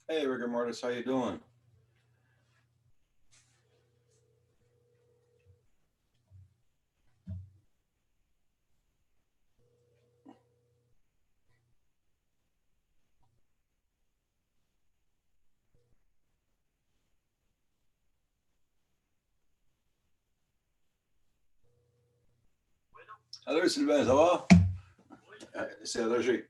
Hey, Rigor Mortis, how you doing? Salut Sylvain, ça va? C'est Roger.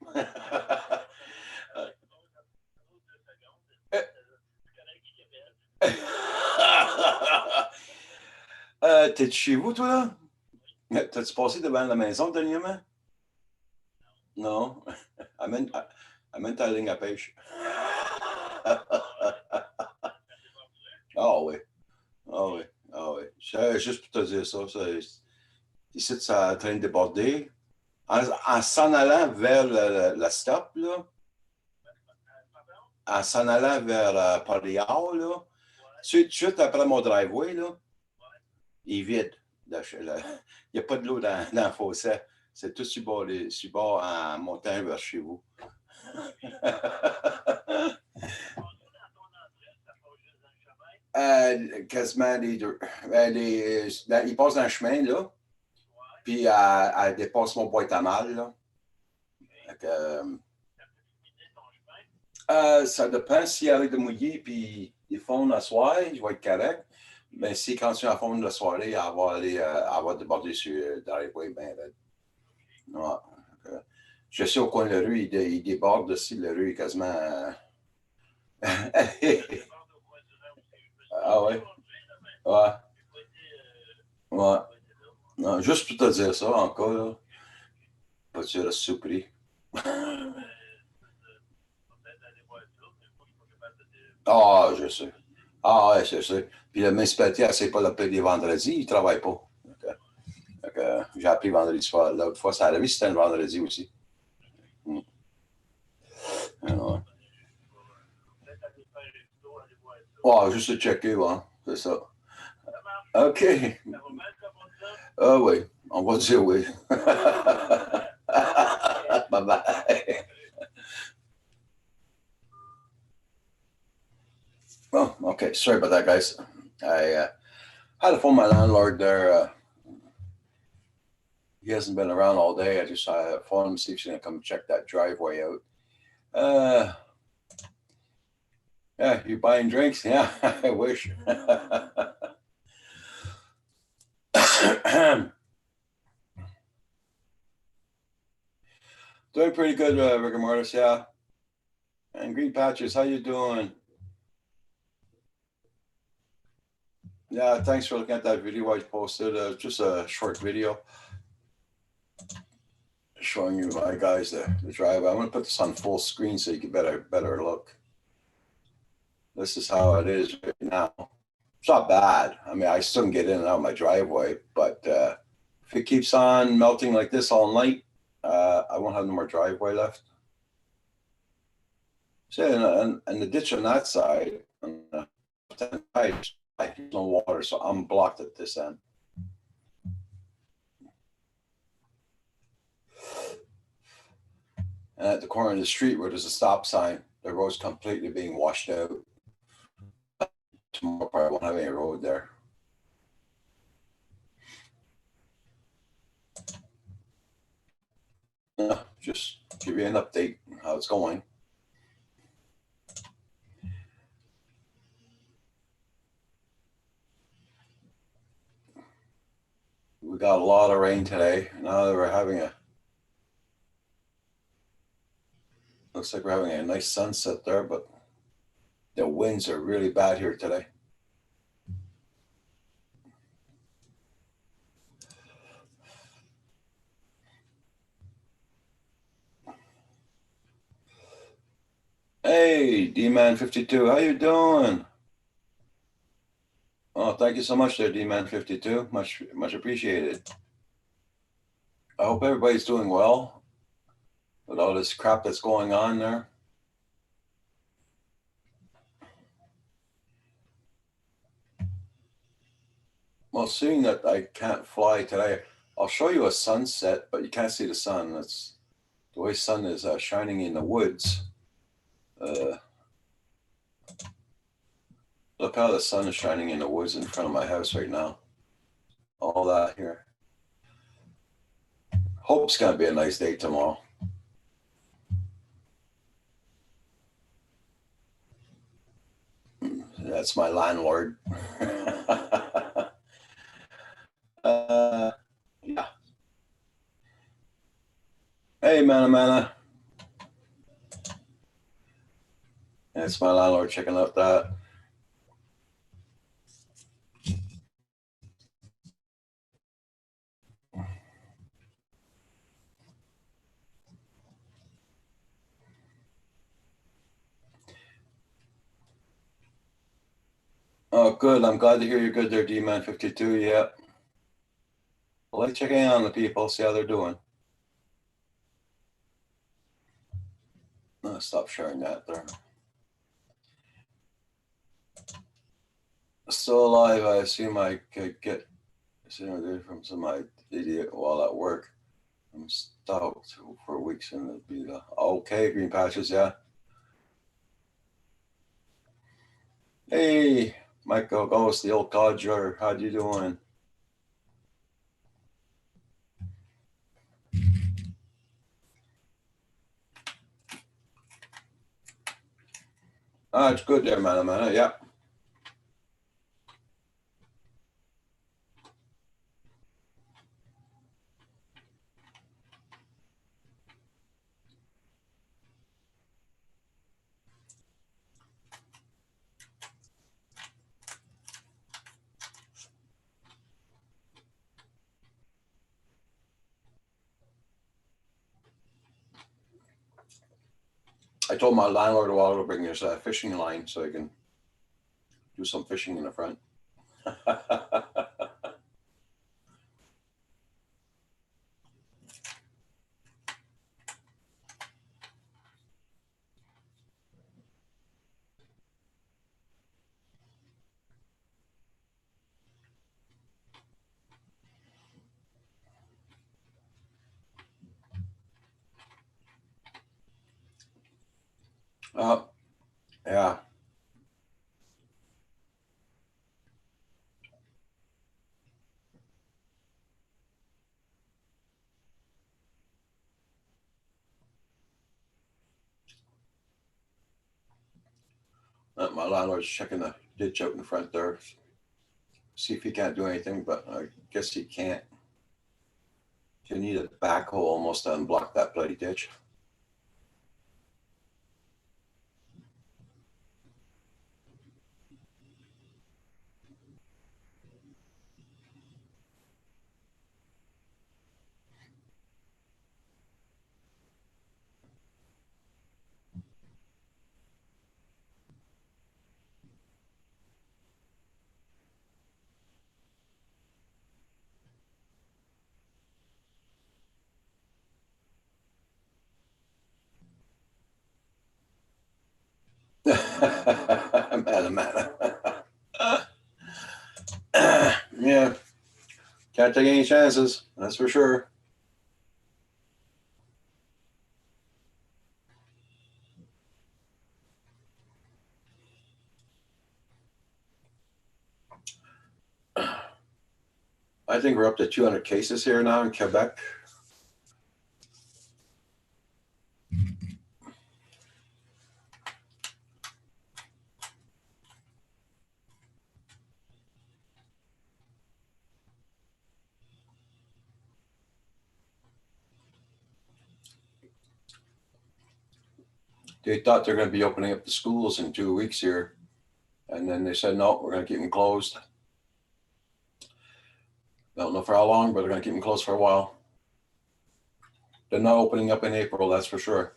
T'es chez vous, toi, là? T'as-tu passé devant la maison dernièrement? Non. Amène, amène ta ligne à pêche. Ah oui. Ah oui. Ah oui. Juste pour te dire ça, ici, ça a en train de déborder. En s'en allant vers la stop, là, en s'en allant vers Paléao, là, tout de suite après mon driveway, là, il est vide. Il n'y a pas de l'eau dans le fossé. C'est tout sur bord en montant vers chez vous. Quasiment les deux. Il passe dans le chemin, là, puis elle dépasse mon boîte à mal, là. Ça dépend s'il arrête de mouiller puis il fond la soirée, je vais être correct. Mais s'il continue à fondre la soirée, elle va déborder sur le driveway, ben, ouais. Euh, Je sais au coin de la rue, il déborde aussi, la rue est quasiment. Ah ouais? Ouais, ouais. Non, juste pour te dire ça, encore, là, pas tu restes surpris. Ah, je sais. Ah, ouais, je sais. Puis le municipalité, elle ne sait pas l'appeler les vendredis, il ne travaille pas. J'ai appris vendredi soir. L'autre fois, ça arrivé, c'était un vendredi aussi. Mm. Ouais. Ouais, juste le checker, ouais. C'est ça. OK. Ah oui, on va dire oui. Bye bye. Oh, okay. Sorry about that, guys. I had to phone my landlord there. He hasn't been around all day. I just phoned him to see if he's going to come check that driveway out. Uh, yeah, you buying drinks? Yeah, I wish. Doing pretty good, Rick Mortis. Yeah, and Green Patches, how you doing? Yeah, thanks for looking at that video I posted. Just a short video showing you my guys the drive. I'm gonna put this on full screen so you get better look. This is how it is right now. It's not bad. I mean, I still can get in and out of my driveway, but if it keeps on melting like this all night, I won't have no more driveway left. So, and the ditch on that side, on the side, no water, so I'm blocked at this end. And at the corner of the street where there's a stop sign, the road's completely being washed out. Tomorrow probably won't have any road there. Just give you an update on how it's going. We got a lot of rain today. Now that we're having a looks like we're having a nice sunset there, but the winds are really bad here today. Hey, D-Man 52, how you doing? Oh, thank you so much there, D-Man 52. Much appreciated. I hope everybody's doing well with all this crap that's going on there. Well, seeing that I can't fly today, I'll show you a sunset, but you can't see the sun. That's the way sun is shining in the woods. Uh, Look how the sun is shining in the woods in front of my house right now. All that here. Hope it's gonna be a nice day tomorrow. That's my landlord. Yeah. Hey, Mana. It's my landlord checking out that. Oh, good. I'm glad to hear you're good there, D-Man 52. Yeah. I like checking in on the people, see how they're doing. Stop sharing that there. Still alive. I assume I could get from some idiot while at work. I'm stuck for weeks and it'd be the okay green patches. Yeah. Hey, Michael Ghost, the old codger. How you doing? It's good there, man. Yeah. I told my landlord a while ago to bring his fishing line so I can do some fishing in the front. Yeah. My landlord's checking the ditch out in front there. See if he can't do anything, but I guess he can't. You need a backhoe almost to unblock that bloody ditch. Man. Yeah. Can't take any chances, that's for sure. I think we're up to 200 cases here now in Quebec. They thought they're going to be opening up the schools in 2 weeks here. And then they said, no, we're going to keep them closed. Don't know for how long, but they're going to keep them closed for a while. They're not opening up in April, that's for sure.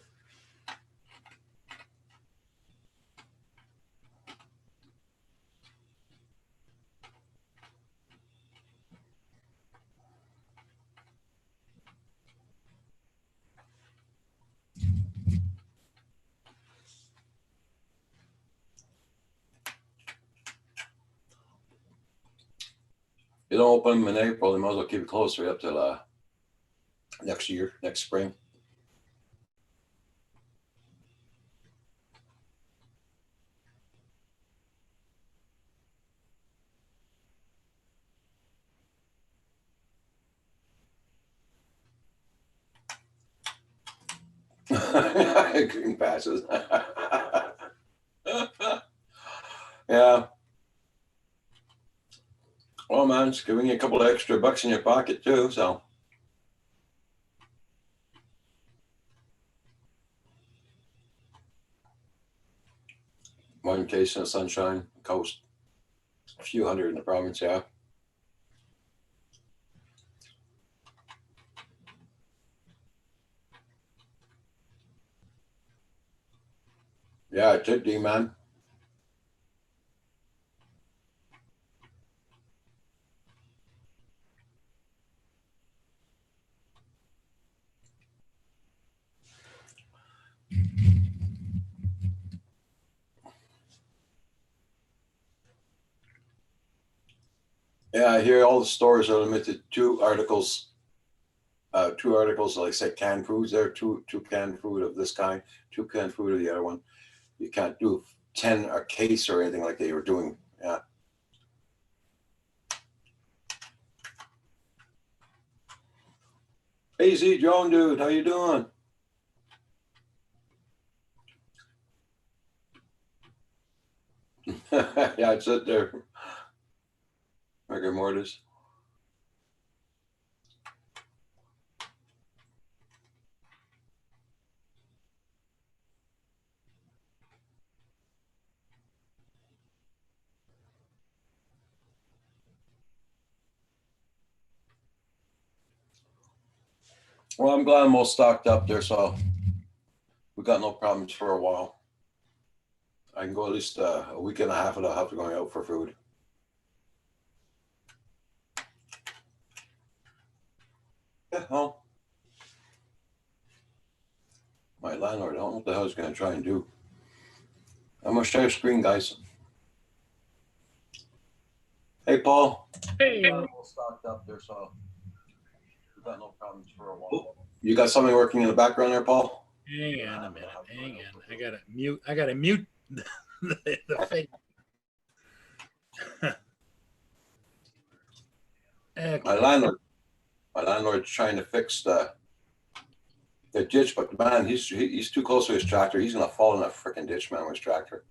They don't open them in April, they might as well keep it closed right up till next year, next spring. Green patches. Yeah. Well, man, it's giving you a couple of extra bucks in your pocket too, so. One case in the sunshine coast, a few hundred in the province, yeah. Yeah, it should be, man. Yeah, I hear all the stores are limited to 2 articles, like say canned foods. There, two canned food of this kind, 2 canned food of the other one. You can't do 10 a case or anything like they were doing. Yeah. Hey, Z Joan, dude, how you doing? Yeah, it's it there. Rigor mortis. Well, I'm glad I'm all stocked up there, so we got no problems for a while. I can go at least a week and a half without having to going out for food. Yeah, well, my landlord, I don't know what the hell he's going to try and do. I'm going to share screen, guys. Hey, Paul. Hey, I'm all stocked up there, so we got no problems for a while. You got something working in the background there, Paul? hang on a minute. Hang on. I gotta mute the thing. Okay. My landlord's trying to fix the ditch, but man, he's too close to his tractor. He's gonna fall in that freaking ditch, man, with his tractor.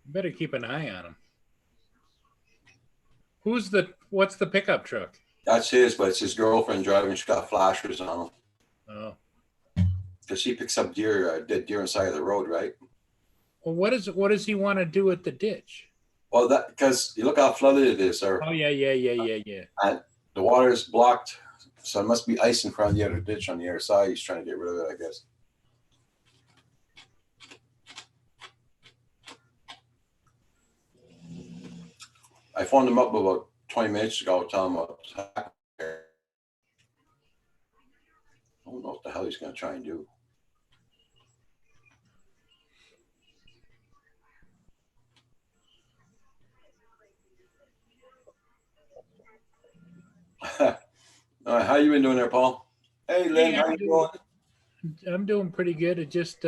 Better keep an eye on him. What's the pickup truck? That's his, but it's his girlfriend driving. She's got flashers on him. Oh. Because she picks up dead deer on the side of the road, right? Well, what does he want to do with the ditch? Well, that because you look how flooded it is, sir. Oh yeah. And the water is blocked, so it must be ice in front of the other ditch on the other side. He's trying to get rid of it, I guess. I phoned him up about 20 minutes ago, telling him what's happening here. I don't know what the hell he's going to try and do. All right, how you been doing there, Paul? Hey, Lynn, how you doing? I'm doing pretty good. It just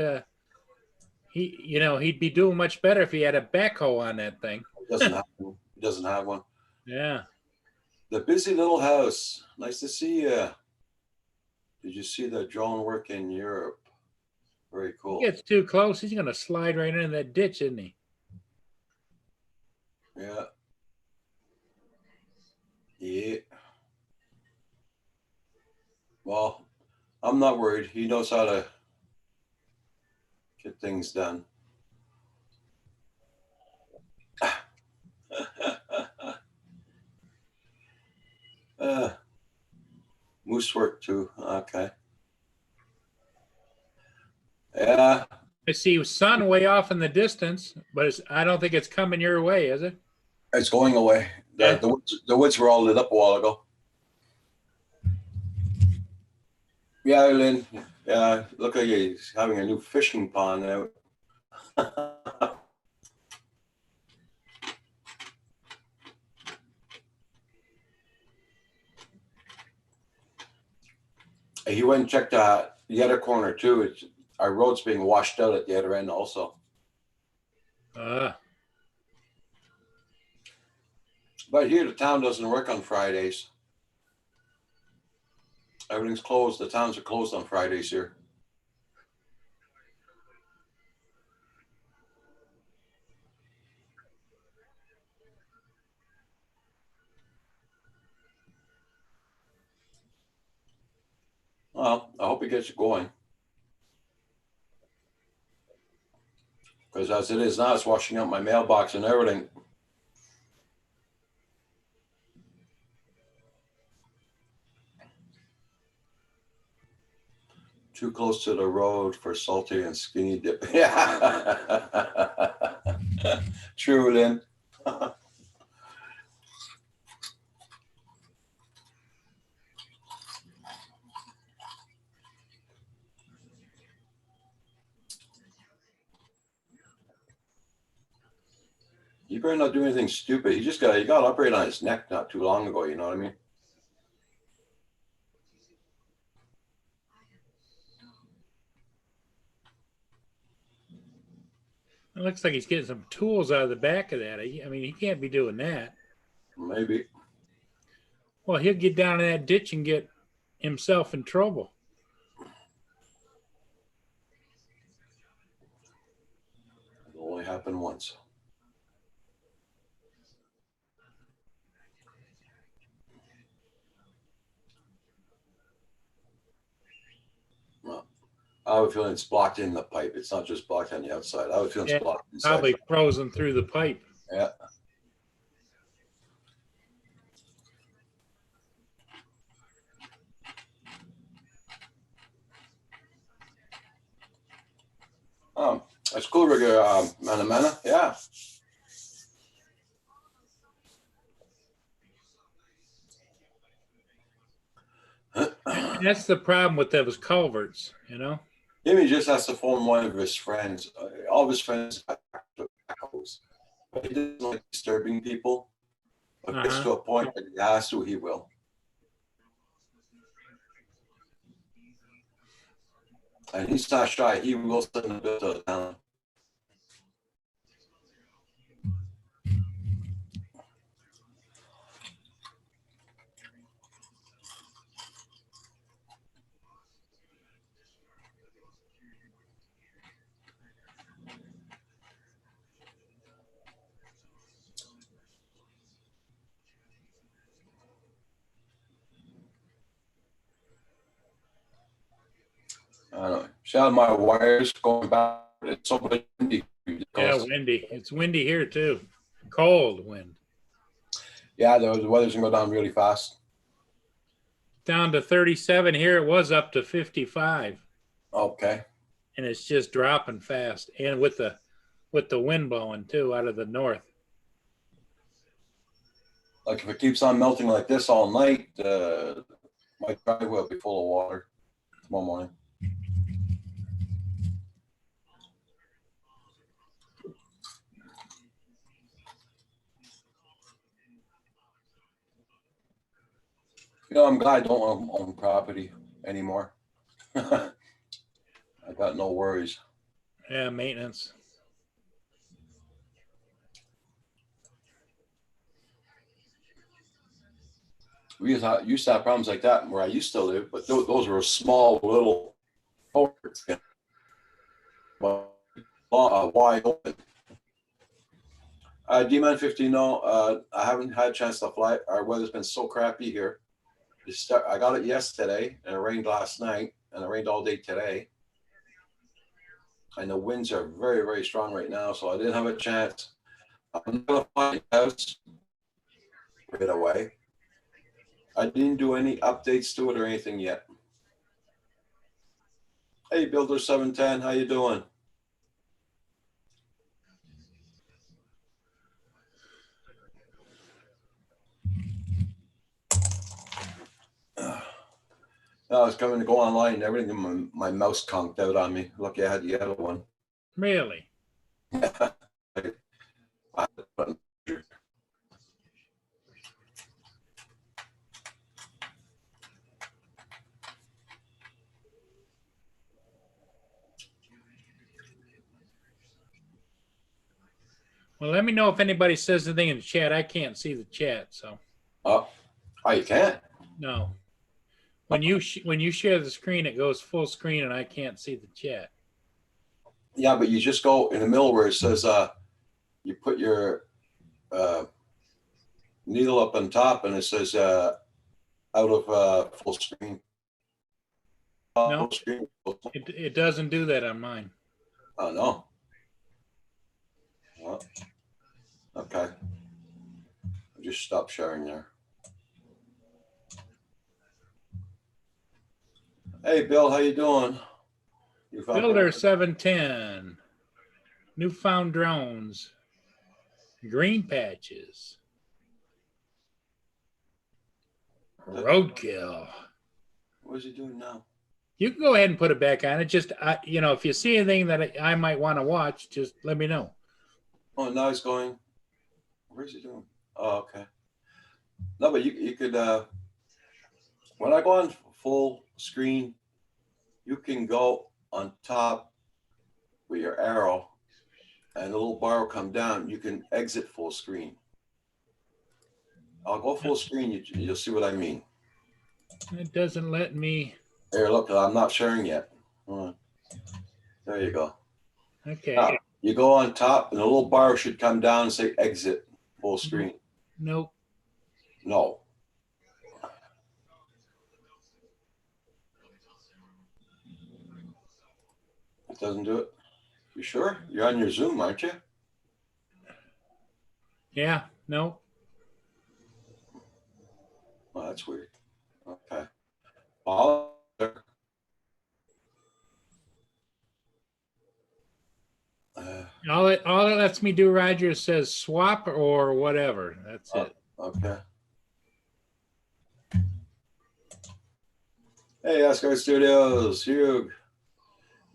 he'd be doing much better if he had a backhoe on that thing. He doesn't have one. He doesn't have one. Yeah. The busy little house. Nice to see you. Did you see the drone work in Europe? Very cool. He gets too close, he's gonna slide right into that ditch, isn't he? Yeah. Yeah. Well, I'm not worried. He knows how to get things done. Moose work too. Okay. Yeah. I see sun way off in the distance, but I don't think it's coming your way, is it? It's going away. The woods were all lit up a while ago. Yeah, Lynn. Yeah, look like he's having a new fishing pond out. He went and checked the other corner too. Our road's being washed out at the other end also. But here the town doesn't work on Fridays. Everything's closed. The towns are closed on Fridays here. get you going. Because as it is now, it's washing out my mailbox and everything. Too close to the road for salty and skinny dip. Yeah. True, Lynn. You better not do anything stupid. He got operated on his neck not too long ago. You know what I mean? It looks like he's getting some tools out of the back of that. I mean, he can't be doing that. Maybe. Well, he'll get down in that ditch and get himself in trouble. It'll only happen once. Well, I have a feeling it's blocked in the pipe. It's not just blocked on the outside. I have a feeling it's blocked inside. Probably frozen through the pipe. Yeah. It's cool, Mana. Yeah. That's the problem with those culverts, you know? Jimmy just has to phone one of his friends. All of his friends have backhoes. But he doesn't like disturbing people. But if it's to a point that he has to, he will. And he's not shy. He will send a bill to the town. I don't know. See how my wires going back? It's so windy. Yeah, windy. It's windy here too. Cold wind. Yeah, the weather's gonna go down really fast. Down to 37 here. It was up to 55. Okay. And it's just dropping fast. And with the wind blowing too out of the north. Like if it keeps on melting like this all night, my driveway will be full of water tomorrow morning. You know, I'm glad I don't own property anymore. I got no worries. Yeah, maintenance. We used to have problems like that where I used to live, but those were small little culverts, wide open. D-Man 15, no, I haven't had a chance to fly. Our weather's been so crappy here. I got it yesterday, and it rained last night, and it rained all day today. And the winds are very, very strong right now, so I didn't have a chance. I'm gonna fly the house right away. I didn't do any updates to it or anything yet. Hey, Builder 710, how you doing? I was coming to go online and everything, my mouse conked out on me. Lucky I had the other one. Really? Well, let me know if anybody says anything in the chat. I can't see the chat, so. Oh, you can't? No. When you share the screen, it goes full screen, and I can't see the chat. Yeah, but you just go in the middle where it says you put your needle up on top, and it says out of full screen. No. Full screen. It doesn't do that on mine. Oh, no. Well, okay. I just stopped sharing there. Hey, Bill, how you doing? You found Builder 710. Newfound drones. Green patches. Roadkill. What is he doing now? You can go ahead and put it back on. It just, if you see anything that I might want to watch, just let me know. Oh, now he's going. Where's he doing? Oh, okay. No, but you could, when I go on full screen, you can go on top with your arrow and the little bar will come down. You can exit full screen. I'll go full screen. You'll see what I mean. It doesn't let me. Here, look, I'm not sharing yet. Hold on. There you go. Okay. Now, you go on top and the little bar should come down and say exit full screen. Nope. No. It doesn't do it. You sure? You're on your Zoom, aren't you? Yeah. No. Oh, that's weird. Okay. All All it lets me do, Roger, says swap or whatever. That's it. Okay. Hey, Asgard Studios, Hugh.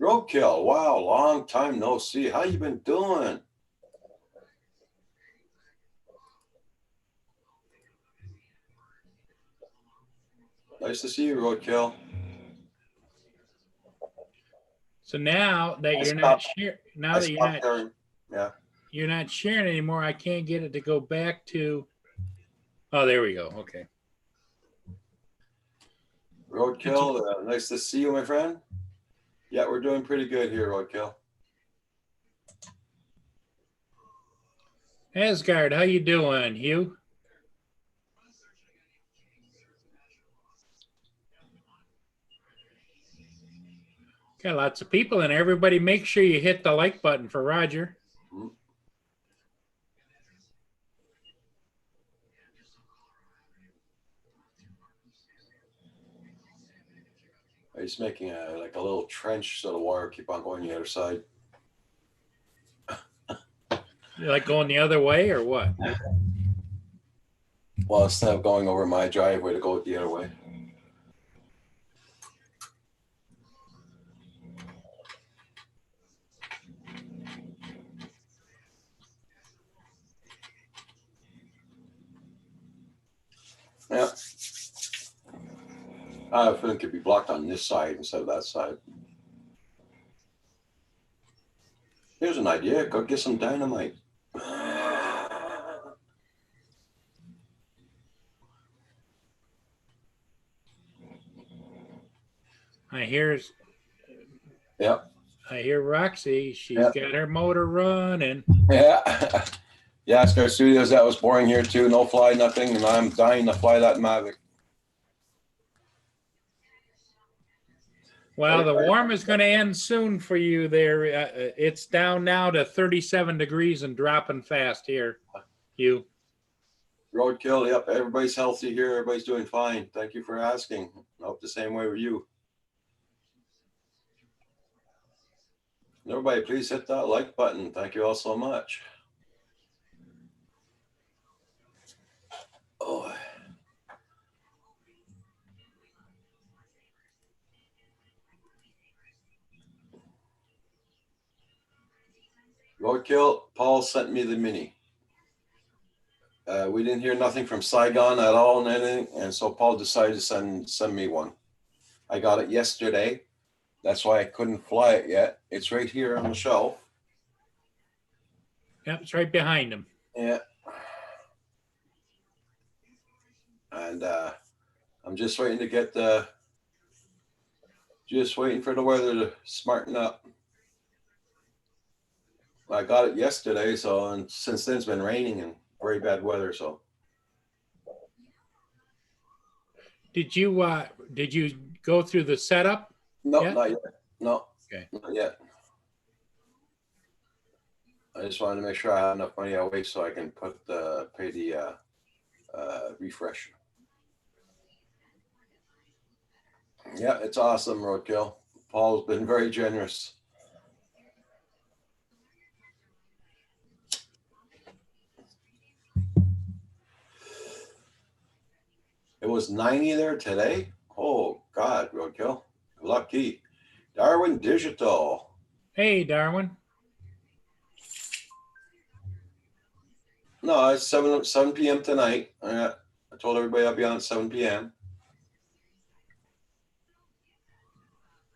Roadkill. Wow, long time no see. How you been doing? Nice to see you, Roadkill. So now that you're not sharing, you're not sharing anymore, I can't get it to go back to. Oh, there we go. Okay. Roadkill, nice to see you, my friend. Yeah, we're doing pretty good here, Roadkill. Asgard, how you doing, Hugh? Got lots of people, and everybody make sure you hit the like button for Roger. He's making like a little trench so the water keep on going the other side. You like going the other way or what? Well, instead of going over my driveway, to go the other way. Yeah. I think it could be blocked on this side instead of that side. Here's an idea. Go get some dynamite. Yep. I hear Roxy. She's got her motor running. Yeah. Yeah, Asgard Studios, that was boring here too. No fly, nothing. And I'm dying to fly that Mavic. Well, the warm is going to end soon for you there. It's down now to 37 degrees and dropping fast here, Hugh. Roadkill, yep. Everybody's healthy here. Everybody's doing fine. Thank you for asking. I hope the same way with you. And everybody, please hit that like button. Thank you all so much. Oh. Roadkill, Paul sent me the Mini. We didn't hear nothing from Saigon at all and anything, and so Paul decided to send me one. I got it yesterday. That's why I couldn't fly it yet. It's right here on the shelf. Yep, it's right behind him. Yeah. And I'm just waiting to get just waiting for the weather to smarten up. I got it yesterday, so and since then it's been raining and very bad weather. So did you go through the setup? No, Yeah? not yet. No, Okay. not yet. I just wanted to make sure I had enough money away so I can pay the refresh. Yeah, it's awesome, Roadkill. Paul's been very generous. It was 90 there today. Oh God, Roadkill. Lucky. Darwin Digital. Hey, Darwin. No, it's 7 p.m. tonight. I told everybody I'll be on at 7 p.m.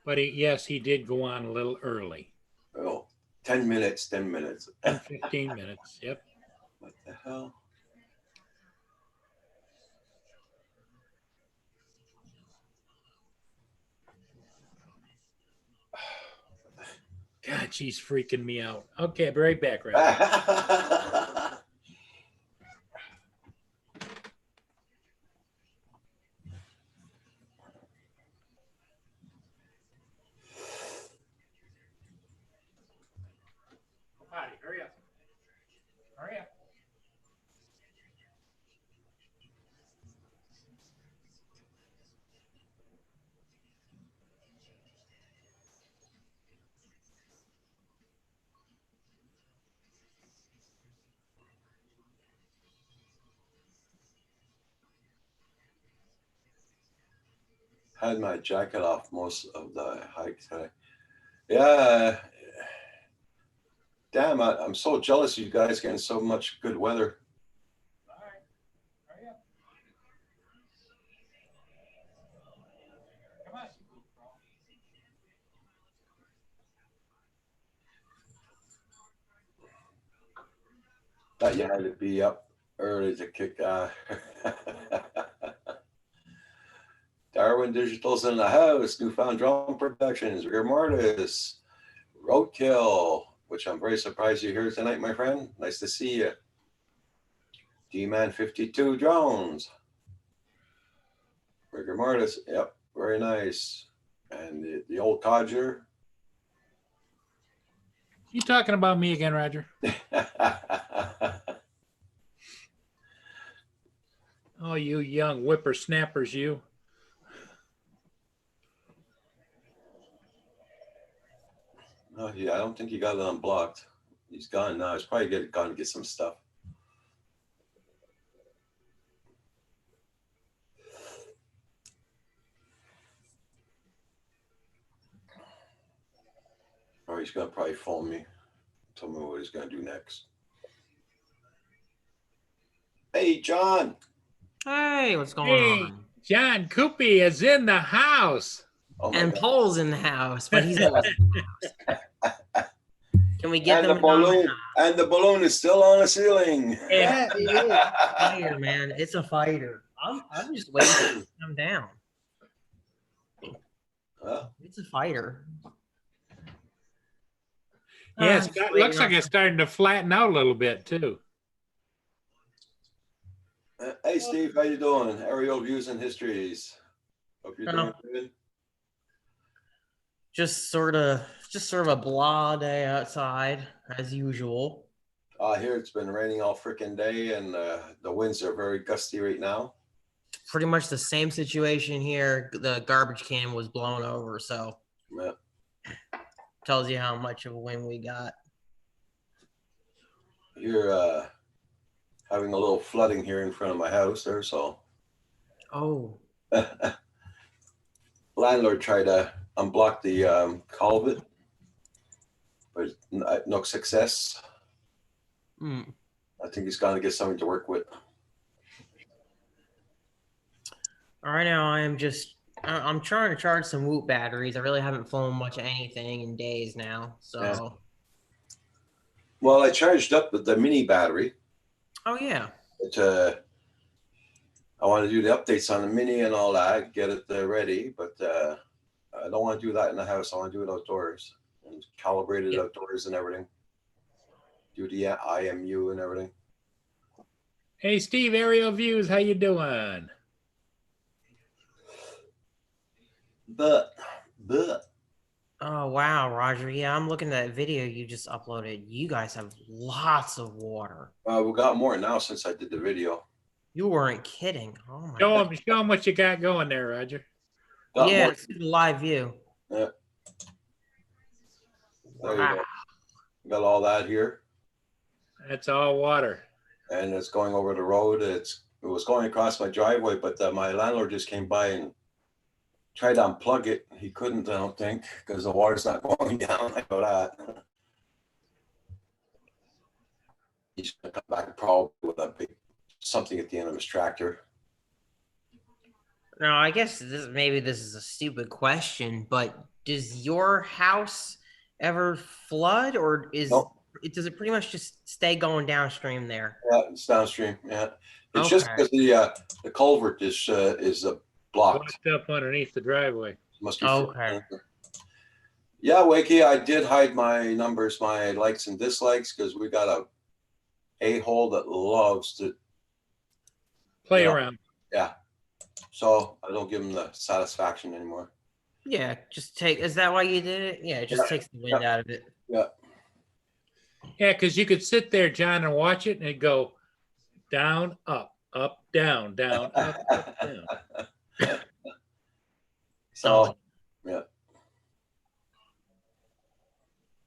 But yes, he did go on a little early. Oh, 10 minutes, 10 minutes. 15 minutes. Yep. What the hell? God, she's freaking me out. Okay, I'll be right back, right? Patty, hurry up. Hurry up. Had my jacket off most of the hike today. Yeah. Damn, I'm so jealous of you guys getting so much good weather. All right. Hurry up. Come on. Thought you had to be up early to kick. Darwin Digital's in the house. Newfound Drone Productions. Rear Mortis. Roadkill, which I'm very surprised you're here tonight, my friend. Nice to see you. D-Man 52 Drones. Rigor Mortis. Yep, very nice. And the old codger. You talking about me again, Roger? Oh, you young whippersnappers, you. Oh, yeah, I don't think he got it unblocked. He's gone now. He's probably gone to get some stuff. Or he's going to probably phone me. Tell me what he's going to do next. Hey, John. Hey, what's going Hey, on? John Coopy is in the house. Oh my And God. Paul's in the house, but he's always in the house. Can we get And them the balloon, and the balloon is still on the ceiling. Yeah, it is. A fighter, man. It's a fighter. I'm just waiting for it to come down. Well, It's a fighter. Yeah, I'm just it waiting looks like on it's starting to flatten out a little bit too. hey, Steve, how you doing? Aerial views and histories. Hope you're doing good. just sort of a blah day outside as usual. Here it's been raining all freaking day, and the winds are very gusty right now. Pretty much the same situation here. The garbage can was blown over, so Yeah. tells you how much of a wind we got. You're having a little flooding here in front of my house there, so Oh, landlord tried to unblock the culvert, but no success. I think he's going to get something to work with. All right, now I'm trying to charge some Whoop batteries. I really haven't flown much of anything in days now. So, Yeah. Well, I charged up the mini battery. Oh yeah. But I want to do the updates on the mini and all that, get it ready. But I don't want to do that in the house. I want to do it outdoors and calibrate it outdoors and everything. Do the IMU and everything. Hey, Steve, Aerial Views, how you doing? Blech. Oh wow, Roger. Yeah, I'm looking at that video you just uploaded. You guys have lots of water. We got more now since I did the video. You weren't kidding. Oh my Show god. them what you got going there, Roger. Got Yeah, more. it's a live view. Yeah, there you Wow. go. Got all that here, That's all water. and it's going over the road. It was going across my driveway, but my landlord just came by and tried to unplug it. He couldn't, I don't think, because the water's not going down. I know that. He's gonna come back probably with a big something at the end of his tractor. Now, I guess maybe this is a stupid question, but does your house ever flood, or Nope. does it pretty much just stay going downstream there? Yeah, it's downstream. Yeah, it's just Okay. because the culvert is blocked. Blocked up underneath the driveway. Must be. Okay. Yeah, Wakey, I did hide my numbers, my likes and dislikes, because we got a hole that loves to. Play Yeah. around. Yeah, so I don't give him the satisfaction anymore. Yeah, is that why you did it? Yeah, it just Yeah. takes the wind out of it. Yeah, Yeah, because you could sit there, John, and watch it, and it'd go down, up, down, up, down. so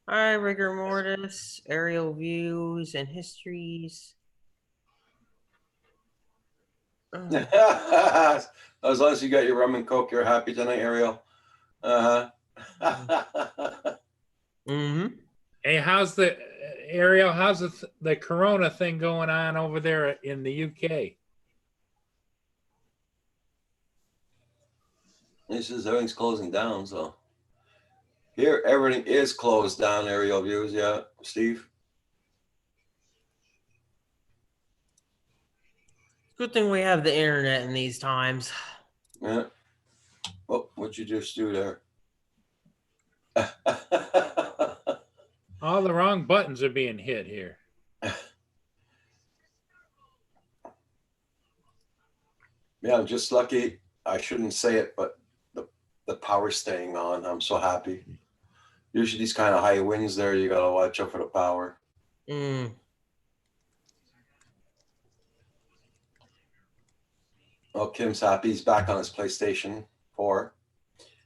All right, rigor mortis, aerial views, and histories. as long as you got your rum and coke, you're happy tonight, Ariel. Mm-hmm. Hey, how's the Ariel? How's the Corona thing going on over there in the UK? He says everything's closing down, so here everything is closed down. Aerial views, yeah, Steve. Good thing we have the internet in these times. Yeah. Oh, what'd you just do there? All the wrong buttons are being hit here. Yeah, I'm just lucky. I shouldn't say it, but the power's staying on. I'm so happy. Usually these kind of high winds there, you gotta watch out for the power. Mm. Oh, Kim's happy. He's back on his PlayStation 4.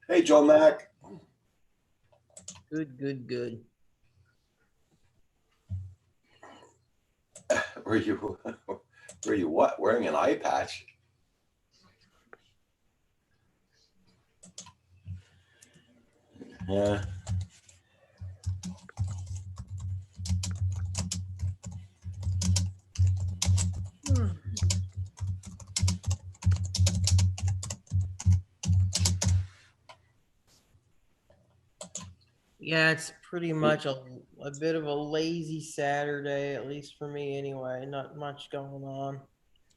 Hey, Joe Mac. Good. Were you what? Wearing an eye patch? Yeah. Yeah, it's pretty much a bit of a lazy Saturday, at least for me anyway. Not much going on.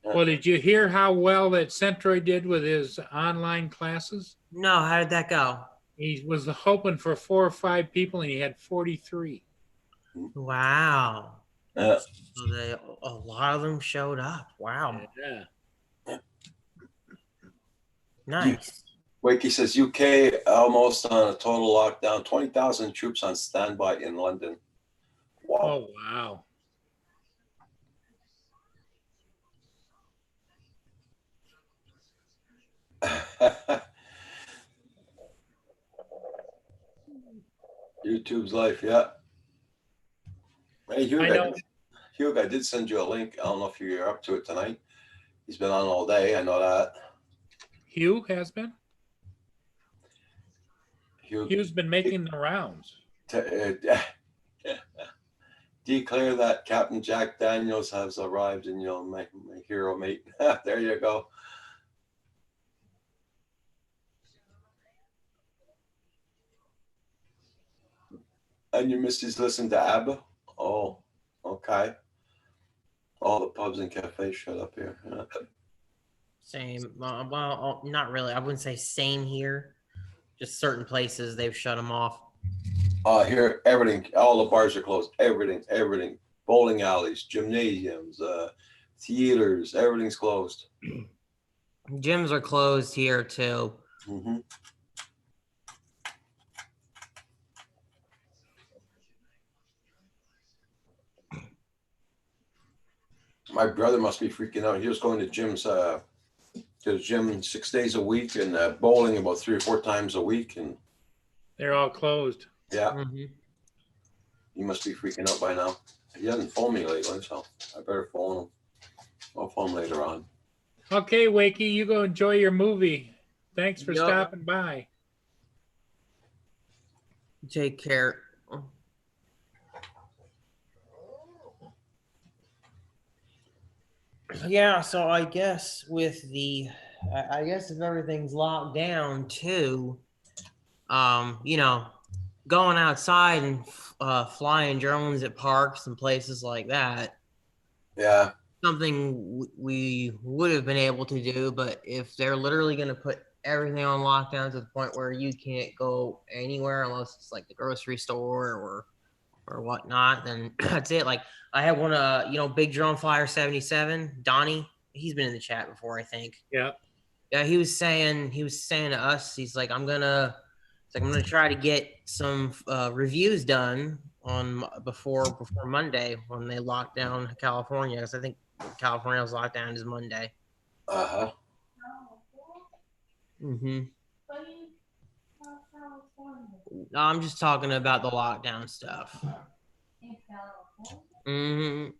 Well, did you hear how well that Centroid did with his online classes? No, how did that go? He was hoping for 4 or 5 people, and he had 43. Wow. Yeah. So a lot of them showed up. Wow. Yeah. Nice. Wakey says UK almost on a total lockdown. 20,000 troops on standby in London. Wow. Oh, wow. YouTube's life, yeah. Hey, Hugh, I did send you a link. I don't know if you're up to it tonight. He's been on all day. I know that. Hugh has been? Hugh, Hugh's been making the rounds. declare that Captain Jack Daniels has arrived and you'll make my hero mate. There you go. And your missus listen to ABBA? Oh, okay. All the pubs and cafes shut up here. Yeah. Same. Well, not really. I wouldn't say same here. Just certain places they've shut them off. Here, everything, all the bars are closed. Everything. Bowling alleys, gymnasiums, theaters, everything's closed. Gyms are closed here too. Mm-hmm. My brother must be freaking out. He was going to the gym 6 days a week and bowling about 3 or 4 times a week. And They're all closed. yeah, Mhm. he must be freaking out by now. He hasn't phoned me lately, so I better phone him. I'll phone him later on. Okay, Wakey, you go enjoy your movie. Thanks for Yup. stopping by. Take care. Yeah, so I guess with I guess if everything's locked down too, you know, going outside and flying drones at parks and places like that, Yeah, something we would have been able to do, but if they're literally going to put everything on lockdown to the point where you can't go anywhere unless it's like the grocery store or whatnot, then that's it. Like I had one, Big Drone Flyer 77, Donnie. He's been in the chat before, I think. Yeah. Yeah, he was saying to us, he's like, I'm gonna try to get some reviews done on before Monday when they lock down California, because I think California's lockdown is Monday. uh-huh. Mm-hmm. I'm just talking about the lockdown stuff. Mm-hmm.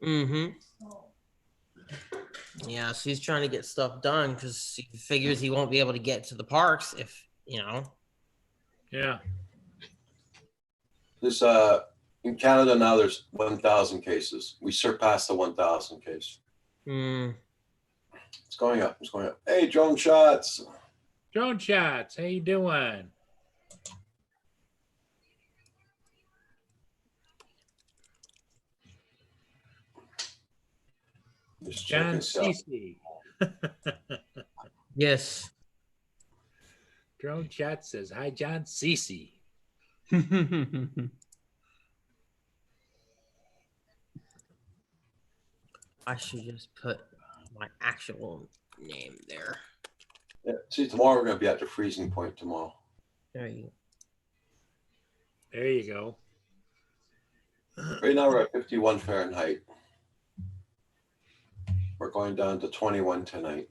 Mm-hmm. Yeah, so he's trying to get stuff done because he figures he won't be able to get to the parks if, Yeah. This in Canada now there's 1,000 cases. We surpassed the 1,000 case. It's going up. It's going up. Hey, drone shots. Drone shots. How you doing? Just John checking stuff. Cece. Yes. Drone shot says, hi, John Cece. I should just put my actual name there. Yeah. See, tomorrow we're going to be at the freezing point tomorrow. There you go. There you go. Right now we're at 51 Fahrenheit. We're going down to 21 tonight.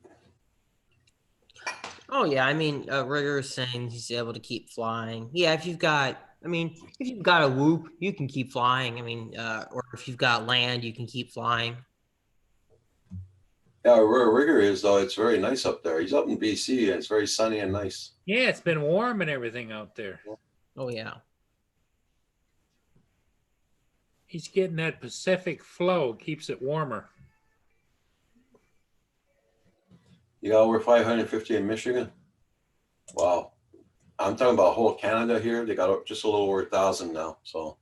Oh yeah, I mean, Rigger is saying he's able to keep flying. Yeah, if you've got a whoop, you can keep flying. I mean, or if you've got land, you can keep flying. Yeah, where Rigger is though, it's very nice up there. He's up in BC and it's very sunny and nice. Yeah, it's been warm and everything out there. Oh yeah. He's getting that Pacific flow, keeps it warmer. You got over 550 in Michigan? Wow. I'm talking about whole Canada here. They got just a little over 1,000 now. So.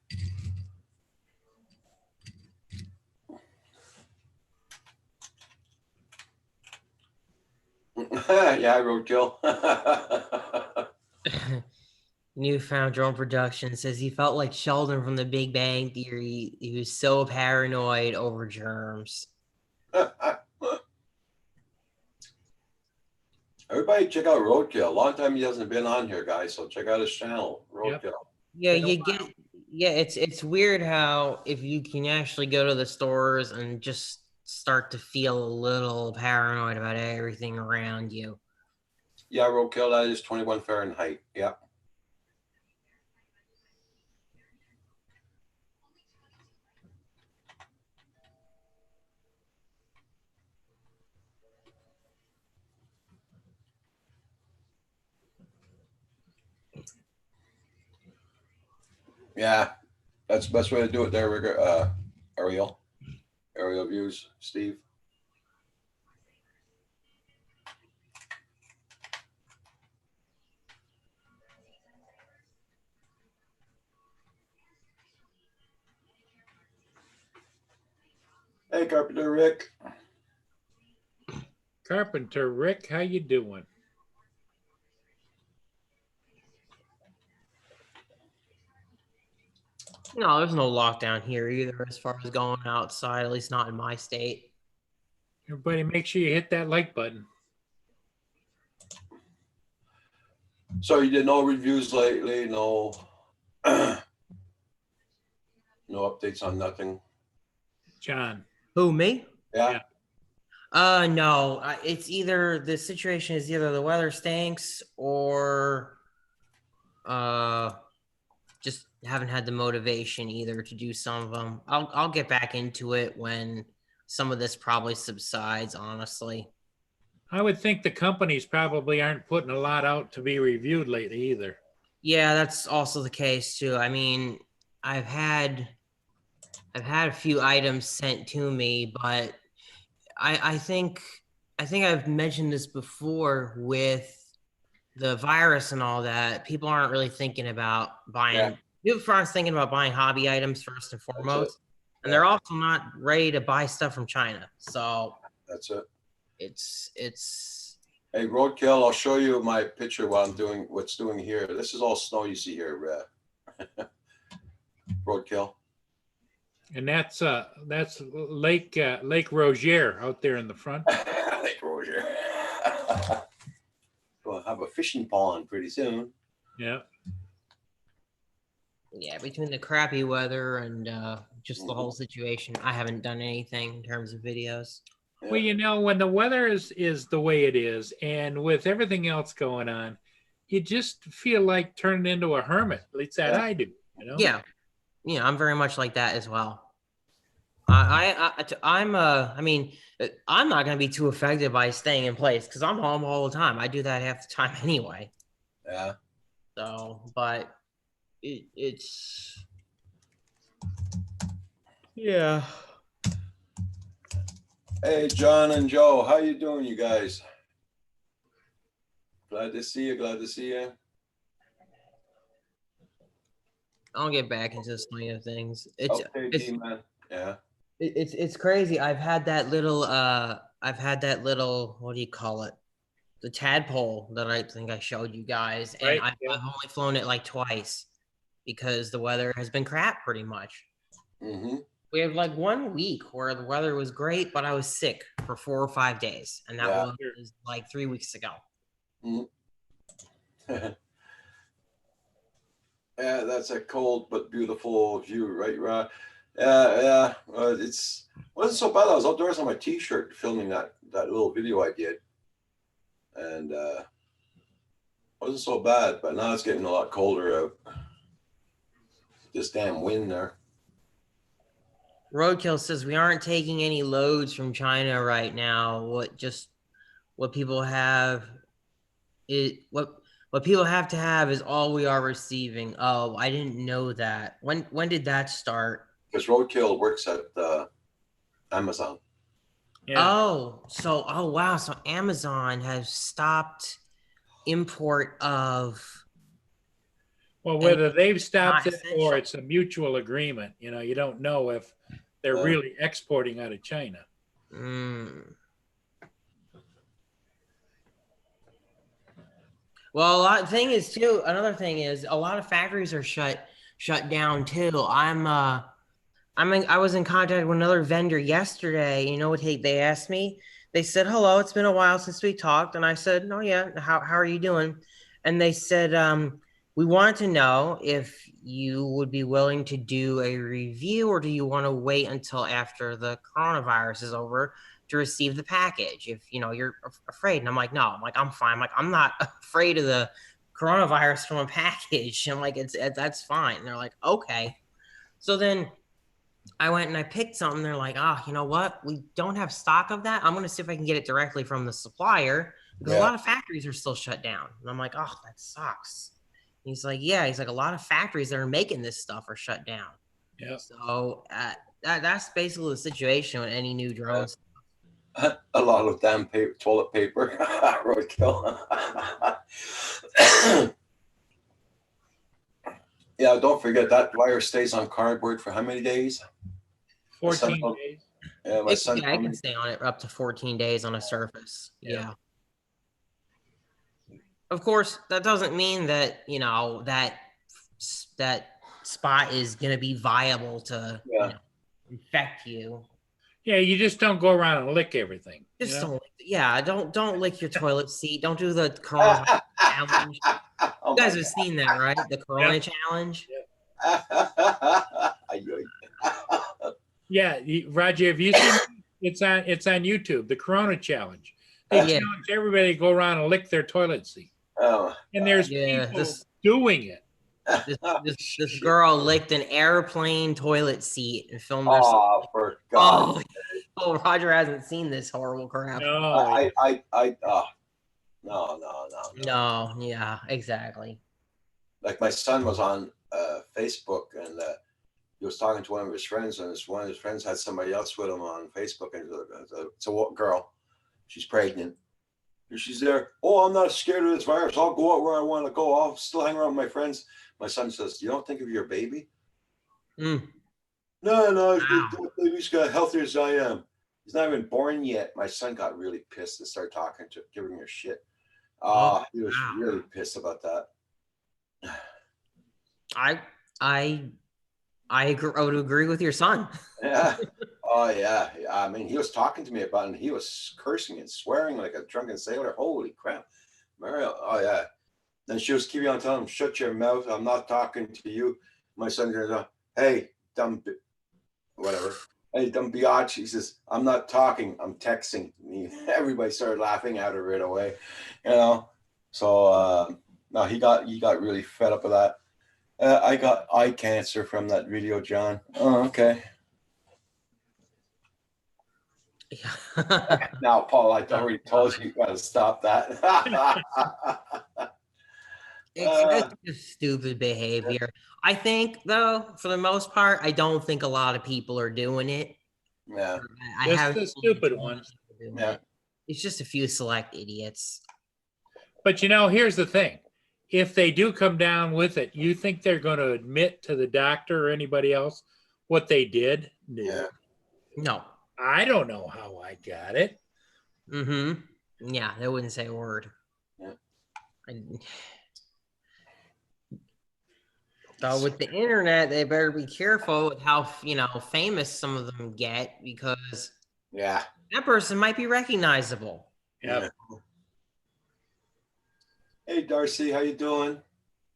Yeah, roadkill. Newfound Drone Production says he felt like Sheldon from The Big Bang Theory. He was so paranoid over germs. Everybody check out Roadkill. A long time he hasn't been on here, guys. So check out his channel, Roadkill. Yep. It's weird how if you can actually go to the stores and just start to feel a little paranoid about everything around you. Yeah, Roadkill, that is 21 Fahrenheit. Yeah. Yeah, that's the best way to do it there, Rigger. Aerial views, Steve. Hey, Carpenter Rick. Carpenter Rick, how you doing? No, there's no lockdown here either as far as going outside, at least not in my state. Everybody make sure you hit that like button. So you did no reviews lately, no no updates on nothing. John. Who, me? Yeah. No. It's either the situation is either the weather stinks or just haven't had the motivation either to do some of them. I'll get back into it when some of this probably subsides, honestly. I would think the companies probably aren't putting a lot out to be reviewed lately either. Yeah, that's also the case too. I mean, I've had a few items sent to me, but I think I've mentioned this before with the virus and all that. People aren't really thinking about buying. Yeah. People aren't thinking about buying hobby items first and foremost, and Yeah. they're also not ready to buy stuff from China. So That's it. it's Hey, Roadkill, I'll show you my picture while I'm doing what's doing here. This is all snow you see here, Roadkill. And that's Lake Rogier out there in the front. Lake Roger. We'll have a fishing pond pretty soon. Yeah. yeah, between the crappy weather and just the whole situation, I haven't done anything in terms of videos. Well, you know, when the weather is the way it is, and with everything else going on, you just feel like turning into a hermit. At least that I do. You know. Yeah, I'm very much like that as well. I'm not going to be too affected by staying in place because I'm home all the time. I do that half the time anyway. Yeah. So, but it's yeah. Hey, John and Joe, how you doing, you guys? Glad to see you. Glad to see you. I'll get back into the swing of things. It's Okay, D-man. Yeah. it's crazy. I've had that little what do you call it? The tadpole that I think I showed you guys, and Right, I've yeah. only flown it like twice because the weather has been crap pretty much. Mm-hmm. We had like 1 week where the weather was great, but I was sick for 4 or 5 days, and that Yeah. was like 3 weeks ago. Yeah, that's a cold but beautiful view, right, Rod? Yeah. It wasn't so bad. I was outdoors on my T-shirt filming that little video I did, and wasn't so bad. But now it's getting a lot colder out. This damn wind there. Roadkill says we aren't taking any loads from China right now. What people have is what people have to have is all we are receiving. Oh, I didn't know that. When did that start? Because Roadkill works at Amazon. Yeah. Oh wow. So Amazon has stopped import of Well, whether they've stopped not it essential. or it's a mutual agreement, you know, you don't know if they're really exporting out of China. Well, another thing is a lot of factories are shut down too. I was in contact with another vendor yesterday. You know what they asked me? They said, "Hello, it's been a while since we talked." And I said, "No, yeah, how are you doing?" And they said, "We want to know if you would be willing to do a review, or do you want to wait until after the coronavirus is over to receive the package if you're afraid?" And I'm like, "No, I'm fine. I'm not afraid of the coronavirus from a package." I'm like, that's fine. And they're like, "Okay." So then I went and I picked something. They're like, you know what? We don't have stock of that. I'm going to see if I can get it directly from the supplier because a lot of factories are still shut down. And I'm like, "Oh, that sucks." And he's like, "Yeah." He's like, "A lot of factories that are making this stuff are shut down." Yeah. So that's basically the situation with any new drones. A lot of damn toilet paper. Roadkill. Yeah, don't forget that wire stays on cardboard for how many days? 14 days. Yeah, my son. I can stay on it up to 14 days on a surface. Yeah. Of course, that doesn't mean that that spot is going to be viable to infect you. Yeah, you just don't go around and lick everything. Just don't lick your toilet seat. Don't do the Corona challenge. You guys have seen that, right? The Corona challenge. Yeah, Roger, have you seen it's on YouTube, the Corona Challenge. They Yeah. challenge everybody to go around and lick their toilet seat. Oh, And there's Yeah, people doing it. this girl licked an airplane toilet seat and filmed herself. oh, for God. Oh, Roger hasn't seen this horrible crap. No, No. No, yeah, exactly. Like my son was on Facebook and he was talking to one of his friends, and one of his friends had somebody else with him on Facebook, and it's a girl. She's pregnant. And she's there. Oh, I'm not scared of this virus. I'll go out where I want to go. I'll still hang around with my friends. My son says, "You don't think of your baby?" Mm. No, Wow. the baby's got healthier as I am. He's not even born yet. My son got really pissed and started talking to, giving her shit. He was wow. really pissed about that. I agree, I would agree with your son. Yeah. Oh yeah. I mean, he was talking to me about it, and he was cursing and swearing like a drunken sailor. Holy crap. Mario. Oh yeah. Then she was keeping on telling him, "Shut your mouth. I'm not talking to you." My son goes, "Hey, dumb, whatever. Hey, dumb biatch." He says, "I'm not talking. I'm texting." Everybody started laughing at her right away, you know. So no, he got really fed up with that. I got eye cancer from that video, John. Oh, okay. Now, Paul, I already told you got to stop that. It's just stupid behavior. I think, though, for the most part, I don't think a lot of people are doing it. Yeah. I just have the stupid ones. Yeah. It's just a few select idiots. But here's the thing. If they do come down with it, you think they're going to admit to the doctor or anybody else what they did? No. Yeah. No. I don't know how I got it. Mm-hmm. Yeah, they wouldn't say a word. Yeah. So with the internet, they better be careful with how famous some of them get, because Yeah. that person might be recognizable. Yep. Yeah. Hey, Darcy, how you doing?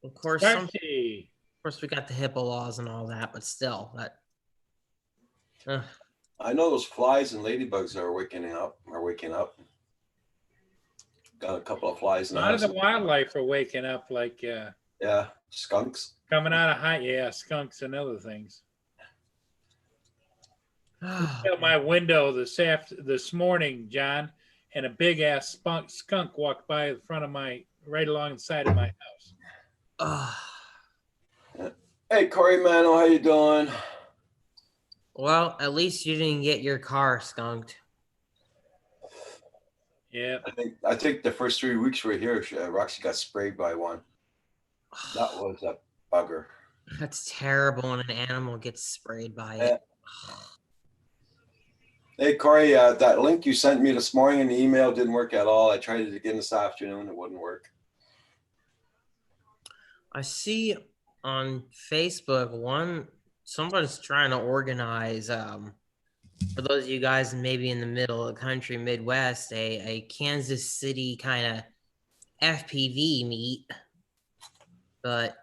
Of course, Darcy. of course, we got the HIPAA laws and all that, but still, that. I know those flies and ladybugs are waking up. Got a couple of flies A in the lot of house. the wildlife are waking up, like Yeah, skunks. coming out of skunks and other things. Out my window this morning, John, and a big ass skunk walked by the front of right alongside of my house. Hey, Corey Mano, how you doing? Well, at least you didn't get your car skunked. Yeah. I think the first 3 weeks we were here, Roxy got sprayed by one. That was a bugger. That's terrible when an animal gets sprayed by it. Hey, Corey, that link you sent me this morning in the email didn't work at all. I tried it again this afternoon. It wouldn't work. I see on Facebook somebody's trying to organize, for those of you guys maybe in the middle of the country, Midwest, a Kansas City kind of FPV meet. But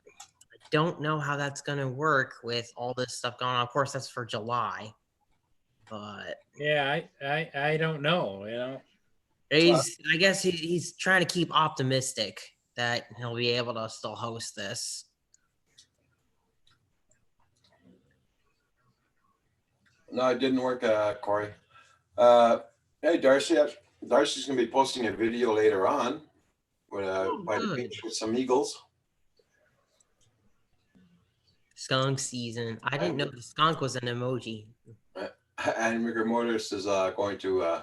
I don't know how that's going to work with all this stuff going on. Of course, that's for July. But yeah, I don't know. I guess he's trying to keep optimistic that he'll be able to still host this. No, it didn't work, Corey. Hey, Darcy. Darcy's going to be posting a video later on by the beach with some eagles. Skunk season. I didn't know the skunk was an emoji. And Rigor Mortis is going to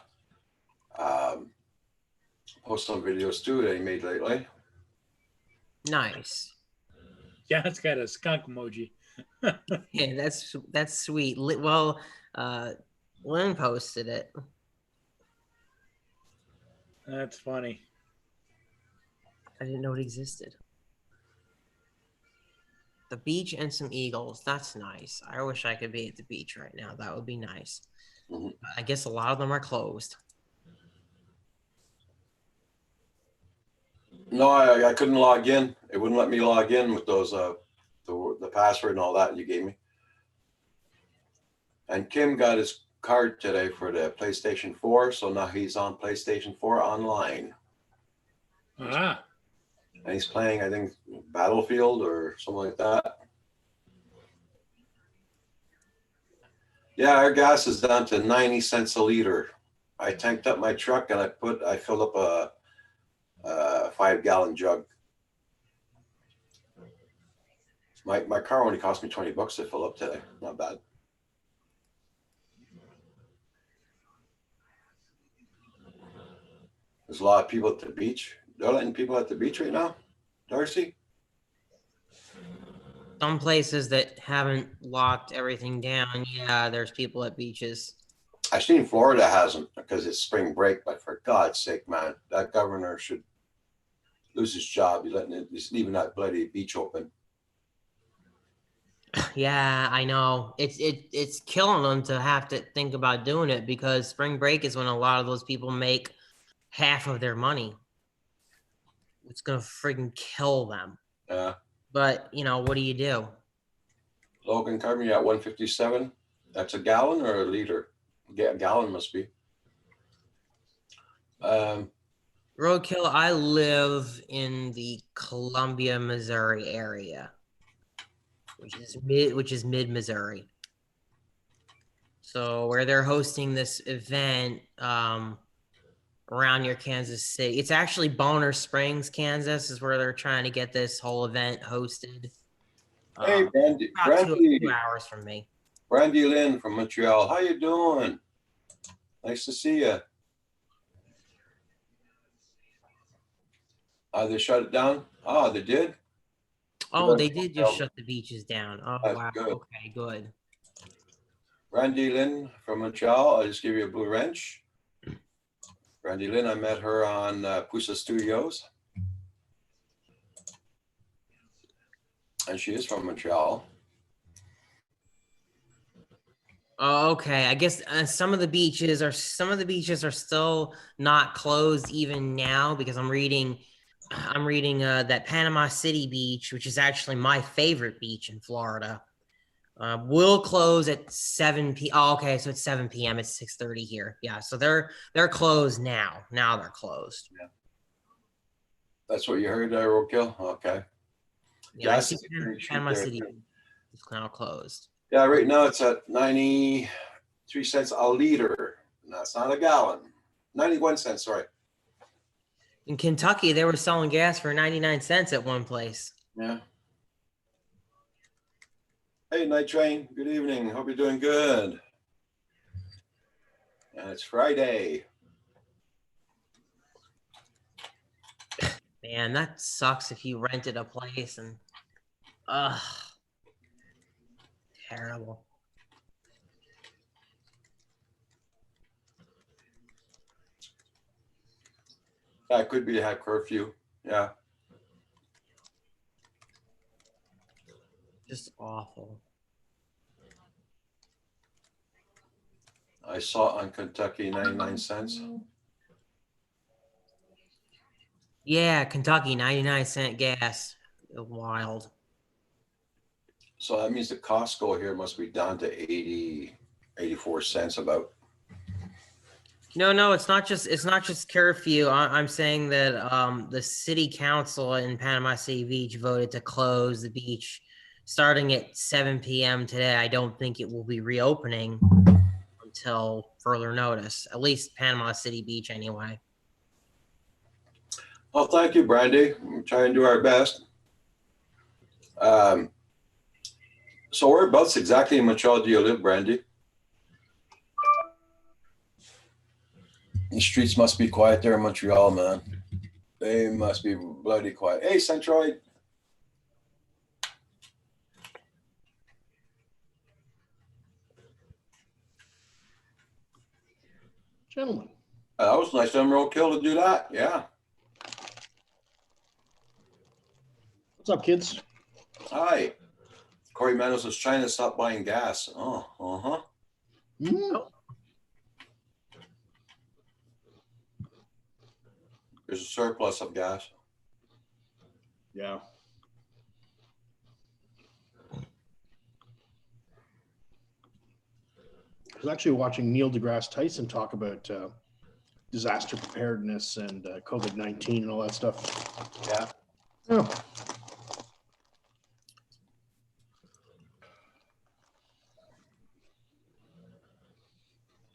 post some videos too that he made lately. Nice. John's got a skunk emoji. Yeah, that's sweet. Well, Lynn posted it. That's funny. I didn't know it existed. The beach and some eagles. That's nice. I wish I could be at the beach right now. That would be nice. Mm-hmm. I guess a lot of them are closed. No, I couldn't log in. It wouldn't let me log in with those the password and all that you gave me. And Kim got his card today for the PlayStation 4, so now he's on PlayStation 4 online. Ah, And he's playing, I think, Battlefield or something like that. Yeah, our gas is down to 90 cents a liter. I tanked up my truck and I filled up a 5-gallon jug. My car only cost me $20 to fill up today. Not bad. There's a lot of people at the beach. They're letting people at the beach right now, Darcy? Some places that haven't locked everything down, yeah, there's people at beaches. I've seen Florida hasn't because it's spring break, but for God's sake, man, that governor should lose his job. He's leaving that bloody beach open. Yeah, I know. It's killing them to have to think about doing it because spring break is when a lot of those people make half of their money. It's gonna freaking kill them. Yeah. But you know, what do you do? Logan Carbon, you at 157. That's a gallon or a liter? A gallon must be. Roadkill, I live in the Columbia, Missouri area, which is mid Missouri. So where they're hosting this event around near Kansas City. It's actually Bonner Springs, Kansas is where they're trying to get this whole event hosted. Hey, Brandy, About 2 hours from me. Brandy Lynn from Montreal. How you doing? Nice to see you. They shut it down? Oh, they did? Oh, they did just shut the beaches down. Oh, That's wow. good. Okay, good. Brandy Lynn from Montreal. I'll just give you a blue wrench. Brandy Lynn, I met her on Pusa Studios. And she is from Montreal. Oh, okay. I guess some of the beaches are still not closed even now because I'm reading that Panama City beach, which is actually my favorite beach in Florida, will close at 7 p.m. Oh, okay, so it's 7 p.m. It's 6:30 here. Yeah, so they're closed now. Now they're closed. Yeah. That's what you heard, Roadkill? Okay. Yeah, I see Yes, Panama City is now closed. Yeah, right now it's at 93 cents a liter. That's not a gallon. 91 cents, sorry. In Kentucky, they were selling gas for 99 cents at one place. Yeah. Hey, Night Train. Good evening. Hope you're doing good. And it's Friday. Man, that sucks if you rented a place and terrible. That could be a curfew. Yeah. Just awful. I saw on Kentucky 99 cents. Yeah, Kentucky, 99-cent gas. Wild. So that means the Costco here must be down to 84 cents about. No, it's not just curfew. I'm saying that the city council in Panama City Beach voted to close the beach starting at 7 p.m. today. I don't think it will be reopening until further notice, at least Panama City Beach anyway. Well, thank you, Brandy. We're trying to do our best. So whereabouts exactly in Montreal do you live, Brandy? The streets must be quiet there in Montreal, man. They must be bloody quiet. Hey, Centroid. Gentlemen. That was nice of them, Roadkill, to do that. Yeah. What's up, kids? Hi. Corey Manos is trying to stop buying gas. Oh, uh-huh. Mm. There's a surplus of gas. Yeah. was actually watching Neil deGrasse Tyson talk about disaster preparedness and COVID-19 and all that stuff. Yeah. Oh,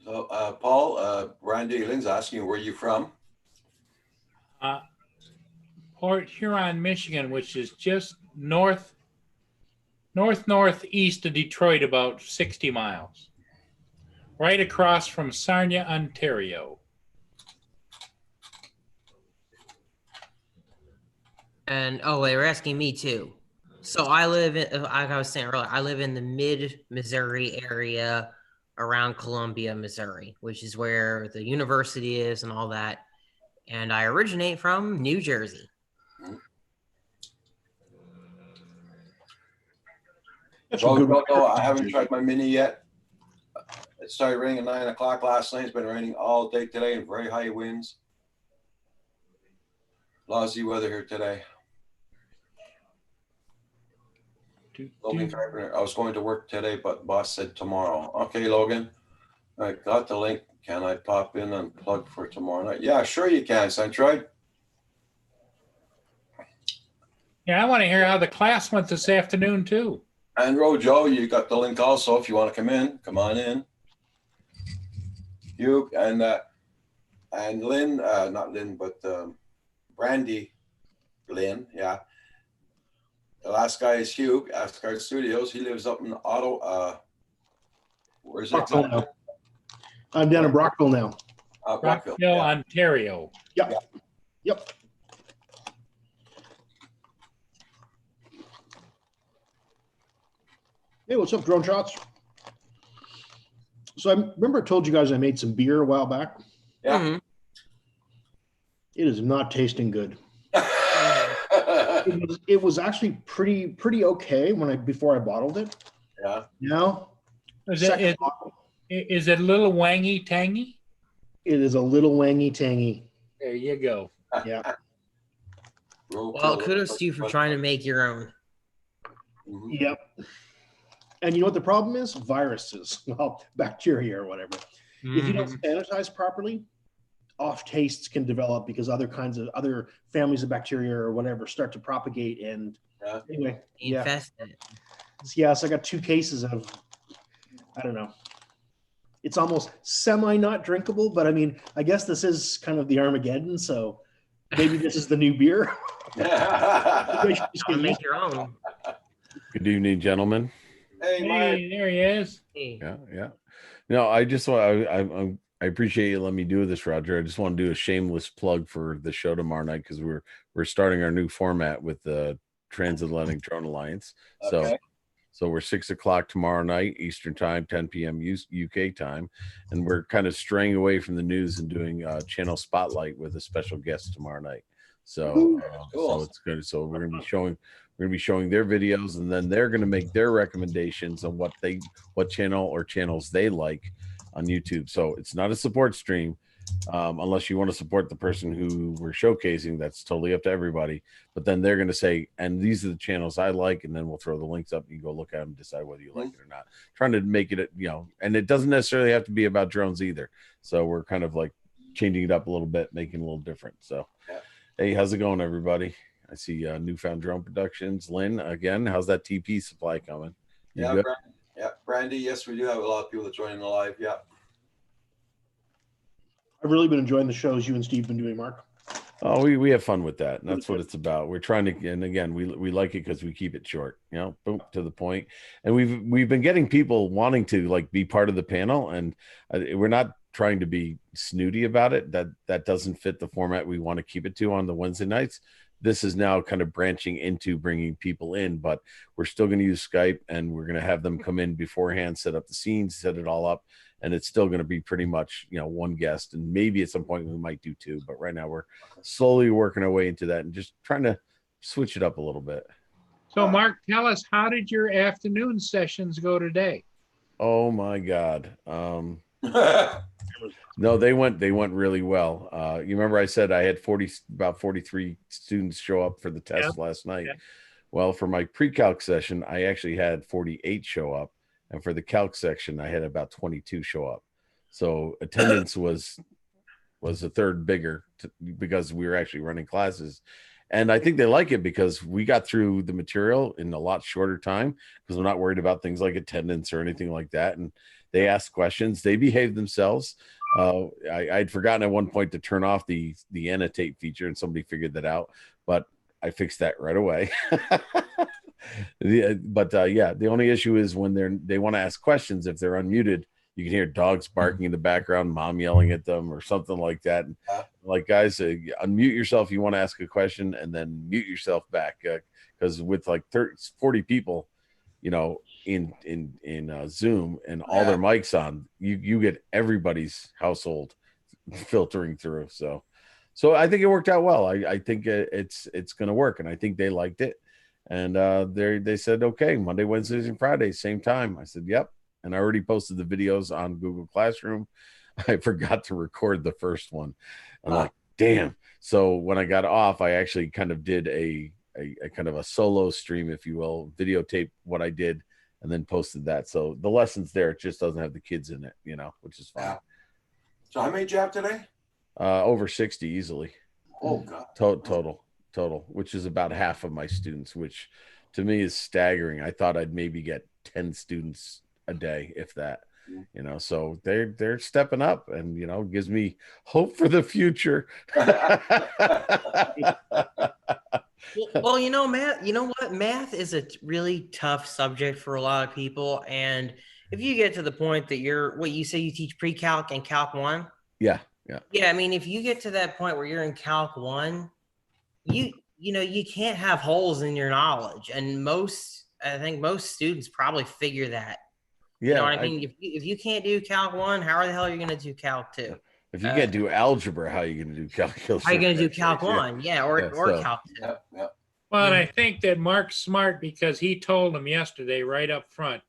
So, Paul, Randy Lynn's asking you where you from. Port Huron, Michigan, which is just northeast of Detroit, about 60 miles. Right across from Sarnia, Ontario. And oh, they were asking me too. So I live in, like I was saying earlier, I live in the mid-Missouri area around Columbia, Missouri, which is where the university is and all that. And I originate from New Jersey. that's Well, some good no, I haven't tried my mini yet. It started raining at 9 o'clock last night. It's been raining all day today and very high winds. Lousy weather here today. Logan Carpenter, I was going to work today, but boss said tomorrow. Okay, Logan. I got the link. Can I pop in and plug for tomorrow night? Yeah, sure you can, Centroid. Yeah, I want to hear how the class went this afternoon too. And Rojo, you got the link also. If you want to come in, come on in. You and Lynn, not Lynn, but Brandy Lynn, yeah. The last guy is Hugh, Asgard Studios. He lives up in where's it? Brockville now. I'm down in Brockville now. Brockville. Rockville, Yeah. Ontario. Yep. Hey, what's up, Drone Shots? So I remember I told you guys I made some beer a while back. Yeah. Mhm. It is not tasting good. It was actually pretty okay before I bottled it. Yeah. Now, Is second it, bottle, is it a little wangy tangy? it is a little wangy tangy. There you go. Yeah. Well, kudos to you for trying to make your own. Mhm. Yep. And you know what the problem is? Viruses, well, bacteria or whatever. If you don't Mhm. sanitize properly, off tastes can develop because other families of bacteria or whatever start to propagate. And Yeah. anyway, yeah. Infested. Yeah, so I got 2 cases of, I don't know. It's almost semi not drinkable, but I mean, I guess this is kind of the Armageddon, so maybe this is the new beer. Gotta make your own. Good evening, gentlemen. Hey, Mike. Hey, there he is. Hey. Yeah. No, I just want I appreciate you letting me do this, Roger. I just want to do a shameless plug for the show tomorrow night because we're starting our new format with the Transatlantic Drone Alliance. Okay. So we're 6 o'clock tomorrow night, Eastern time, 10 p.m. UK time. And we're kind of straying away from the news and doing channel spotlight with a special guest tomorrow night. So, Cool. so it's good. So we're going to be showing their videos, and then they're going to make their recommendations on what channel or channels they like on YouTube. So it's not a support stream. Unless you want to support the person who we're showcasing, that's totally up to everybody. But then they're going to say, and these are the channels I like, and then we'll throw the links up. You go look at them, decide whether you like it or not. Trying to make it, and it doesn't necessarily have to be about drones either. So we're kind of like changing it up a little bit, making it a little different. So, Yeah. Hey, how's it going, everybody? I see Newfound Drone Productions. Lynn, again, how's that TP supply coming? You Yeah, good? Brandy. Yes, we do have a lot of people that join the live. Yeah. I've really been enjoying the shows you and Steve been doing, Mark. Oh, we have fun with that. And that's what it's about. We're trying to, and again, we like it because we keep it short, boom, to the point. And we've been getting people wanting to like be part of the panel, and we're not trying to be snooty about it. That doesn't fit the format we want to keep it to on the Wednesday nights. This is now kind of branching into bringing people in, but we're still going to use Skype, and we're going to have them come in beforehand, set up the scenes, set it all up. And it's still going to be pretty much, one guest, and maybe at some point we might do 2. But right now we're slowly working our way into that and just trying to switch it up a little bit. So, Mark, tell us, how did your afternoon sessions go today? Oh my God. No, they went really well. You remember I said I had about 43 students show up for the test last night. Yeah. Well, for my pre-calc session, I actually had 48 show up, and for the calc section, I had about 22 show up. So attendance was a third bigger because we were actually running classes. And I think they like it because we got through the material in a lot shorter time because I'm not worried about things like attendance or anything like that. And they asked questions, they behaved themselves. I'd forgotten at one point to turn off the annotate feature, and somebody figured that out, but I fixed that right away. The only issue is when they want to ask questions, if they're unmuted, you can hear dogs barking in the background, mom yelling at them or something like that. And like, guys, unmute yourself. You want to ask a question, and then mute yourself back. Because with like 40 people, in Zoom and all their mics on, you get everybody's household filtering through. So I think it worked out well. I think it's going to work, and I think they liked it. And they said, okay, Monday, Wednesdays, and Fridays, same time. I said, yep. And I already posted the videos on Google Classroom. I forgot to record the first one. I'm like, damn. So when I got off, I actually kind of did a kind of a solo stream, if you will, videotape what I did, and then posted that. So the lesson's there. It just doesn't have the kids in it, which is fine. Yeah. So how many did you have today? Over 60 easily. Oh, God. Total, which is about half of my students, which to me is staggering. I thought I'd maybe get 10 students a day, if that. So they're stepping up, and gives me hope for the future. Well, math, you know what? Math is a really tough subject for a lot of people. And if you get to the point that you say you teach pre-calc and calc 1. Yeah. I mean, if you get to that point where you're in calc 1, you can't have holes in your knowledge. And I think most students probably figure that. Yeah. You know what I mean? If you can't do calc 1, how the hell are you going to do calc 2? If you can't do algebra, how are you going to do calculus? How are you going to do calc 1? Or calc 2. Yeah. Well, and I think that Mark's smart because he told them yesterday right up front,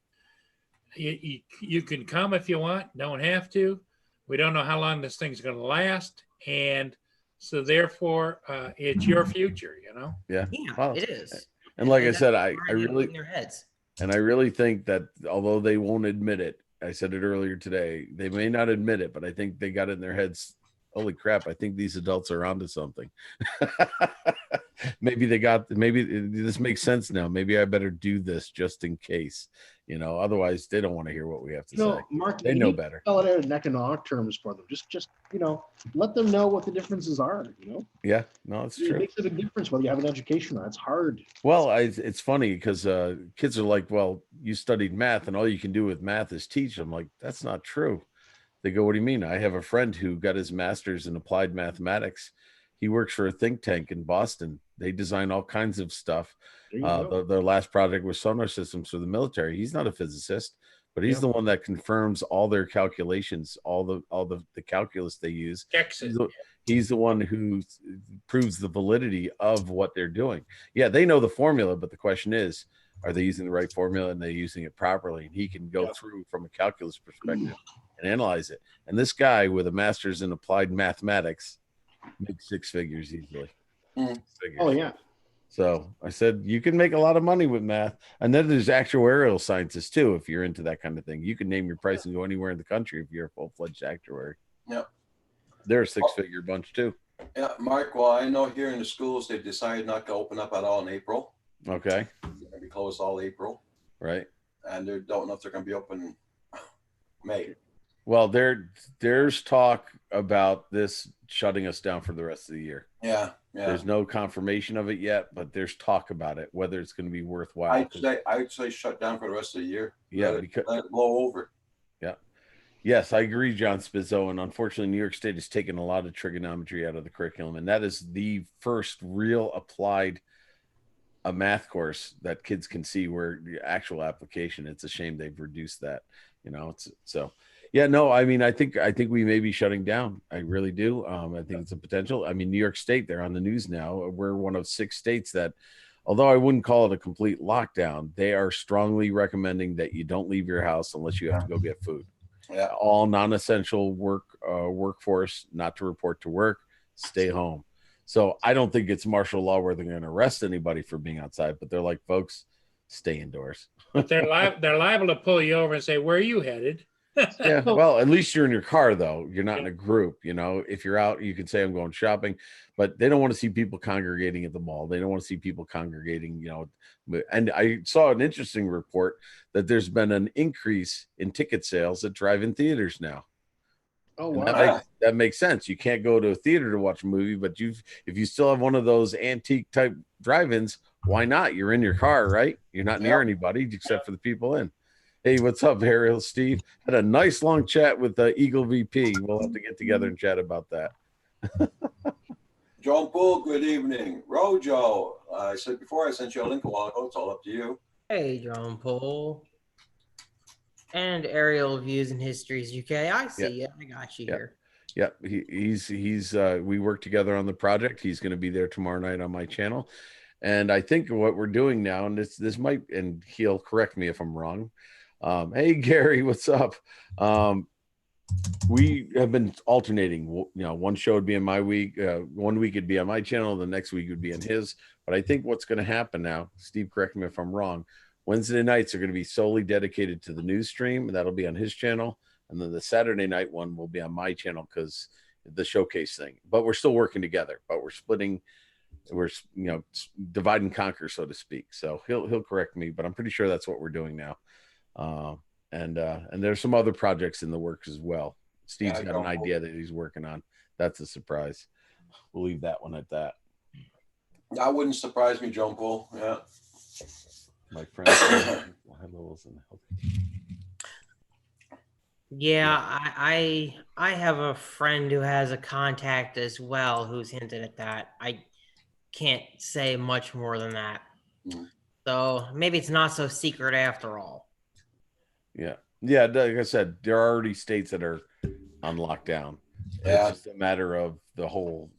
you can come if you want, don't have to. We don't know how long this thing's going to last. And so therefore, it's your future, Yeah. Yeah, it is. And like I said, I really in their heads. And I really think that although they won't admit it, I said it earlier today, they may not admit it, but I think they got it in their heads. Holy crap, I think these adults are onto something. maybe this makes sense now. Maybe I better do this just in case, otherwise they don't want to hear what we have to say. Mark, they know better. Spell it out in economic terms for them. Just let them know what the differences are. Yeah, no, it's true. It makes a big difference whether you have an education or not. It's hard. Well, it's funny because kids are like, well, you studied math and all you can do with math is teach. I'm like, that's not true. They go, what do you mean? I have a friend who got his master's in applied mathematics. He works for a think tank in Boston. They design all kinds of stuff. Their last project was sonar systems for the military. He's not a physicist, but he's the one that confirms all their calculations, all the calculus they use. He's the one who proves the validity of what they're doing. Yeah, they know the formula, but the question is, are they using the right formula and they're using it properly? And he can go through from a calculus perspective and analyze it. And this guy with a master's in applied mathematics makes 6 figures easily. 6 figures. Oh, yeah. So I said, you can make a lot of money with math. And then there's actuarial scientists too. If you're into that kind of thing, you can name your price and go anywhere in the country if you're a full-fledged actuary. Yeah. They're a 6-figure bunch too. Yeah, Mark, well, I know here in the schools, they've decided not to open up at all in April. Okay. They're going to be closed all April. Right. And they don't know if they're going to be open May. Well, there's talk about this shutting us down for the rest of the year. Yeah. There's no confirmation of it yet, but there's talk about it, whether it's going to be worthwhile. I'd say shut down for the rest of the year. Yeah, because let it blow over. Yeah. Yes, I agree, John Spizzo. And unfortunately, New York State has taken a lot of trigonometry out of the curriculum, and that is the first real applied a math course that kids can see where the actual application. It's a shame they've reduced that. It's so. Yeah, no, I mean, I think we may be shutting down. I really do. I think it's a potential. I mean, New York State, they're on the news now. We're one of 6 states that, although I wouldn't call it a complete lockdown, they are strongly recommending that you don't leave your house unless you have to go get food. Yeah. All non-essential workforce not to report to work, stay home. So I don't think it's martial law where they're going to arrest anybody for being outside, but they're like, folks, stay indoors. But they're liable to pull you over and say, "Where are you headed?" Yeah. Well, at least you're in your car, though. You're not in Yeah. a group. You know, if you're out, you can say I'm going shopping, but they don't want to see people congregating at the mall. They don't want to see people congregating, and I saw an interesting report that there's been an increase in ticket sales at drive-in theaters now. Oh And wow. that makes sense. You can't go to a theater to watch a movie, but if you still have one of those antique type drive-ins, why not? You're in your car, right? You're not near anybody except for the people in. Hey, what's up, Ariel? Steve had a nice long chat with the Eagle VP. We'll have to get together and chat about that. John Paul, good evening. Rojo, I said before I sent you a link a while ago. It's all up to you. Hey, John Paul. And Aerial Views and Histories UK. I see you. I got you here. Yeah, he's we work together on the project. He's going to be there tomorrow night on my channel. And I think what we're doing now, and this might, and he'll correct me if I'm wrong. Hey, Gary, what's up? We have been alternating. One show would be in my week. 1 week it'd be on my channel. The next week would be in his. But I think what's going to happen now, Steve, correct me if I'm wrong. Wednesday nights are going to be solely dedicated to the news stream, and that'll be on his channel. And then the Saturday night one will be on my channel because the showcase thing. But we're still working together. But we're splitting. We're divide and conquer, so to speak. So he'll correct me, but I'm pretty sure that's what we're doing now. And there's some other projects in the works as well. Steve's got an idea that he's working on. That's a surprise. We'll leave that one at that. That wouldn't surprise me, John Paul. Yeah. My friend. Yeah, I have a friend who has a contact as well who's hinted at that. I can't say much more than that. So maybe it's not so secret after all. Yeah. Like I said, there are already states that are on lockdown. Yeah. It's just a matter of the whole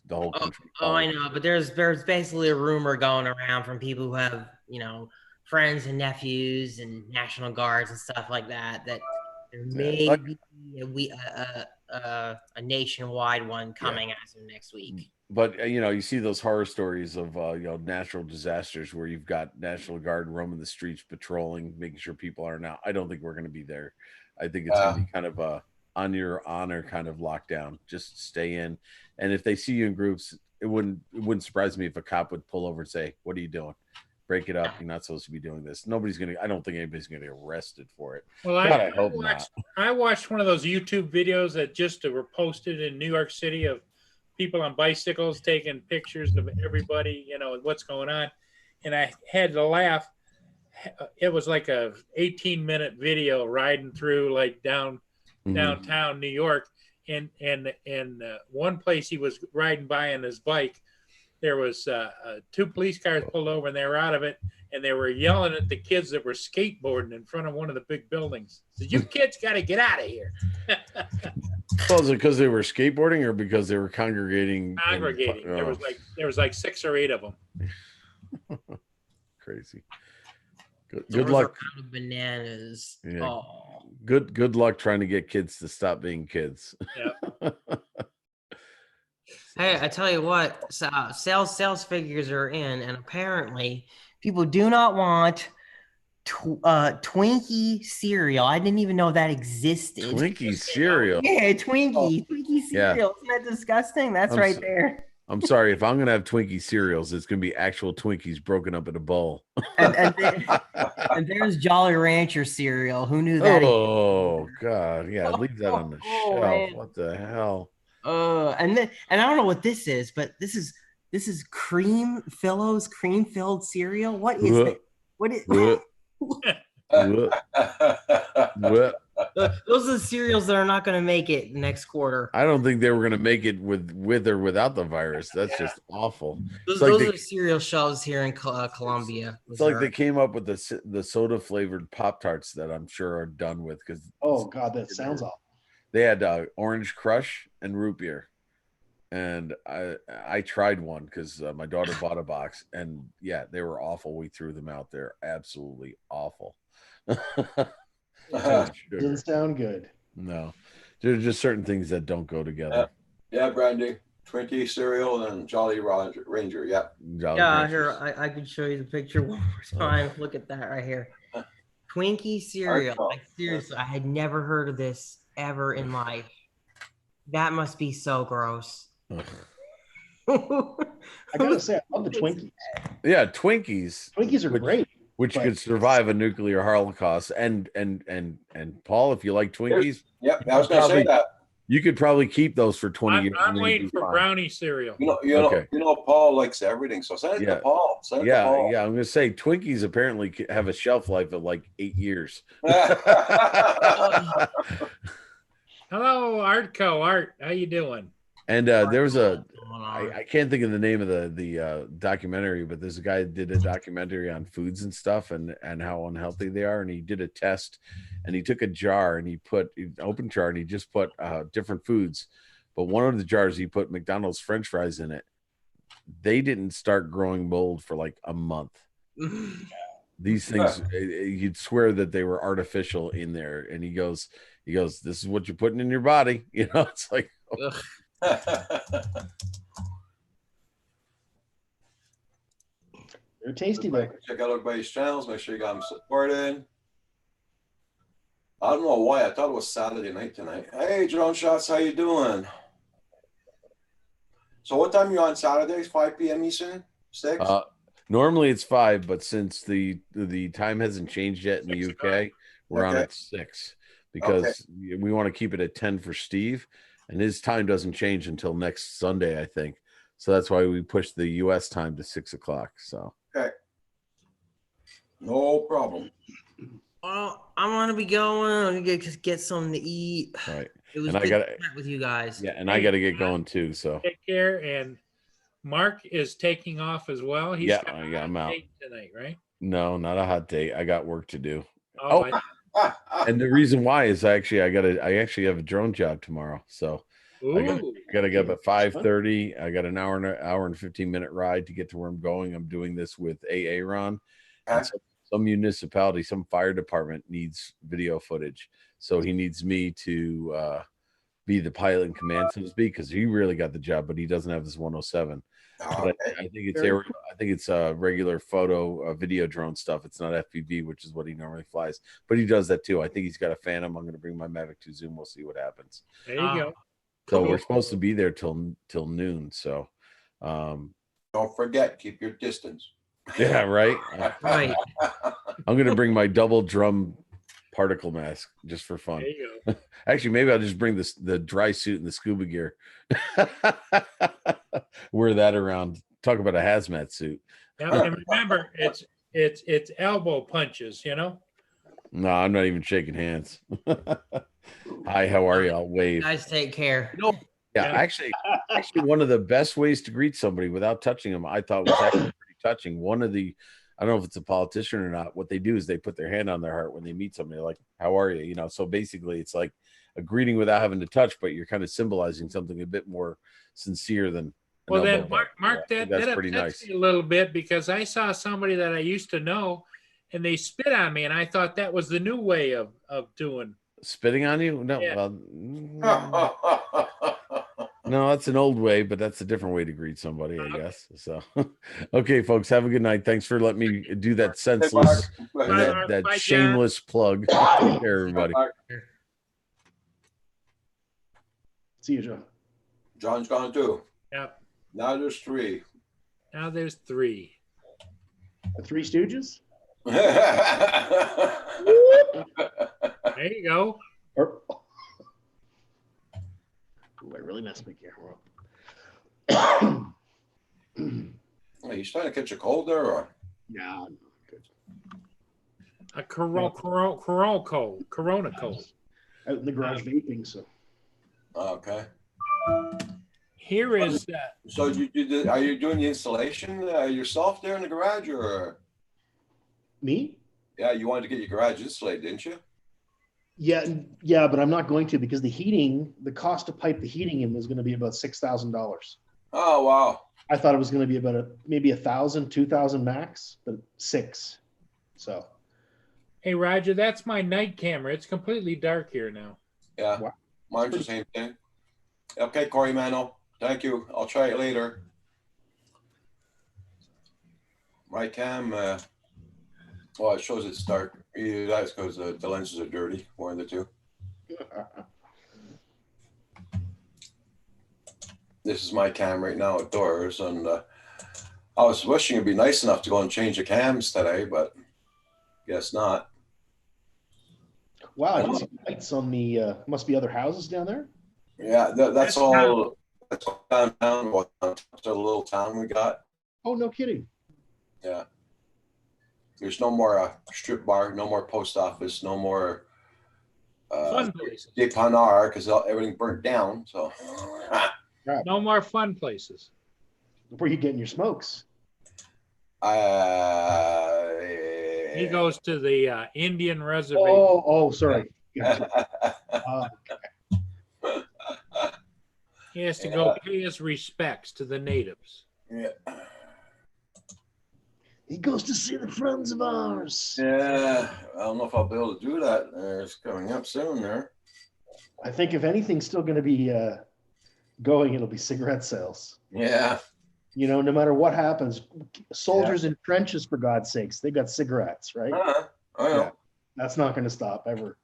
country. Oh, I know, but there's basically a rumor going around from people who have friends and nephews and National Guards and stuff like that there may be a nationwide one coming as of next week. But you see those horror stories of natural disasters where you've got National Guard roaming the streets, patrolling, making sure people aren't out. I don't think we're going to be there. I think it's going to be kind of a on your honor kind of lockdown. Just stay in, and if they see you in groups, it wouldn't surprise me if a cop would pull over and say, "What are you doing? Break it up. You're not supposed to be doing this." I don't think anybody's going to get arrested for it. Well, I hope not. I watched one of those YouTube videos that just were posted in New York City of people on bicycles taking pictures of everybody, what's going on. And I had to laugh. It was like a 18-minute video riding through like downtown New York. And one place he was riding by on his bike, there was two police cars pulled over and they were out of it. And they were yelling at the kids that were skateboarding in front of one of the big buildings. Said, "You kids got to get out of here." Well, is it because they were skateboarding or because they were congregating? There was like 6 or 8 of them. Crazy. Good luck. Kind of bananas. Yeah. Oh. Good luck trying to get kids to stop being kids. Yeah. Hey, I tell you what, sales figures are in, and apparently people do not want Twinkie cereal. I didn't even know that existed. Twinkie cereal. Yeah, Twinkie cereal. Yeah. Isn't that disgusting? That's right there. I'm sorry, if I'm gonna have Twinkie cereals, it's gonna be actual Twinkies broken up in a bowl. And there's Jolly Rancher cereal. Who knew that? Oh God, yeah, leave that on the shelf. Man. What the hell? And I don't know what this is, but this is cream filled cereal. What is it? What is those are the cereals that are not going to make it next quarter. I don't think they were going to make it with or without the virus. That's just awful. Those are cereal shelves here in Columbia. It's like they came up with the soda flavored Pop-Tarts that I'm sure are done with because oh God, that sounds awful. They had Orange Crush and root beer, and I tried one because my daughter bought a box, and yeah, they were awful. We threw them out there, absolutely awful. Didn't sound good. No, there's just certain things that don't go together. Yeah, Brandy. Twinkie cereal and Jolly Ranger. Yep. Jolly Yeah, Ranchers. here I could show you the picture one more time. Look at that right here. Twinkie cereal. Hardcore. Like, seriously, I had never heard of this ever in life. That must be so gross. I gotta say, I love the Twinkies. Yeah, Twinkies, Twinkies are great. which But- could survive a nuclear holocaust. And Paul, if you like Twinkies, Yep. I was gonna say Probably- that. you could probably keep those for 20 years. I'm and you'd waiting be for fine. brownie cereal. Okay. Paul likes everything. So send it Yeah. to Paul. Send it to Yeah, Paul. yeah. I'm gonna say Twinkies apparently have a shelf life of like 8 years. Hello, Artco. Art, how you doing? And there was I can't think of the name of the documentary, but there's a guy that did a documentary on foods and stuff and how unhealthy they are. And he did a test, and he took a jar and he put an open jar and he just put different foods. But one of the jars he put McDonald's French fries in it. They didn't start growing mold for like a month. These things, you'd swear that they were artificial in there. And he goes, this is what you're putting in your body. You know, it's like, They're tasty though. Check out everybody's channels. Make sure you got them supported. I don't know why. I thought it was Saturday night tonight. Hey, Drone Shots, how you doing? So what time are you on Saturdays? 5 p.m. Eastern? 6? normally it's 5, but since the time hasn't changed yet in the 6 UK, o'clock. we're on Okay. at 6 because we want to keep it at 10 for Steve, and his time doesn't change until next Sunday, I think. So that's why we pushed the US time to 6 o'clock. So No problem. Well, I'm gonna be going. I'm gonna just get something to eat. all right. It was And I good gotta- to chat with you guys. Yeah, and I got to get going too. So Take care. And Mark is taking off as well. He's Yeah, got a I'm out. date tonight, right? no, not a hot date. I got work to do. Oh, And the reason why is I actually have a drone job tomorrow. So ooh, I gotta get up at 5:30. I got an hour and 15-minute ride to get to where I'm going. I'm doing this with AA Ron. And some municipality, some fire department needs video footage. So he needs me to be the pilot in command, so to speak, because he really got the job, but he doesn't have his 107. But I think it's Very I think it's regular video drone stuff. It's not FPV, which is what he normally flies. But he does that too. I think he's got a Phantom. I'm going to bring my Mavic 2 Zoom. We'll see what happens. there you go. So Cool. we're supposed to be there till noon. So Don't forget, keep your distance. yeah, right. Right. I'm going to bring my double drum particle mask just for fun. There you go. Actually, maybe I'll just bring the dry suit and the scuba gear. Wear that around. Talk about a hazmat suit. Now, and remember, it's elbow punches. You know. No, I'm not even shaking hands. Hi, how are you? I'll You wave. guys take care. Yeah, Yeah. actually, one of the best ways to greet somebody without touching them, I thought was actually pretty touching. I don't know if it's a politician or not. What they do is they put their hand on their heart when they meet somebody, like, how are you? You know, so basically it's like a greeting without having to touch, but you're kind of symbolizing something a bit more sincere than. an Well, then, elbow Mark, bump. Mark Yeah, I that think that pretty upsets nice. me a little bit because I saw somebody that I used to know, and they spit on me, and I thought that was the new way of doing. Spitting on you? No, Yeah. no, that's an old way, but that's a different way to greet somebody, I guess. So, okay, folks, have a good night. Thanks for letting me do that senseless, and Bye, Mark. that Bye, John. shameless plug. Take care, everybody. See you, Joe. John's gone too. Yep. Now there's 3. Now there's 3. The Three Stooges. There you go. Or, ooh, I really messed my camera up. Are you starting to catch a cold there, or? No, good. A corona cold. Out in the garage vaping, so Okay. Here is So are you doing the installation yourself there in the garage, or? me? Yeah, you wanted to get your garage insulated, didn't you? Yeah, but I'm not going to because the cost to pipe the heating in was going to be about $6,000. Oh, wow. I thought it was going to be about maybe 1,000, 2,000 max, but 6. So hey Roger, that's my night camera. It's completely dark here now. Yeah. Wow. Mine's the same thing. Okay, Corey Mano. Thank you. I'll try it later. My cam, well, it shows it's dark. Either that's because the lenses are dirty, one of the two. This is my cam right now outdoors, and I was wishing it'd be nice enough to go and change the cams today, but guess not. Wow, I can see lights on the. Must be other houses down there. Yeah, that's all. That's all downtown. It's a little town we got. Oh, no kidding. Yeah. There's no more strip bar, no more post office, no more Fun places. dépanneur because everything burnt down. So No more fun places. Where you getting your smokes? He goes to the Indian reservation. Oh, sorry. Gotcha. He has to go pay his respects to the natives. Yeah. He goes to see the friends of ours. Yeah. I don't know if I'll be able to do that. It's coming up soon there. I think if anything's still going to be going, it'll be cigarette sales. Yeah. You know, no matter what happens, soldiers in trenches, for God's sakes, they got cigarettes, right? I know. Yeah. That's not going to stop ever.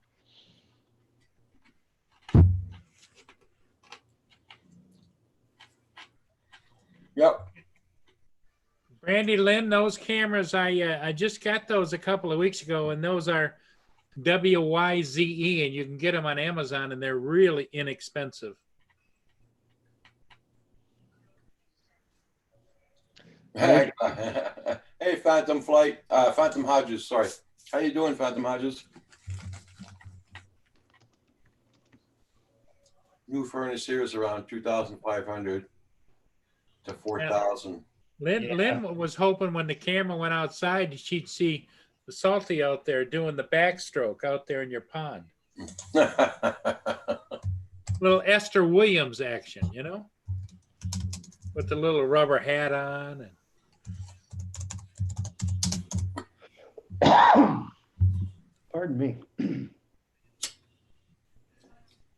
Yep. Brandy Lynn, those cameras, I just got those a couple of weeks ago, and those are WYZE, and you can get them on Amazon, and they're really inexpensive. Hey, Phantom Flight, Phantom Hodges. Sorry, how you doing, Phantom Hodges? New furnace here is around 2,500 to 4,000. Lynn was hoping when the camera went outside, she'd see the Salty out there doing the backstroke out there in your pond. Little Esther Williams action, you know, with the little rubber hat on. And Pardon me.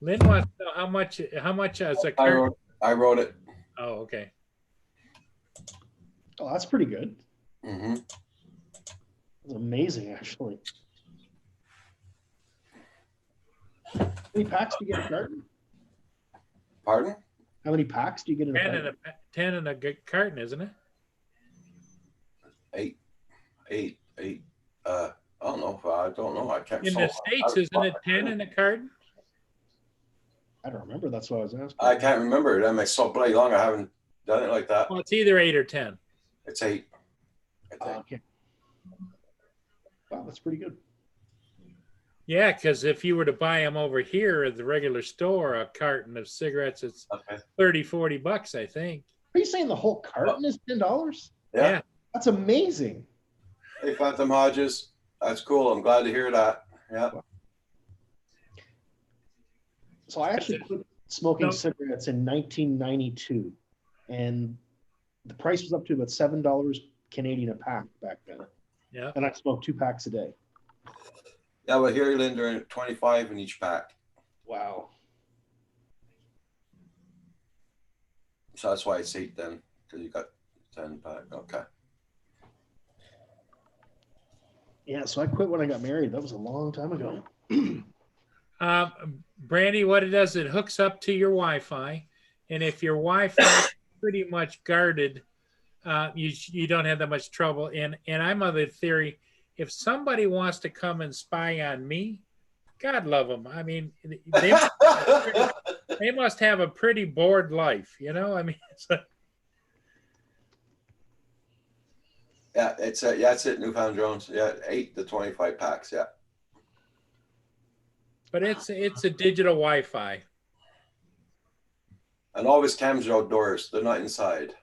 Lynn wants to know how much is a curtain? I wrote it. Oh, okay. Oh, that's pretty good. Mm-hmm. That's amazing, actually. How many packs do you get in a carton? Pardon? How many packs do you get in a 10 carton? in a carton, isn't it? Eight. I don't know. I don't know. I can't. In the States, isn't it 10 in a carton? I don't remember. That's what I was asking. I can't remember. That makes so bloody long. I haven't done it like that. Well, it's either 8 or 10. It's 8. I think. Okay. Wow, that's pretty good. Yeah, because if you were to buy them over here at the regular store, a carton of cigarettes, it's Okay. $30-40, I think. Are you saying the whole carton is $10? Yeah. That's amazing. Hey, Phantom Hodges. That's cool. I'm glad to hear that. Yeah. So I actually quit smoking cigarettes in 1992, and the price was up to about $7 Canadian a pack back then. Yeah. And I smoked 2 packs a day. Yeah, well, here, Linda, are 25 in each pack. Wow. So that's why it's 8 then, because you got 10 pack. Okay. Yeah, so I quit when I got married. That was a long time ago. Brandy, what it does, it hooks up to your Wi-Fi, and if your Wi-Fi is pretty much guarded, you don't have that much trouble. And I'm of the theory, if somebody wants to come and spy on me, God love them. I mean, they must have a pretty bored life, you know. I mean, it's like, Yeah, it's that's it. Newfound drones. Yeah, 8 to 25 packs. Yeah. but it's a digital Wi-Fi. And all his cams are outdoors. They're not inside.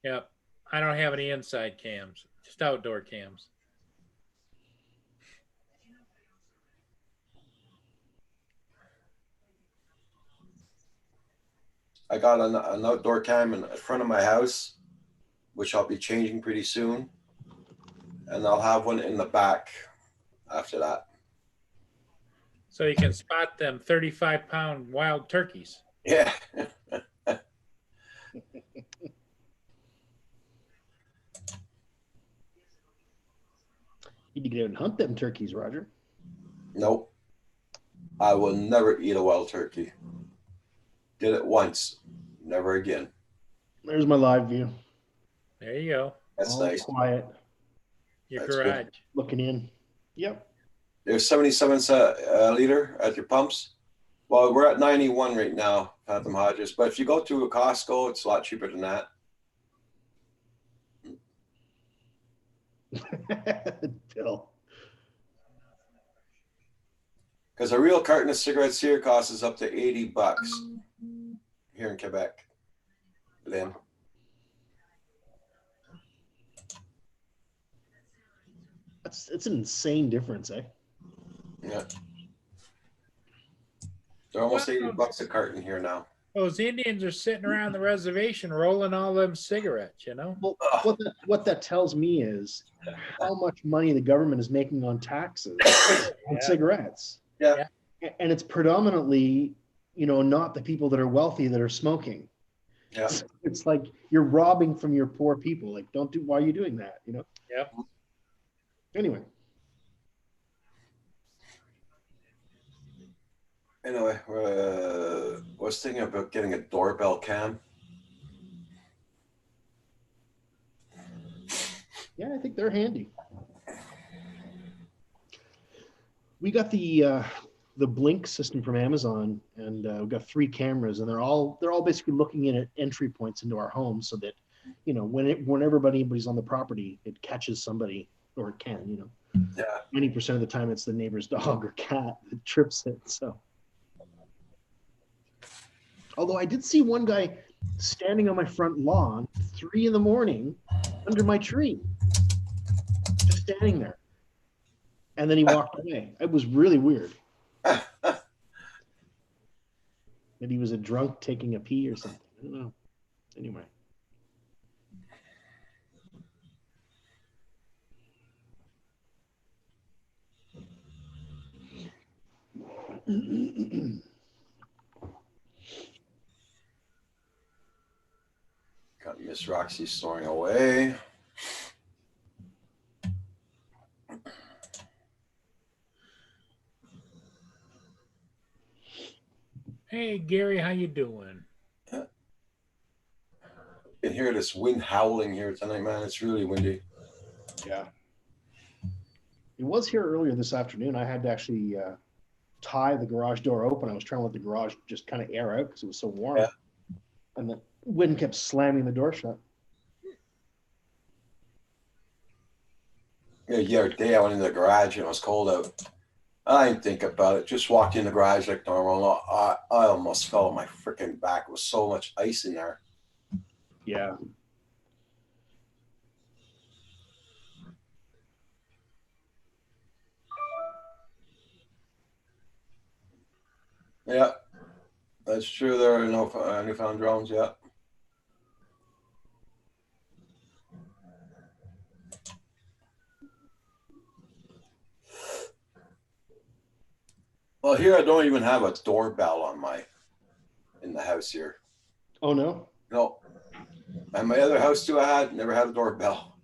Yep. I don't have any inside cams, just outdoor cams. I got an outdoor cam in front of my house, which I'll be changing pretty soon. And I'll have one in the back after that. So you can spot them 35-pound wild turkeys. Yeah. You need to get out and hunt them turkeys, Roger. Nope. I will never eat a wild turkey. Did it once, never again. There's my live view. There you go. That's All nice. quiet, Your That's good. garage. looking in. Yep. There's 77 liter at your pumps. Well, we're at 91 right now, Phantom Hodges. But if you go to a Costco, it's a lot cheaper than that. Bill. Because a real carton of cigarettes here costs us up to $80 here in Quebec. Lynn. It's an insane difference, eh? Yeah. They're almost Well, $80 a carton here now. Those Indians are sitting around the reservation rolling all them cigarettes, you know? Well, what that tells me is how much money the government is making on taxes on Yeah. cigarettes. Yeah. And it's predominantly, not the people that are wealthy that are smoking. Yeah. It's like you're robbing from your poor people. Like, why are you doing that? Yep. Anyway, Anyway, was thinking about getting a doorbell cam. yeah, I think they're handy. We got the Blink system from Amazon, and we've got 3 cameras, and they're all basically looking in at entry points into our home, so that whenever anybody's on the property, it catches somebody, or it can. Yeah. 90% of the time, it's the neighbor's dog or cat that trips it. So, although I did see one guy standing on my front lawn 3 a.m. under my tree, just standing there, and then he walked away. It was really weird. Maybe he was a drunk taking a pee or something. I don't know. Anyway. Got Miss Roxy snoring away. Hey, Gary, how you doing? You can hear this wind howling here tonight, man. It's really windy. Yeah. It was here earlier this afternoon. I had to actually tie the garage door open. I was trying to let the garage just kind of air out because it was so warm. Yeah. And the wind kept slamming the door shut. Yeah, the other day I went in the garage and it was cold out. I didn't think about it. Just walked in the garage like normal. I almost fell on my freaking back. It was so much ice in there. Yeah. Yeah, that's true. There are no newfound drones yet. Well, here I don't even have a doorbell on in the house here. Oh, no? No. And my other house too, I never had a doorbell.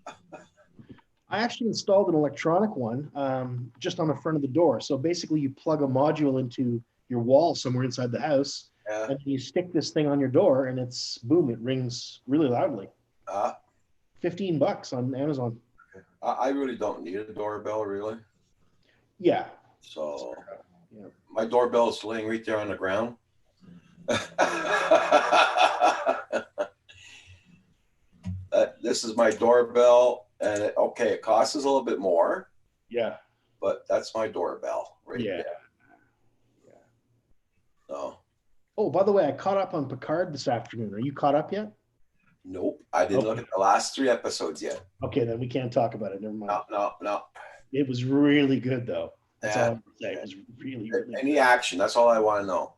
I actually installed an electronic one just on the front of the door. So basically you plug a module into your wall somewhere inside the house, Yeah. and you stick this thing on your door, and it's boom, it rings really loudly. $15 on Amazon. I really don't need a doorbell, really. Yeah. So Yeah. my doorbell is laying right there on the ground. This is my doorbell, and it costs us a little bit more, Yeah. but that's my doorbell right Yeah. there. So, Oh, by the way, I caught up on Picard this afternoon. Are you caught up yet? nope, I didn't look at the last 3 episodes yet. Okay, then we can't talk about it. Never mind. No. It was really good, though. That's Yeah. all I'm saying. It was really, really Any action? That's all I want to know.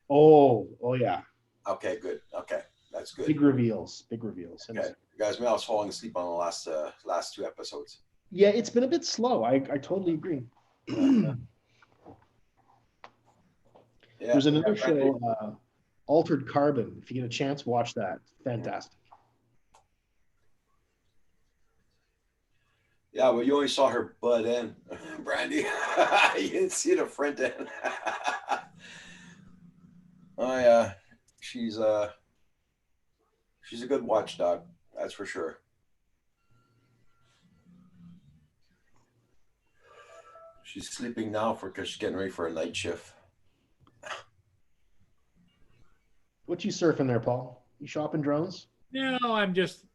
Oh, yeah. Okay, good. Okay, that's good. Big reveals. Big reveals. And Okay, you guys, I was falling asleep on the last 2 episodes. yeah, it's been a bit slow. I totally agree. Yeah, There's another show, Altered Carbon. If you get a chance, watch that. Fantastic. Yeah, well, you only saw her butt end, Brandy. You didn't see the front end. Oh yeah, she's a good watchdog, that's for sure. She's sleeping now because she's getting ready for a night shift. What you surfing there, Paul? You shopping drones? No, I'm just,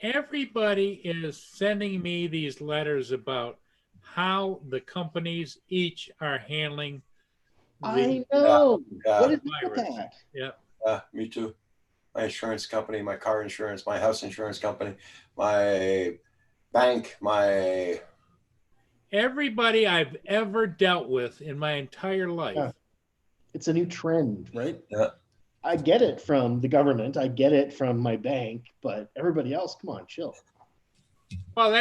everybody is sending me these letters about how the companies each are handling I the know. Yeah, What is virus. that? Yeah. me too. My insurance company, my car insurance, my house insurance company, my bank, my Everybody I've ever dealt with in my entire life. Yeah. It's a new trend, right? Yeah. I get it from the government. I get it from my bank, but everybody else, come on, chill. Well,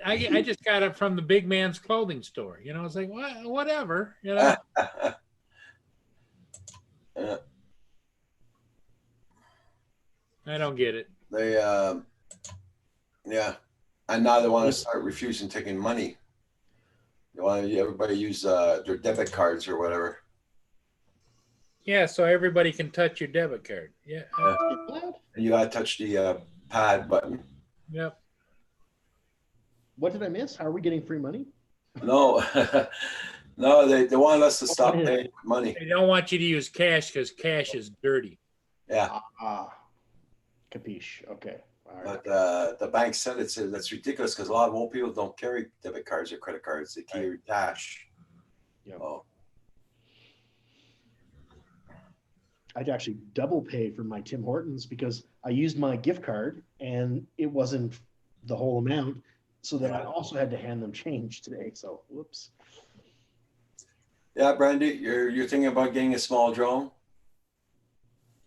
I just got it from the big man's clothing store. You know, it's like, whatever, you know. Yeah. I don't get it. They yeah, and now they want to start refusing taking money. They want everybody use their debit cards or whatever. Yeah, so everybody can touch your debit card. Yeah. And you gotta touch the pad button. Yep. What did I miss? How are we getting free money? No, no, they want us to stop paying money. They don't want you to use cash because cash is dirty. Yeah, Capiche. Okay. All right. but the bank said that's ridiculous because a lot of old people don't carry debit cards or credit cards. They carry cash. Yeah. Oh, I'd actually double pay for my Tim Hortons because I used my gift card and it wasn't the whole amount. So then I also had to hand them change today. So whoops. yeah, Brandy, you're thinking about getting a small drone.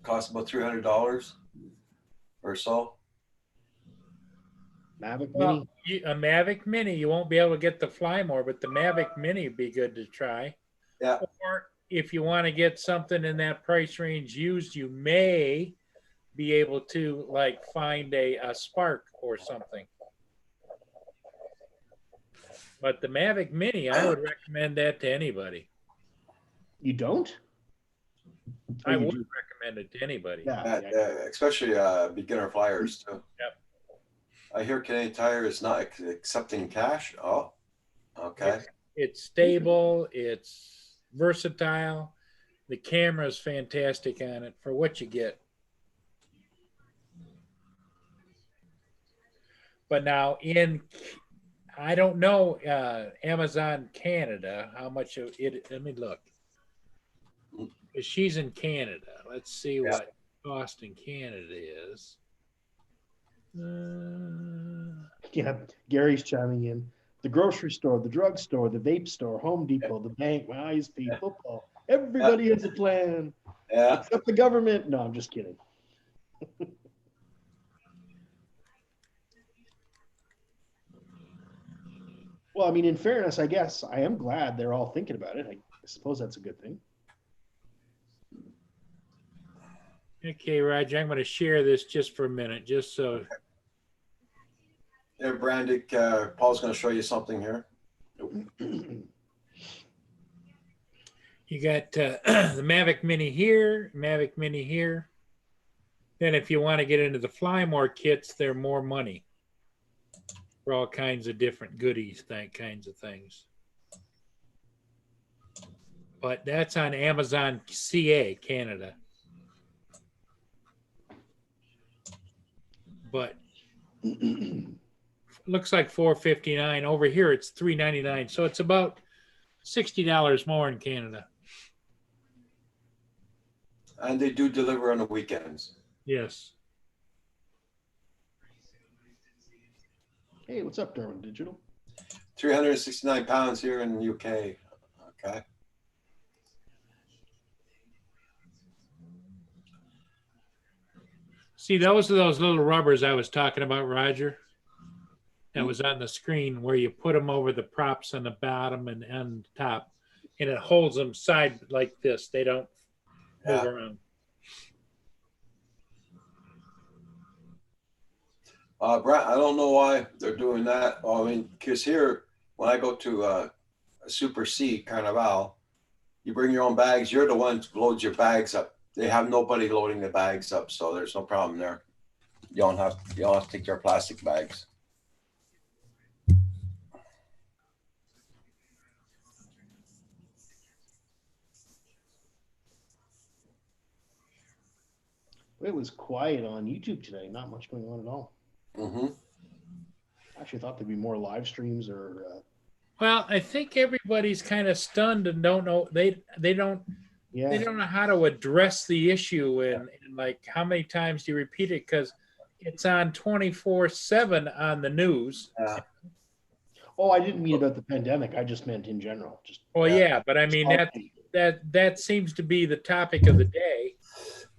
Costs about $300 or so. Mavic Well, Mini. a Mavic Mini, you won't be able to get the Fly More, but the Mavic Mini would be good to try. Yeah. Or if you want to get something in that price range used, you may be able to like find a Spark or something. But the Mavic Mini, I would recommend that to anybody. You don't? I you would do? recommend it to anybody. Yeah. Especially beginner flyers too. Yep. I hear Canadian Tire is not accepting cash. Oh, okay. It's stable. It's versatile. The camera is fantastic on it for what you get. But now I don't know Amazon Canada, how much of it, let me look. She's in Canada. Let's see what cost in Canada is. Yeah. Gary's chiming in. The grocery store, the drugstore, the vape store, Home Depot, the bank, my ISP, football. Everybody has a plan. Yeah. Except the government. No, I'm just kidding. Well, I mean, in fairness, I guess I am glad they're all thinking about it. I suppose that's a good thing. Okay, Roger, I'm going to share this just for a minute, just so. There, Brandy, Paul's going to show you something here. You got the Mavic Mini here, Mavic Mini here. Then if you want to get into the Fly More kits, they're more money for all kinds of different goodies, kinds of things. But that's on Amazon CA, Canada. But looks like $4.59. Over here, it's $3.99. So it's about $60 more in Canada. And they do deliver on the weekends. Yes. Hey, what's up, Darwin Digital? 369 pounds here in the UK. Okay. See, those are those little rubbers I was talking about, Roger. That was on the screen where you put them over the props on the bottom and top, and it holds them side like this. They don't move around. Brent, I don't know why they're doing that. Well, I mean, because here, when I go to a Super C Carnival, you bring your own bags. You're the one who loads your bags up. They have nobody loading the bags up, so there's no problem there. You don't have to take their plastic bags. It was quiet on YouTube today. Not much going on at all. Mm-hmm. I actually thought there'd be more live streams or. Well, I think everybody's kind of stunned and don't know they don't know how to address the issue and like how many times do you repeat it because it's on 24/7 on the news. Oh, I didn't mean about the pandemic. I just meant in general. Just Well, yeah, but I mean that seems to be the topic of the day.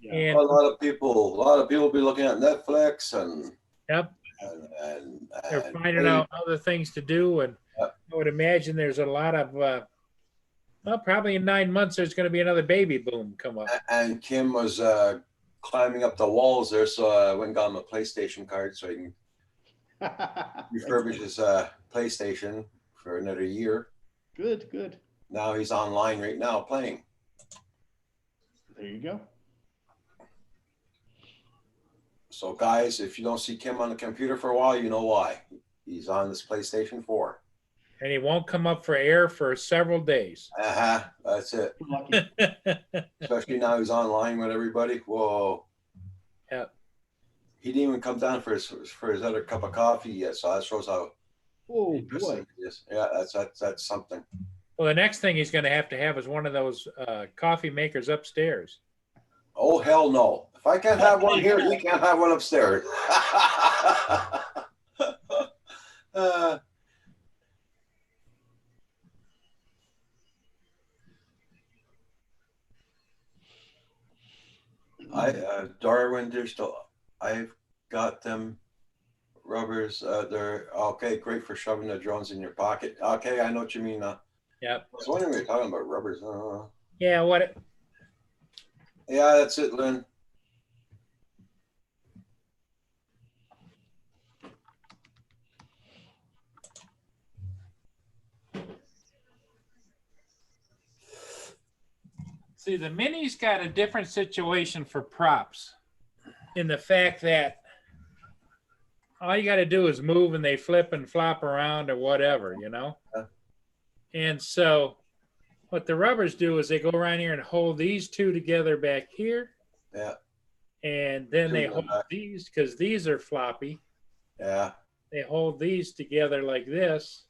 yeah. And A lot of people be looking at Netflix and yep, and they're finding out other things to do, and Yep. I would imagine there's a lot of well, probably in 9 months there's going to be another baby boom come up. And Kim was climbing up the walls there, so I went and got him a PlayStation card so he can refurbish his PlayStation for another year. Good, good. Now he's online right now playing. There you go. So guys, if you don't see Kim on the computer for a while, you know why. He's on this PlayStation 4. And he won't come up for air for several days. That's it. Lucky. Especially now he's online with everybody. Whoa. Yeah. He didn't even come down for his other cup of coffee yet, so that shows how Oh interesting boy. it is. Yeah, that's something. Well, the next thing he's going to have is one of those coffee makers upstairs. Oh hell no! If I can't have one here, you can't have one upstairs. Darwin, I've got them rubbers. They're okay, great for shoving the drones in your pocket. Okay, I know what you mean. Yep. I was wondering we were talking about rubbers. Yeah. What? Yeah, that's it, Lynn. See, the Mini's got a different situation for props in the fact that all you got to do is move and they flip and flop around or whatever, you know? Yeah. And so what the rubbers do is they go around here and hold these two together back here. Yeah. And then Two they in the hold back. these because these are floppy. Yeah. They hold these together like this.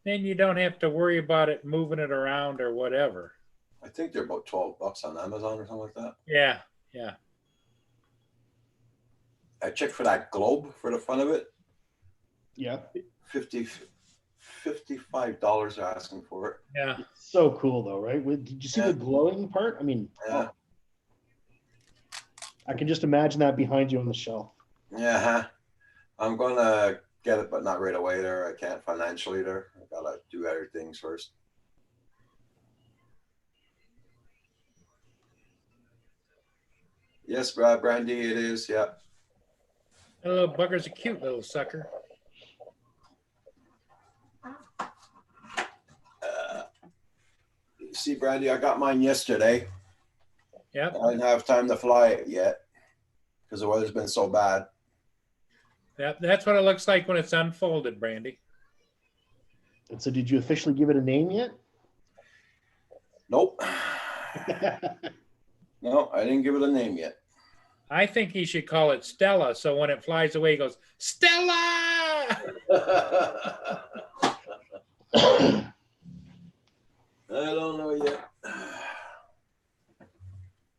Then you don't have to worry about it moving it around or whatever. I think they're about $12 on Amazon or something like that. Yeah. Yeah. I checked for that globe for the fun of it. Yeah. $55 they're asking for it. Yeah. It's so cool though, right? Did you see Yeah. the glowing part? I mean, Yeah. I can just imagine that behind you on the shelf. Yeah. I'm gonna get it, but not right away there. I can't financially there. I gotta do other things first. Yes, Brandy, it is. Yeah. That little bugger's a cute little sucker. See, Brandy, I got mine yesterday. Yep. I didn't have time to fly it yet because the weather's been so bad. Yep. That's what it looks like when it's unfolded, Brandy. And so, did you officially give it a name yet? Nope. No, I didn't give it a name yet. I think he should call it Stella. So when it flies away, he goes, Stella! I don't know yet.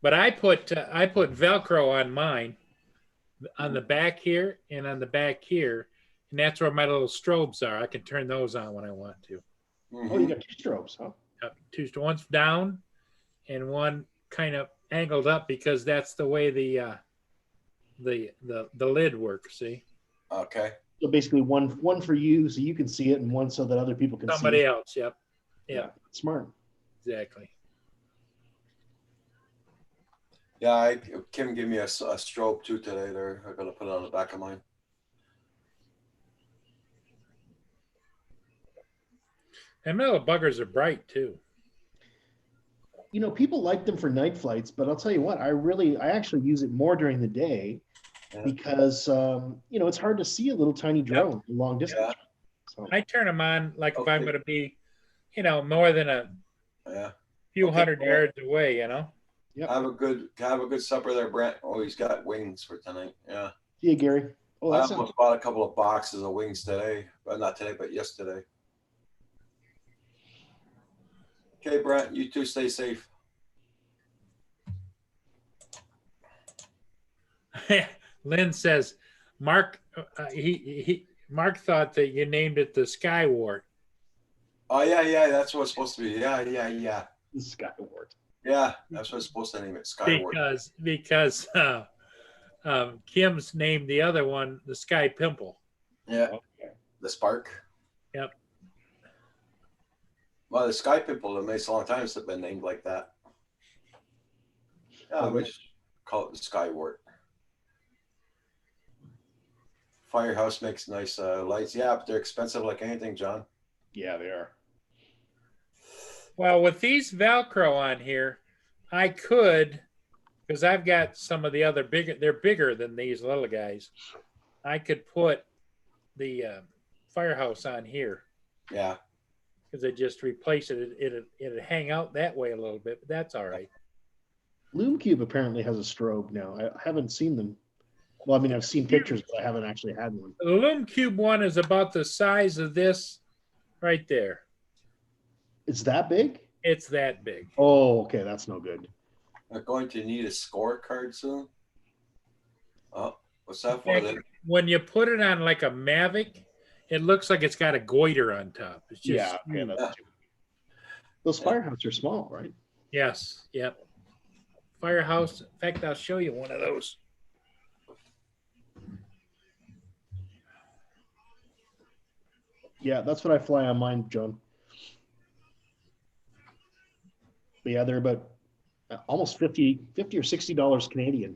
But I put Velcro on mine, on the back here and on the back here, and that's where my little strobes are. I can turn those on when I want to. Oh, you got two strobes, huh? One's down, and one kind of angled up because that's the way the lid works. See, Okay. So basically, one for you, so you can see it, and one so that other people can somebody see it. else. Yep, Yeah, smart. exactly. Yeah, Kim gave me a strobe too today. There, I'm gonna put it on the back of mine. And little buggers are bright too. You know, people like them for night flights, but I'll tell you what, I actually use it more during the day Yeah. because, you know, it's hard to see a little tiny drone long distance. So, I turn them on like if I'm Okay. going to be, you know, more than a Yeah. few Okay, hundred well- yards away, you know. Yep. Have a good supper there, Brent. Oh, he's got wings for tonight. Yeah. see you, Gary. Oh, I that's almost bought a couple of boxes of wings today. Well, not today, but yesterday. Okay, Brent, you two stay safe. Lynn says, Mark, Mark thought that you named it the Skyward. Oh yeah, that's what it's supposed to be. Yeah. Skyward. Yeah, that's what it's supposed to name it. Skyward. Because Kim's named the other one the Sky Pimple. Yeah. Okay. The Spark. Yep. Well, the Sky Pimple, it makes a long time since it's been named like that. Yeah, we just call it the Skyward. Firehouse makes nice lights. Yeah, but they're expensive like anything, John. Yeah, they are. Well, with these Velcro on here, I could, because I've got some of the other bigger, they're bigger than these little guys. I could put the Firehouse on here Yeah. because I just replace it. It'd hang out that way a little bit, but that's all right. LoomCube apparently has a strobe now. I haven't seen them. Well, I mean, I've seen pictures, but I haven't actually had one. The Lume Cube one is about the size of this right there. It's that big? It's that big. Oh, okay. That's no good. We're going to need a scorecard soon. Oh, what's that for? Yeah. Then? When you put it on like a Mavic, it looks like it's got a goiter on top. It's just, Yeah, okay, that's too big. Those Firehouse are small, right? yes, yep. Firehouse. In fact, I'll show you one of those. Yeah, that's what I fly on mine, John. But yeah, they're about almost 50 or $60 Canadian.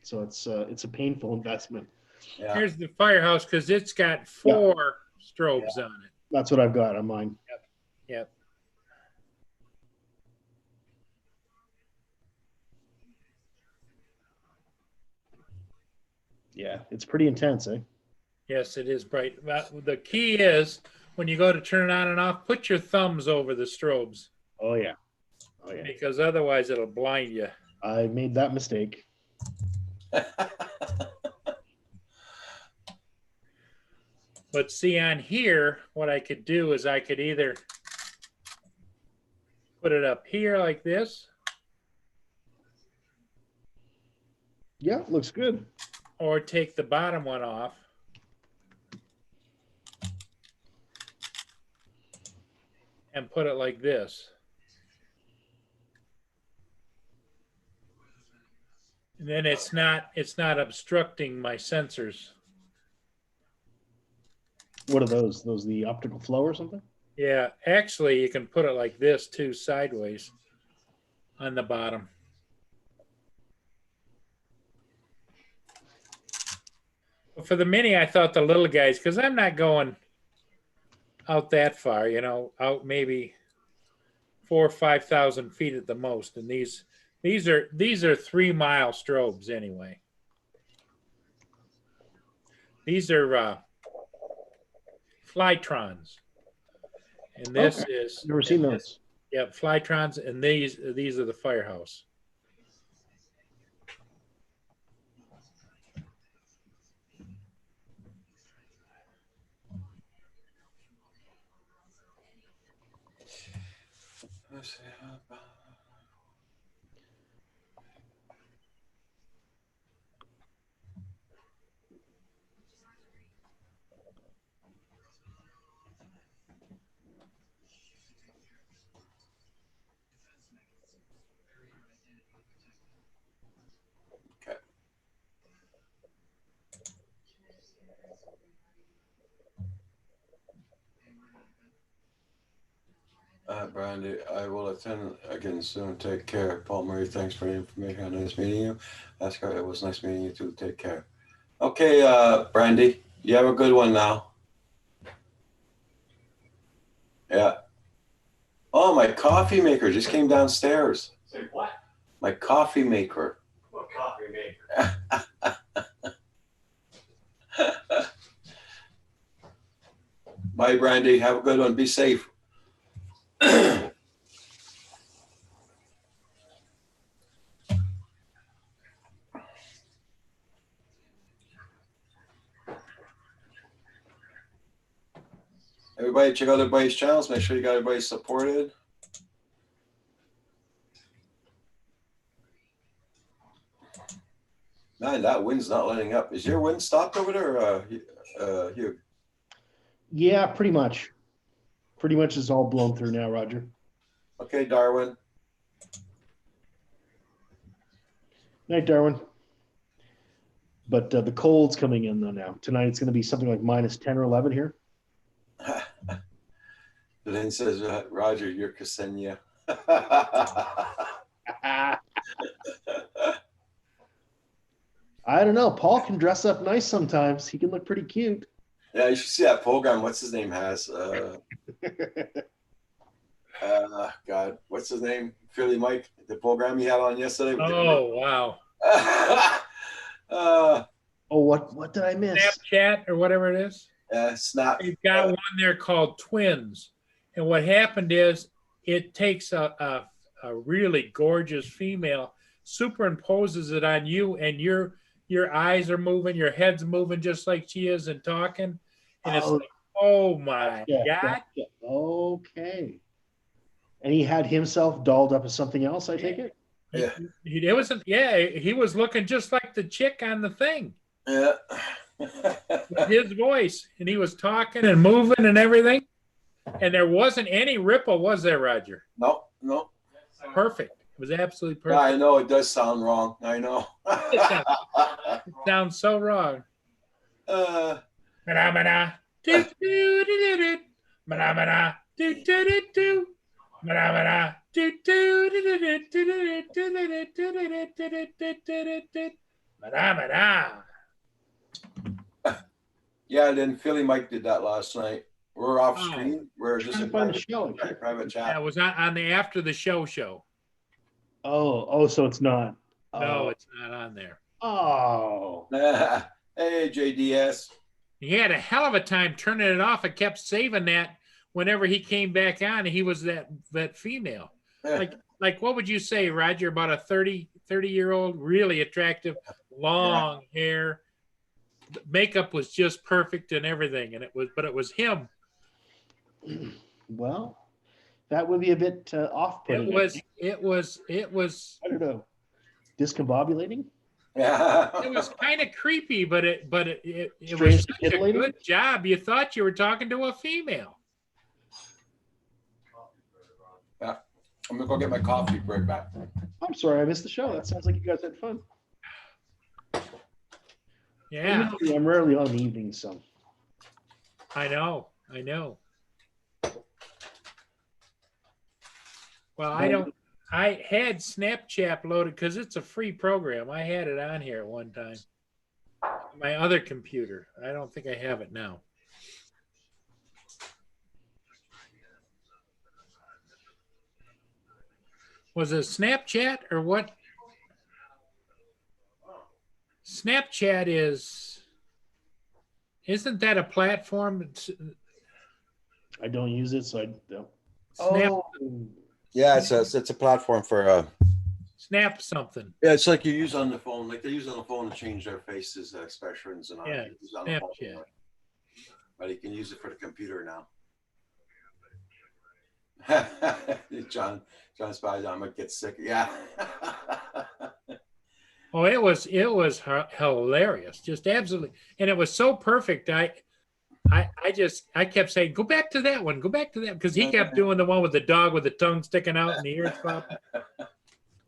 So it's a painful investment. Yeah. Here's the Firehouse because it's got 4 strobes on it. That's what I've got on mine. Yep. Yeah, it's pretty intense, eh? Yes, it is bright. But the key is when you go to turn it on and off, put your thumbs over the strobes Oh yeah. Oh yeah. because otherwise it'll blind you. I made that mistake. But see on here, what I could do is I could either put it up here like this, Yeah, looks good. or take the bottom one off. And put it like this. And then it's not obstructing my sensors. What are those? Those the optical flow or something? Yeah, actually you can put it like this too, sideways on the bottom. But for the Mini, I thought the little guys, because I'm not going out that far, you know, out maybe 4,000 or 5,000 feet at the most. And these are 3-mile strobes anyway. These are Flytrons. And this is Never seen those. Yep, Flytrons, and these are the Firehouse. Let's see. Okay. Brandy, I will attend again soon. Take care. Paul Murray, thanks for the information. Nice meeting you. Oscar, it was nice meeting you too. Take care. Okay, Brandy, you have a good one now. Yeah. Oh, my coffee maker just came downstairs. Say what? My coffee maker. What coffee maker? Bye, Brandy. Have a good one. Be safe. Everybody, check out everybody's channels. Make sure you got everybody supported. Man, that wind's not letting up. Is your wind stopped over there, Hugh? Yeah, pretty much. Pretty much is all blown through now, Roger. Okay, Darwin. Night, Darwin. But the cold's coming in though now. Tonight it's going to be something like minus 10 or 11 here. Lynn says, Roger, you're Ksenia. I don't know. Paul can dress up nice sometimes. He can look pretty cute. Yeah, you should see that program. What's his name has? God, what's his name? Philly Mike, the program he had on yesterday. Oh, wow. Oh, what did I miss? Snapchat or whatever it is. Snap. They've got one there called Twins. And what happened is it takes a really gorgeous female, superimposes it on you, and your eyes are moving, your head's moving just like she is and talking. And it's like, oh my God. Okay. And he had himself dolled up as something else, I take it? Yeah. It wasn't, he was looking just like the chick on the thing. Yeah. With his voice. And he was talking and moving and everything. And there wasn't any ripple, was there, Roger? No. Perfect. It was absolutely perfect. Yeah, I know it does sound wrong. I know. It sounds so wrong. Manamana, do do do do. Manamana, do do do do. Manamana, do do do do do do. Manamana. Yeah, then Philly Mike did that last night. We're off screen. We're just Trying in to find the show. private chat. That was on the after the show. Oh, so it's not. No, it's not on there. Oh. Hey, JDS. He had a hell of a time turning it off. I kept saving that whenever he came back on. He was that female. Like what would you say, Roger, about a 30-year-old, really attractive, long hair. The makeup was just perfect and everything, and it was him. Well, that would be a bit off-putting. It was I don't know. Discombobulating? Yeah. it was kind of creepy, but it was Strange such a titillating? good job. You thought you were talking to a female. Yeah. I'm gonna go get my coffee. Right back. I'm sorry, I missed the show. That sounds like you guys had fun. Yeah, I'm rarely on the evening, so. I know. Well, I had Snapchat loaded because it's a free program. I had it on here at one time. My other computer. I don't think I have it now. Was it Snapchat or what? Snapchat isn't that a platform? I don't use it, so I don't. Snap, Yeah, it's a platform for snap something. yeah, it's like you use on the phone, like they use on the phone to change their faces, expressions, and all. Yeah, You use on the phone, Snapchat. but you can use it for the computer now. John Spies, I'm gonna get sick. Yeah. Oh, it was hilarious, just absolutely, and it was so perfect. I kept saying, go back to that one, because he kept doing the one with the dog with the tongue sticking out and the ears popping,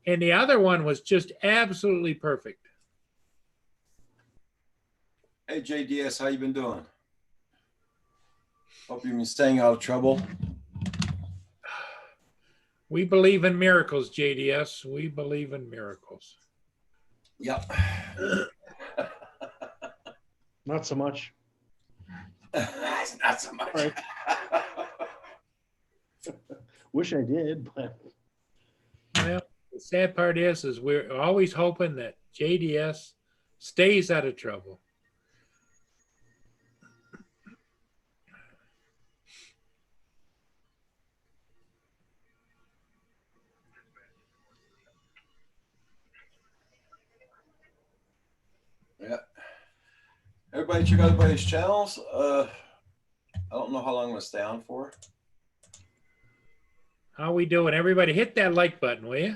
and the other one was just absolutely perfect. Hey JDS, how you been doing? Hope you've been staying out of trouble. We believe in miracles, JDS. We believe in miracles. Yep. Not so much. Not so much. Right. Wish I did, but Well, the sad part is we're always hoping that JDS stays out of trouble. Yeah. Everybody check out everybody's channels. I don't know how long I'm gonna stay on for. How we doing? Everybody hit that like button, will you?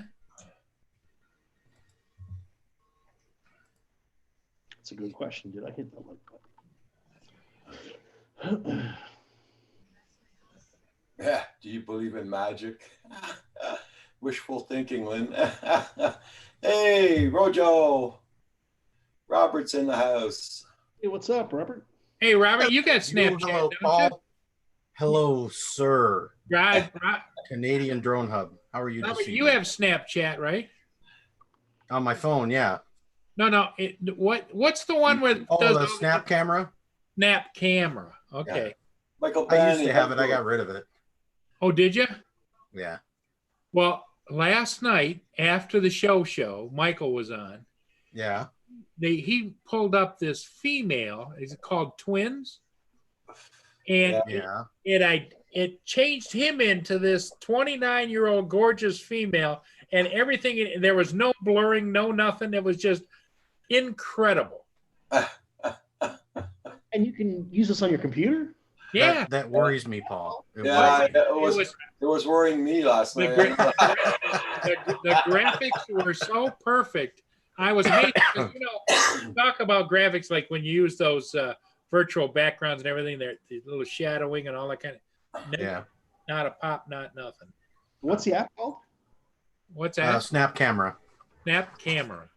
it's a good question. Did I hit the like button? Yeah. Do you believe in magic? Wishful thinking, Lynn. Hey, Rojo. Robert's in the house. Hey, what's up, Robert? Hey, Robert, you got Snapchat, Hello, don't you? Paul. Hello, sir. Right, Canadian Drone Hub. How are you this Robert, evening? you have Snapchat, right? On my phone, yeah. No. What's the one where it Oh, does the all snap camera? snap camera? Okay. Michael I used Bannon, to have it. I got rid of it. Oh, did you? Yeah. Well, last night after the show, Michael was on. Yeah. He pulled up this female. Is it called Twins? And Yeah. it changed him into this 29-year-old gorgeous female, and everything. There was no blurring, no nothing. It was just incredible. And you can use this on your computer? Yeah. That worries me, Paul. Yeah, worries me. it was worrying me last The, night. the graphics were so perfect. I was amazed. 'Cause, talk about graphics like when you use those virtual backgrounds and everything. There, the little shadowing and all that kind of. Yeah. Not a pop, not nothing. What's the app called? What's that? Snap camera. Snap camera.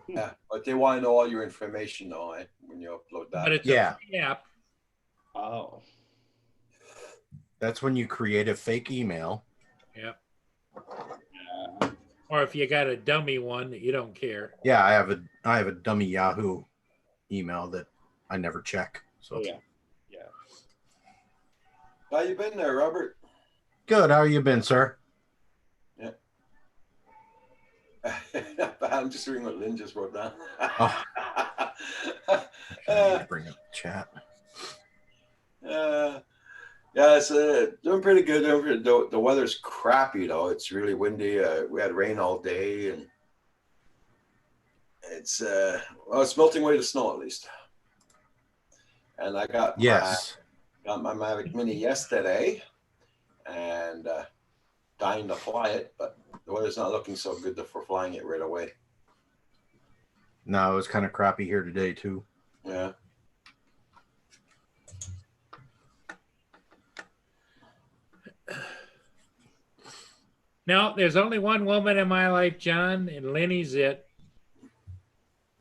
Yeah, but they want to know all your information though, when you upload that. But it's Yeah. a free app. Oh. That's when you create a fake email. Yeah. Or if you got a dummy one that you don't care. Yeah, I have a dummy Yahoo email that I never check. So Oh, yeah. How you been there, Robert? good. How you been, sir? I'm just reading what Lynn just wrote down. Oh. I need to bring up the chat. Yeah, it's doing pretty good. The weather's crappy though. It's really windy. We had rain all day, and it's it's melting away the snow at least. And I got my Mavic Mini yesterday, and dying to fly it, but the weather's not looking so good for flying it right away. No, it was kind of crappy here today too. Yeah. No, there's only one woman in my life, John, and Lenny's it.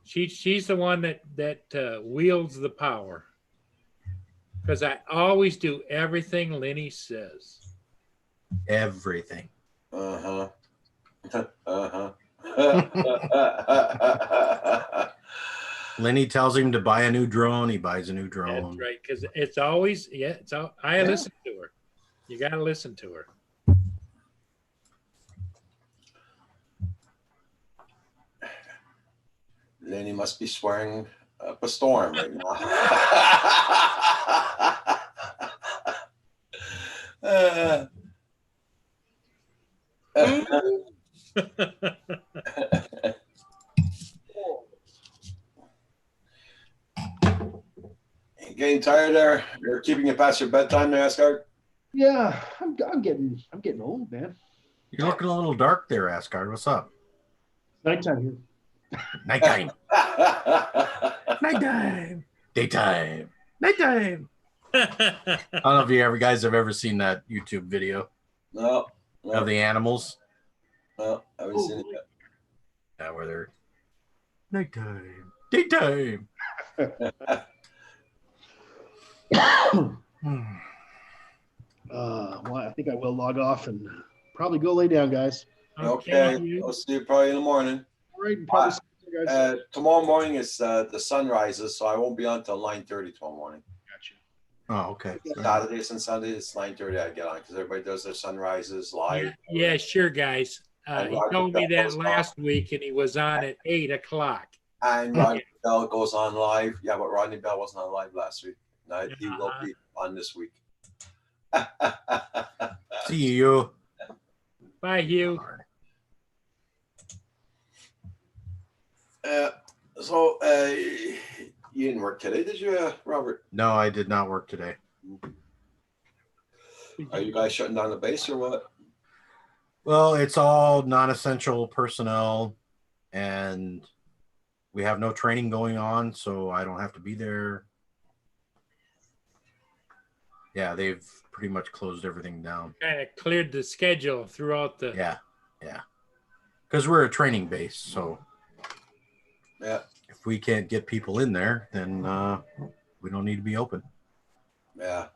She's the one that wields the power. Because I always do everything Lenny says. Everything. Uh-huh. Uh-huh. Lenny tells him to buy a new drone. He buys a new drone. That's right, because it's always I listen to her. You got to listen to her. Lenny must be swearing up a storm right now. Getting tired there? You're keeping it past your bedtime there, Asgard? Yeah, I'm getting old, man. You're looking a little dark there, Asgard. What's up? Nighttime here. Nighttime. Nighttime. Daytime. Nighttime. I don't know if you guys have ever seen that YouTube video No, of the animals. no, I haven't seen it yet. Yeah, where they're nighttime. Daytime. Well, I think I will log off and probably go lay down, guys. Okay, I'll see you probably in the morning. All right, and probably see you guys. Tomorrow morning is the sun rises, so I won't be on till 9:30 tomorrow morning. Gotcha. Oh, okay. Saturdays and Sundays, it's 9:30 I get on because everybody does their sunrises live. Yeah, sure, guys. And He Roger told me Bell that goes on. last week, and he was on at 8 o'clock. And Rodney Bell goes on live. Yeah, but Rodney Bell wasn't on live last week. No, he will Uh-huh. be on this week. See you. Bye, Hugh. So you didn't work today, did you, Robert? No, I did not work today. Are you guys shutting down the base or what? Well, it's all non-essential personnel, and we have no training going on, so I don't have to be there. Yeah, they've pretty much closed everything down. Kind of cleared the schedule throughout the. Yeah. Because we're a training base, so Yeah. if we can't get people in there, then we don't need to be open. Yeah.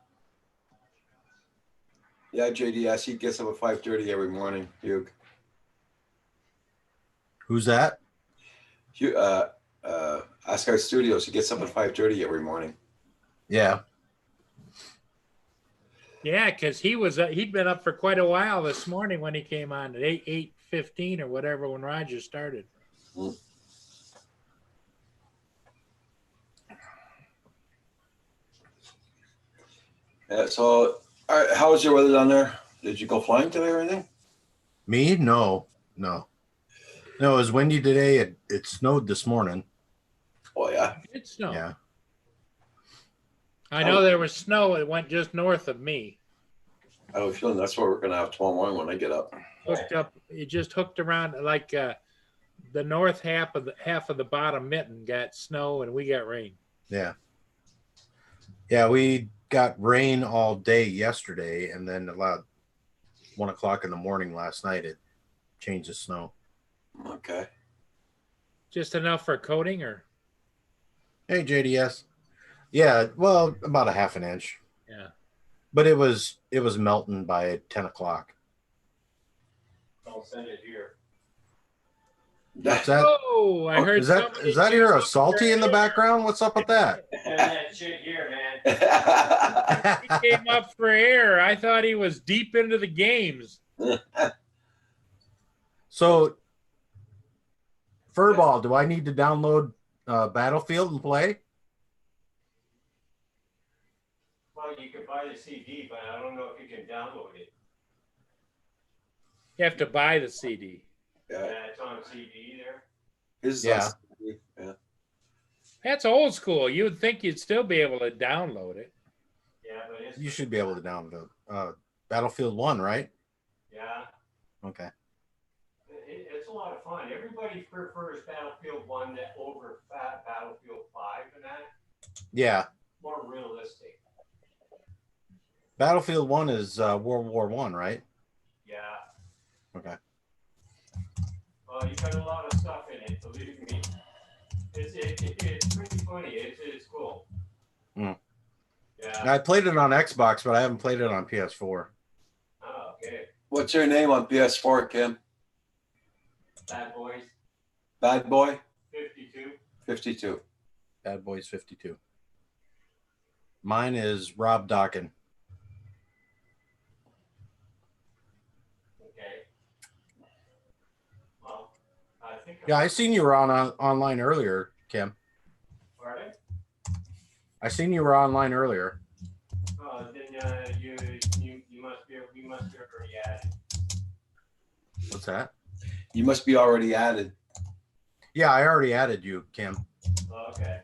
Yeah, JDS, he gets up at 5:30 every morning, Hugh. Who's that? Hugh Asgard Studios, he gets up at 5:30 every morning. Yeah. Yeah, because he'd been up for quite a while this morning when he came on at 8:15 or whatever when Roger started. Yeah, so all right, how was your weather down there? Did you go flying today or anything? Me? No. It was windy today. It snowed this morning. Oh yeah. It snowed. Yeah. I know there was snow. It went just north of me. I have a feeling that's what we're gonna have tomorrow morning when I get up. Hooked up. It just hooked around like the north half of the bottom mitten got snow and we got rain. Yeah. Yeah, we got rain all day yesterday, and then about 1 o'clock in the morning last night, it changed to snow. Okay. Just enough for coating, or Hey, JDS. Yeah, well, about a half an inch, yeah. but it was melting by 10 o'clock. I'll send it here. What's that? Oh, I heard. Is that your salty in the background? What's up with that? Send that shit here, man. He came up for air. I thought he was deep into the games. So, Furball, do I need to download Battlefield and play? Well, you can buy the CD, but I don't know if you can download it. You have to buy the CD. Yeah. Yeah, it's on CD there. His, Yeah. Yeah. That's old school. You would think you'd still be able to download it. Yeah, but it's You should be able to download Battlefield 1, right? yeah. Okay. It's a lot of fun. Everybody prefers Battlefield 1 over Battlefield 5 and that. Yeah. More realistic. Battlefield 1 is World War 1, right? Yeah. Okay. Well, you got a lot of stuff in it, believe me. It's pretty funny. It's cool. Mm. Yeah. I played it on Xbox, but I haven't played it on PS4. Oh, okay. What's your name on PS4, Kim? Bad Boys Bad Boy 52. 52. Bad Boys 52. Mine is Rob Dockin. Okay. Well, I think. Yeah, I seen you were on online earlier, Kim. Pardon? I seen you were online earlier. Oh, then you must be already added. What's that? You must be already added. Yeah, I already added you, Kim. Okay.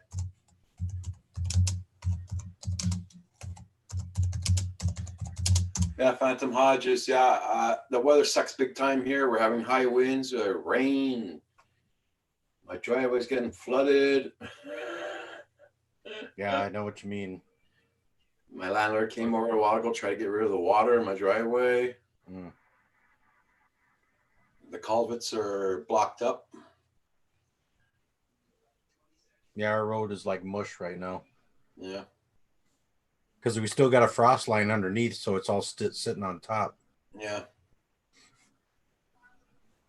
Yeah, Phantom Hodges. Yeah, the weather sucks big time here. We're having high winds, rain. My driveway's getting flooded. Yeah, I know what you mean. My landlord came over a while ago, tried to get rid of the water in my driveway. Mm. The culverts are blocked up. Yeah, our road is like mush right now Yeah. because we still got a frost line underneath, so it's all sitting on top. Yeah.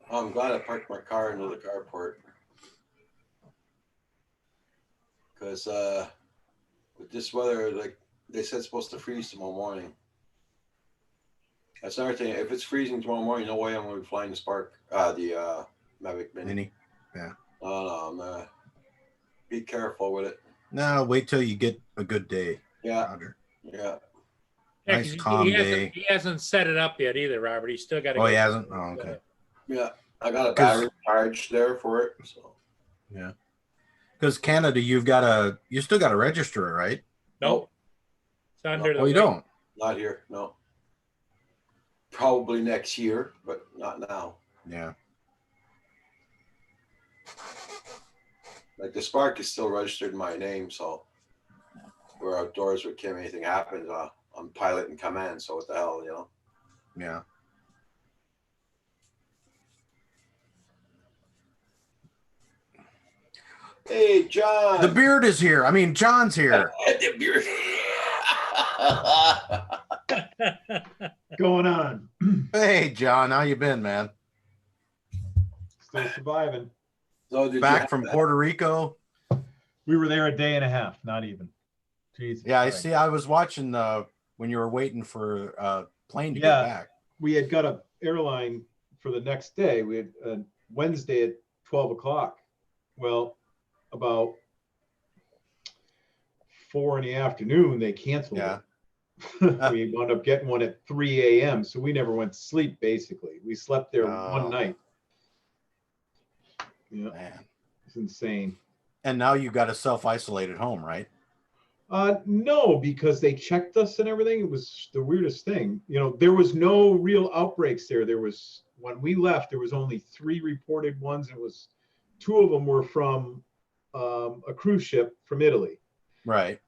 Oh, I'm glad I parked my car into the carport. Because with this weather, like They said it's supposed to freeze tomorrow morning. That's another thing. If it's freezing tomorrow morning, no way I'm gonna be flying the Spark, the Mavic Mini. Mini. Oh no, man. Be careful with it. No, wait till you get a good day, Yeah, Roger. yeah. Yeah, Nice 'cause calm hasn't- day. He hasn't set it up yet either, Robert. He's still got to. Oh, he hasn't? Oh, okay. Yeah, I got a 'Cause- battery charge there for it. So Yeah. Because Canada, you still got to register it, right? Nope. It's under the. Oh, you wing. don't. not here, no. Probably next year, but not now. Yeah. Like the Spark is still registered in my name, so we're outdoors with Kim. Anything happens, I'm pilot in command. So what the hell, you know? Yeah. Hey, John. The beard is here. I mean, John's here. The beard. Going on. Hey, John, how you been, man? Still surviving. So did you Back have from that? Puerto Rico. We were there a day and a half, not even. Jesus. Yeah, I Christ. see. I was watching when you were waiting for plane to Yeah. get back. We had got a airline for the next day. We had Wednesday at 12 o'clock. Well, about 4 in the afternoon, they canceled Yeah. it. We wound up getting one at 3 a.m. So we never went to sleep, basically. We slept there Oh. one night. Yeah, Man. it's insane. And now you got to self-isolate at home, right? No, because they checked us and everything. It was the weirdest thing. You know, there was no real outbreaks there. There was, when we left, there was only 3 reported ones. And it was 2 of them were from a cruise ship from Italy. Right.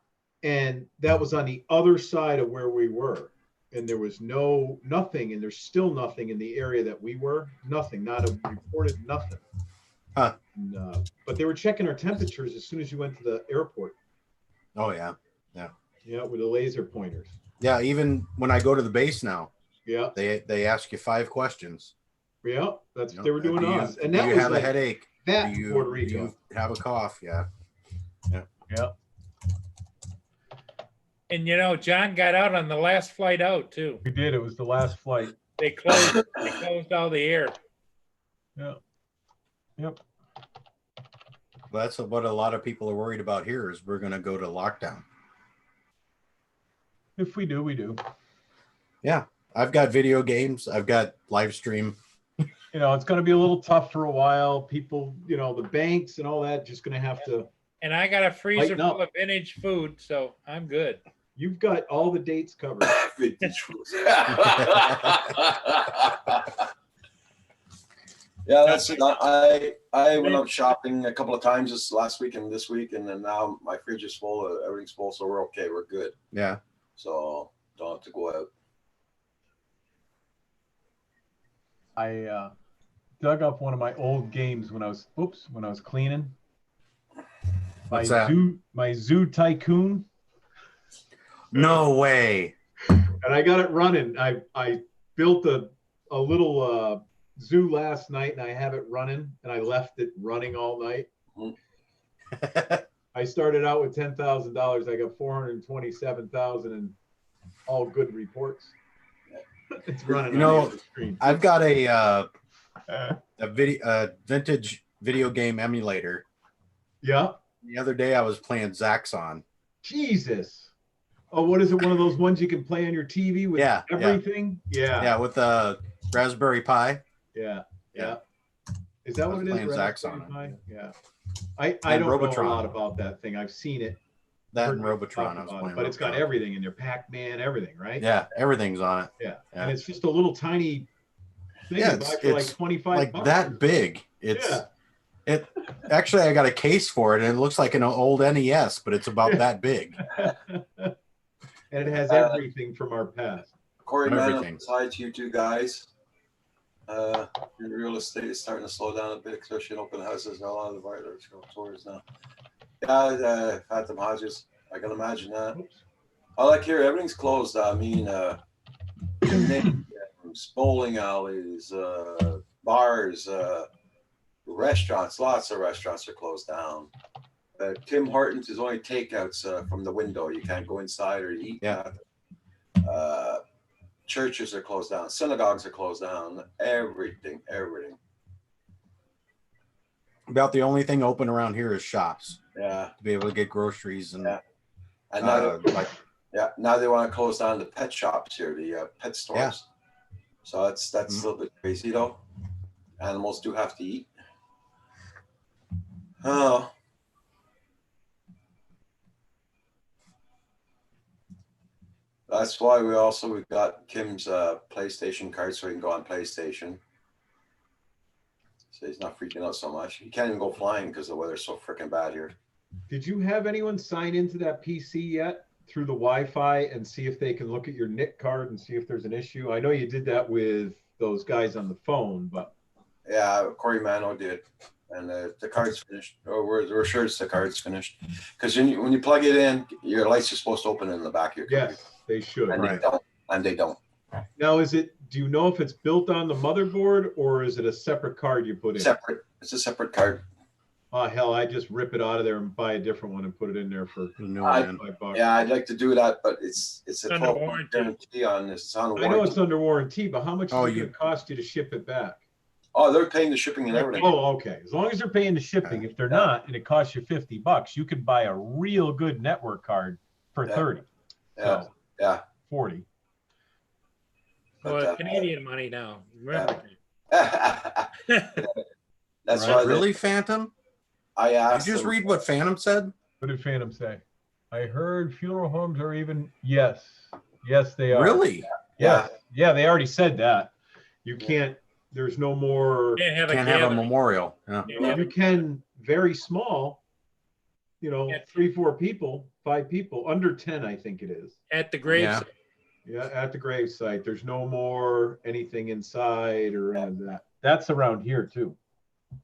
And that was on the other side of where we were. And there was nothing, and there's still nothing in the area that we were. Nothing, not a reported nothing. Huh. And, but they were checking our temperatures as soon as you went to the airport. Oh, yeah. Yeah, with the laser pointers. Yeah, even when I go to the base now, Yeah, they ask you 5 questions. yeah, that's You what know, they were doing do to you, us. And do that you was have like a headache? that Do in you, Puerto do Rico. you have a cough? Yeah. Yeah. And you know, John got out on the last flight out too. We did. It was the last flight. They closed all the air. Yeah. Yep. Well, that's what a lot of people are worried about here is we're going to go to lockdown. If we do, we do. Yeah. I've got video games. I've got live stream. You know, it's going to be a little tough for a while. People, you know, the banks and all that, just going to have to. And I got a freezer Lighten up. full of vintage food, so I'm good. You've got all the dates covered. Vintage food. Yeah, that's it. I went out shopping a couple of times this last week and this week, and then now my fridge is full. Everything's full, so we're okay. We're good. Yeah. So don't have to go out. I dug up one of my old games when I was cleaning. What's that? My Zoo Tycoon, No way. and I got it running. I built a little zoo last night, and I have it running, and I left it running all night. I started out with $10,000. I got 427,000 and all good reports. It's running. You know, on the screen. I've got a vintage video game emulator. Yeah. The other day I was playing Zaxxon. Jesus. Oh, what is it? One of those ones you can play on your TV with Yeah, yeah. everything? Yeah. Yeah, with a Raspberry Pi. Yeah. Yeah. Is that I what was it is? playing Raspberry Zaxxon. Pi? Yeah. I And don't know Robotron. a lot about that thing. I've seen it. That and heard people Robotron. talk I was about it, playing. but it's got Robotron. everything in there. Pac-Man, everything, right? Yeah, everything's on it. Yeah. Yeah. And it's just a little tiny thing Yeah, you buy for like it's 25 Like bucks. that big. It's Yeah. it. Actually, I got a case for it, and it looks like an old NES, but it's about that big. And it has everything from our past. Corey, man, Everything. besides you two guys, real estate is starting to slow down a bit, especially in open houses. A lot of the buyers go towards now. Yeah, Phantom Hodges. I can imagine that. I like here, everything's closed. I mean, bowling alleys, bars, restaurants. Lots of restaurants are closed down. Tim Hortons is only takeouts from the window. You can't go inside or eat. Yeah. Churches are closed down. Synagogues are closed down. Everything. About the only thing open around here is shops Yeah. to be able to get groceries and Yeah. And now, like now they want to close down the pet shops here, the pet stores. Yeah. So that's a little bit crazy though. Animals do have to eat. Oh. That's why we got Kim's PlayStation card so he can go on PlayStation. So he's not freaking out so much. He can't even go flying because the weather's so freaking bad here. Did you have anyone sign into that PC yet through the Wi-Fi and see if they can look at your NIC card and see if there's an issue? I know you did that with those guys on the phone, but Yeah, Corey Mano did. And the card's finished. Or we're sure the card's finished. Because when you plug it in, your lights are supposed to open in the back of your computer. yes, they should. And Right. they don't. And they don't. Now, do you know if it's built on the motherboard or is it a separate card you put in? Separate. It's a separate card. Oh, hell, I just rip it out of there and buy a different one and put it in there for the new I- one. $5. Yeah, I'd like to do that, but it's a Under 12-month warranty. guarantee on this. It's on I know it's warranty. under warranty, but how much is Oh, it going to cost you to ship it back? Oh, they're paying the shipping and everything. Oh, okay. As long as they're paying the shipping. If they're not, and it costs you $50, you can buy a real good network card for Yeah. 30. Yeah, So yeah. 40. But, Well, Canadian money now. Remember. That's Right? why Really, Phantom? I Did asked. you just them- read what Phantom said? What did Phantom say? I heard funeral homes are even. Yes. Yes, they are. Really? Yes. Yeah, they already said that. You can't, there's no more. Can't have a Can't have a gathering. memorial. Yeah. Can't have You a- can very small, Yeah. 3, 4 people, 5 people, under 10, I think it is. At the grave. Yeah. Yeah, at the grave site. There's no more anything inside or any of that. That's around here too.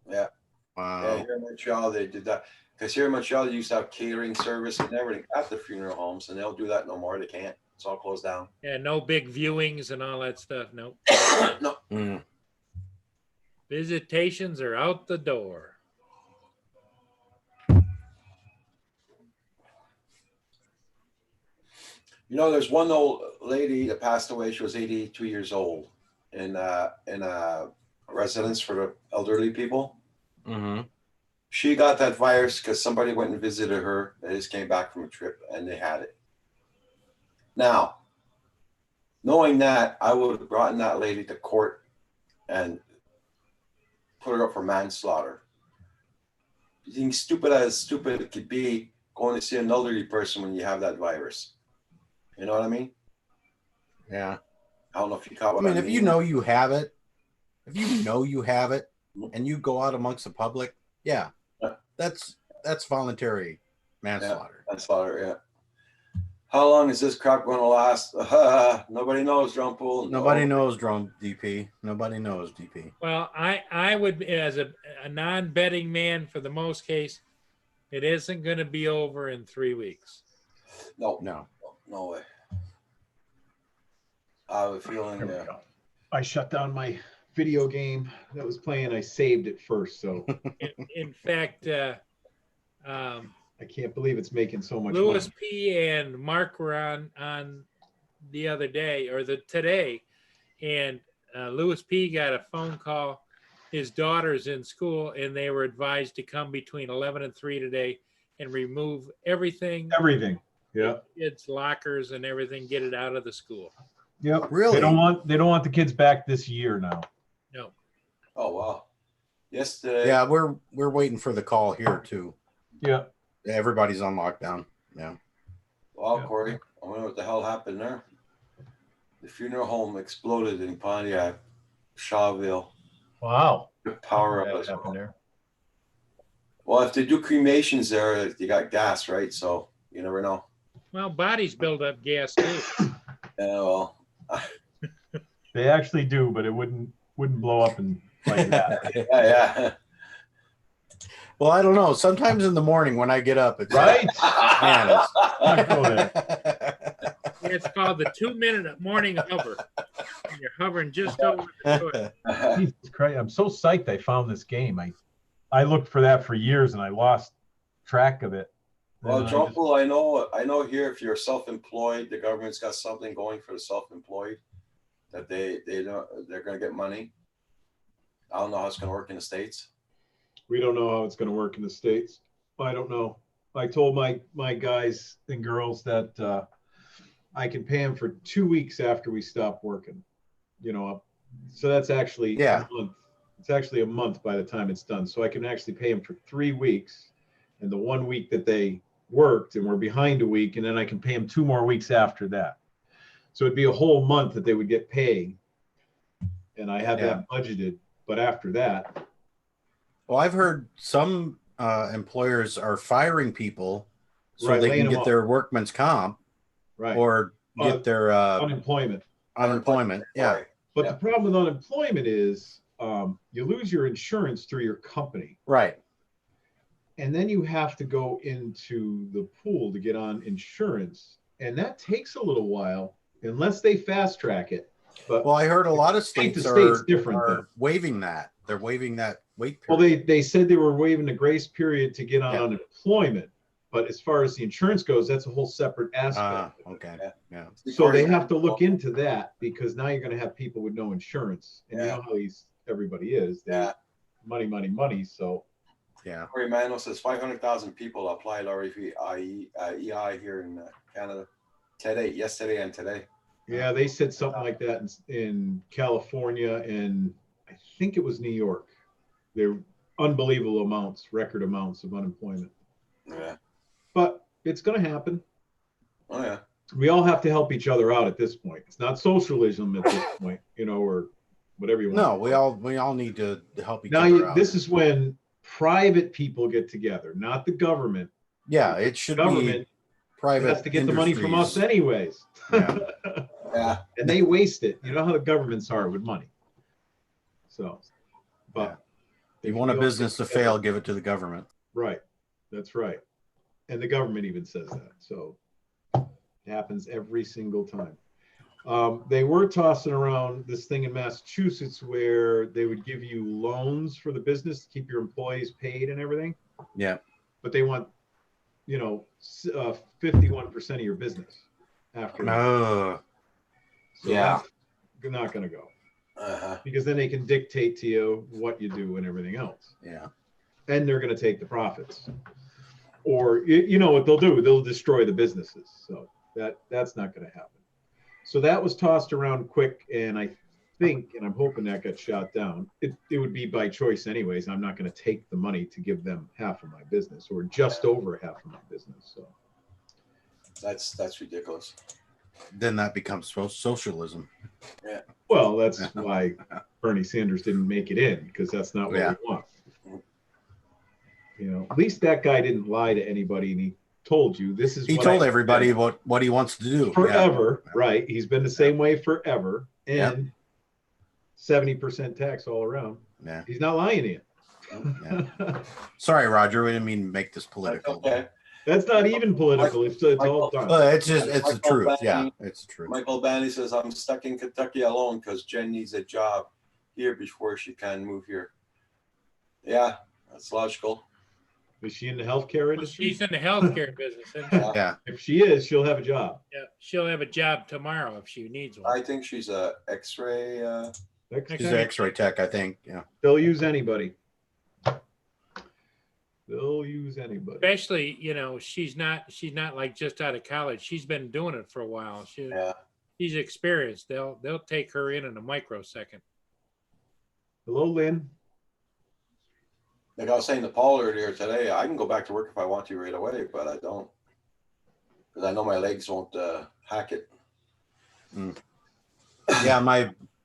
Yeah, Wow. here in Montreal, they did that. Because here in Montreal, they used to have catering service and everything at the funeral homes, and they'll do that no more. They can't. It's all closed down. Yeah, no big viewings and all that stuff. No. No. Mm. Visitations are out the door. You know, there's one old lady that passed away. She was 82 years old in a residence for the elderly people. Mm-hmm. She got that virus because somebody went and visited her. They just came back from a trip and they had it. Now, knowing that, I would have brought that lady to court and put her up for manslaughter. Being stupid as stupid it could be, going to see an elderly person when you have that virus. You know what I mean? Yeah. I don't know if you caught I what mean, if you know you have it, and you go out amongst the public, yeah, that's voluntary manslaughter. manslaughter, yeah. How long is this crap going to last? Nobody knows, Drum Pool. Nobody knows, Drone DP. Nobody knows, DP. Well, I would, as a non-betting man for the most case, it isn't going to be over in 3 weeks. No, No. no way. I have a feeling, There we yeah. go. I shut down my video game that was playing. I saved it first, so In fact, I can't believe it's making so much Louis money. P. and Mark were on the other day or today, and Louis P. got a phone call. His daughter's in school, and they were advised to come between 11 and 3 today and remove everything, Everything. Yeah. kids' lockers and everything, get it out of the school. Yep. Really? They don't want the kids back this year now. No. Oh, wow. Yesterday, Yeah, we're waiting for the call here too. Yeah. Everybody's on lockdown. Yeah. wow, Yeah. Corey, I wonder what the hell happened there. The funeral home exploded in Pontiac, Shawville. Wow. The power That up as happened well. there. Well, if they do cremations there, you got gas, right? So you never know. Well, bodies build up gas too. Yeah, well, They actually do, but it wouldn't blow up and like that. yeah. Well, I don't know. Sometimes in the morning when I get up, it's Right? Man, it's- Don't go there. It's called the 2-minute morning hover. And you're hovering just over the toilet. Jesus Christ. I'm so psyched I found this game. I looked for that for years and I lost track of it. Well, And I Joe just- Pool, I know here, if you're self-employed, the government's got something going for the self-employed that they're gonna get money. I don't know how it's gonna work in the States. we don't know how it's going to work in the States. I don't know. I told my guys and girls that I can pay them for 2 weeks after we stop working. You know, so that's actually Yeah. a month. It's actually a month by the time it's done. So I can actually pay them for 3 weeks, and the 1 week that they worked and we're behind a week, and then I can pay them 2 more weeks after that. So it'd be a whole month that they would get paid, and I have that budgeted. But after that, Well, I've heard some employers are firing people so Right, they laying can them get off. their workman's comp right, or get their unemployment. unemployment. Yeah. But Yeah. the problem with unemployment is you lose your insurance through your company, Right. and then you have to go into the pool to get on insurance, and that takes a little while unless they fast track it. But Well, I heard a lot of think the states state's are, different, are though. waiving that. They're waiving that wait well, period. they said they were waiving the grace period to get on Yeah. unemployment, but as far as the insurance goes, that's a whole separate aspect. of it. Okay. Yeah. Yeah. So they have to look into that, because now you're going to have people with no insurance, and you Yeah. know how everybody is. They Yeah. money. So Yeah. Corey Manuel says 500,000 people applied already for EI here in Canada yesterday and today. yeah, they said something like that in California, and I think it was New York. They're unbelievable amounts, record amounts of unemployment. Yeah. But it's going to happen. Oh yeah. We all have to help each other out at this point. It's not socialism at this point, or whatever you want. No, we all need to help each Now other out. this is when private people get together, not the government. Yeah, it should be Government private. has to get the money from us industries. anyways. Yeah. Yeah. And they waste it. You know how the governments are with money. So, but You if want a all business get to together- fail, give it to the government. Right. That's right. And the government even says that. So it happens every single time. They were tossing around this thing in Massachusetts where they would give you loans for the business to keep your employees paid and everything. Yeah. But they want, 51% of your business after that. Oh, So yeah. that's not going to go, Uh-huh. because then they can dictate to you what you do and everything else. yeah. And they're going to take the profits. Or you know what they'll do? They'll destroy the businesses. So that's not going to happen. So that was tossed around quick, and I think, and I'm hoping that got shot down. It would be by choice anyways. I'm not going to take the money to give them half of my business, or just over half of my business. So That's ridiculous. Then that becomes socialism. well, that's why Bernie Sanders didn't make it in, because that's not what Yeah. we want. At least that guy didn't lie to anybody, and he told you this is He what told I everybody expect. what he wants to do. Forever, right? He's been the same way forever, Yeah. and 70% tax all around. Yeah. He's not lying to you. Yeah. Sorry, Roger. We didn't mean to make this political. Okay. That's not even political. It's all done. It's the Michael truth. Yeah, Banning- it's the truth. Michael Banny says, I'm stuck in Kentucky alone because Jen needs a job here before she can move here. Yeah, that's logical. Is she in the healthcare industry? She's in the healthcare business. Isn't she? Yeah. If she is, she'll have a job. Yeah, she'll have a job tomorrow if she needs one. I think she's a X-ray. She's an X-ray tech, I think. Yeah. They'll use anybody. They'll use anybody. Especially, she's not like just out of college. She's been doing it for a while. Yeah. She's experienced. They'll take her in a microsecond. Hello, Lynn. Like I was saying to Paul earlier today, I can go back to work if I want to right away, but I don't, because I know my legs won't hack it. Yeah.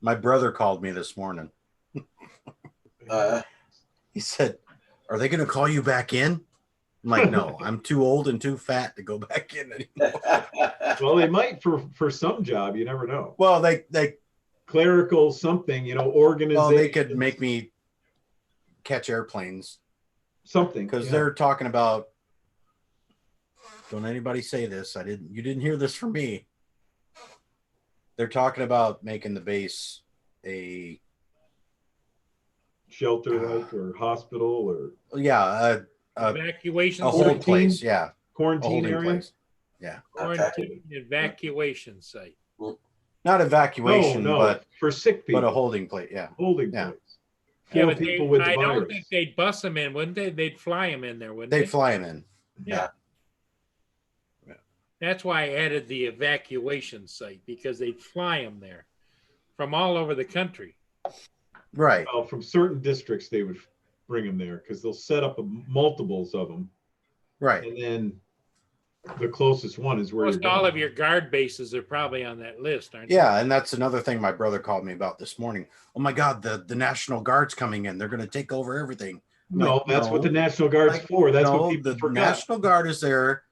My brother called me this morning. He said, "Are they going to call you back in?" I'm like, "No, I'm too old and too fat to go back in anymore." Well, they might for some job. You never know. Well, they Clerical something, organization. well they could make me catch airplanes something because yeah. they're talking about. Don't anybody say this. You didn't hear this from me. They're talking about making the base a shelter like or hospital or Evacuation. a holding site. place. Yeah, a Quarantine holding area. place. Yeah, Quarantine evacuation site. not evacuation, No, but for sick people. a holding place. Yeah, holding yeah. place. Yeah, For but people with the I don't virus. think they'd bus them in, wouldn't they? They'd fly them in there, wouldn't they they? fly them in. That's why I added the evacuation site, because they'd fly them there from all over the country. Right. Well, from certain districts, they would bring them there because they'll set up multiples of them, Right. and then the closest one is where Most you're all going. of your guard bases are probably on that list, aren't they? Yeah, and that's another thing my brother called me about this morning. Oh my God, the National Guard's coming in. They're going to take over everything. No, Like, that's what no. the National Guard's Like, for. That's no, what people the forgot. National Guard is there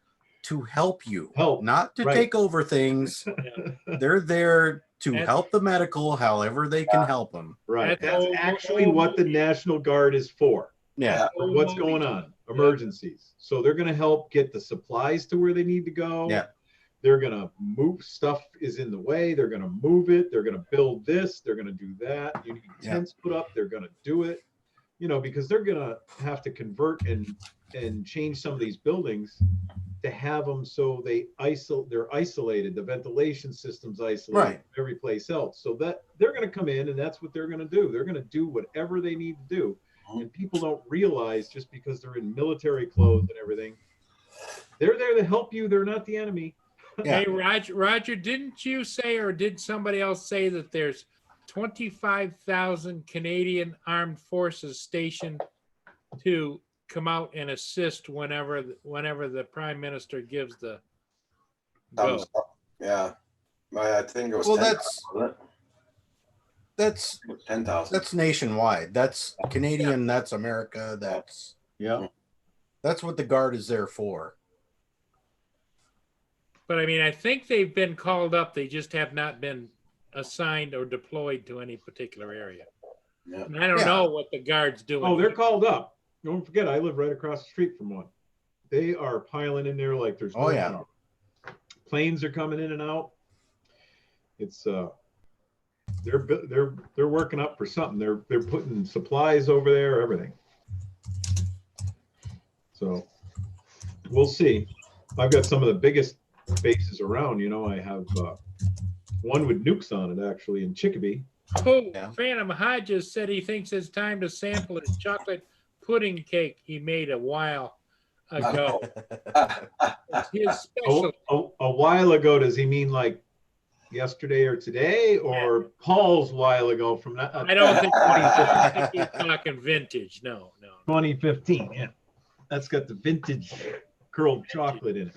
to help you, Help, not to right. take over things. They're there to That's- help the medical however they can help them. Right. That's That's old- actually old what the movie. National Guard is for. Yeah. For what's going on, emergencies. So they're going to help get the supplies to where they need to go. Yeah. They're going to move stuff is in the way. They're going to move it. They're going to build this. They're going to do that. You need Yeah. tents put up. They're going to do it. Because they're going to have to convert and change some of these buildings to have them so they're isolated. The ventilation system's isolated Right. from every place else. So that they're going to come in and that's what they're going to do. They're going to do whatever they need to do. And people don't realize just because they're in military clothes and everything, they're there to help you. They're not the enemy. Yeah. Hey, Roger, didn't you say, or did somebody else say that there's 25,000 Canadian Armed Forces stationed to come out and assist whenever the Prime Minister gives the go? Thumbs up. Yeah. I think it was Well, 10,000, That's wasn't it? 10,000. that's nationwide. That's Canadian. That's America. That's what the Guard is there for. But I mean, I think they've been called up. They just have not been assigned or deployed to any particular area. Yeah. And I don't Yeah. know what the Guard's doing. Oh, they're called up. Don't forget, I live right across the street from one. They are piling in there like there's Oh, no yeah. tomorrow. Planes are coming in and out. It's they're working up for something. They're putting supplies over there, everything. So we'll see. I've got some of the biggest bases around. I have one with nukes on it actually in Chicopee. Oh, Yeah. Phantom Hodges said he thinks it's time to sample his chocolate pudding cake he made a while ago. It's his special. A while ago, does he mean like yesterday or today, or Paul's while ago from that? I don't think 2015. He's talking vintage. No. 2015. Yeah, that's got the vintage curled chocolate in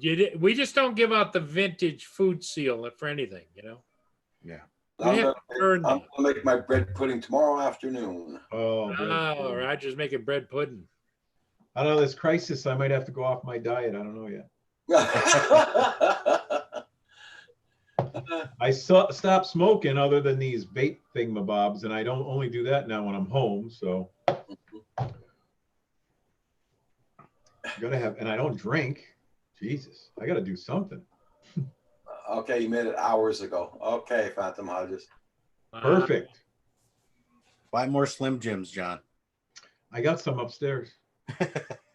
it. We just don't give out the vintage food seal for anything, Yeah. I'm We have gonna- to earn I'm that. gonna make my bread pudding tomorrow afternoon. Oh, Oh, Roger's making bread pudding. I don't know, this crisis, I might have to go off my diet. I don't know yet. I stopped smoking other than these vape thingamabobs, and I don't only do that now when I'm home. So gotta have, and I don't drink. Jesus, I gotta do something. Okay, you made it hours ago. Okay, Phantom Hodges. Perfect. Buy more Slim Jims, John. I got some upstairs. You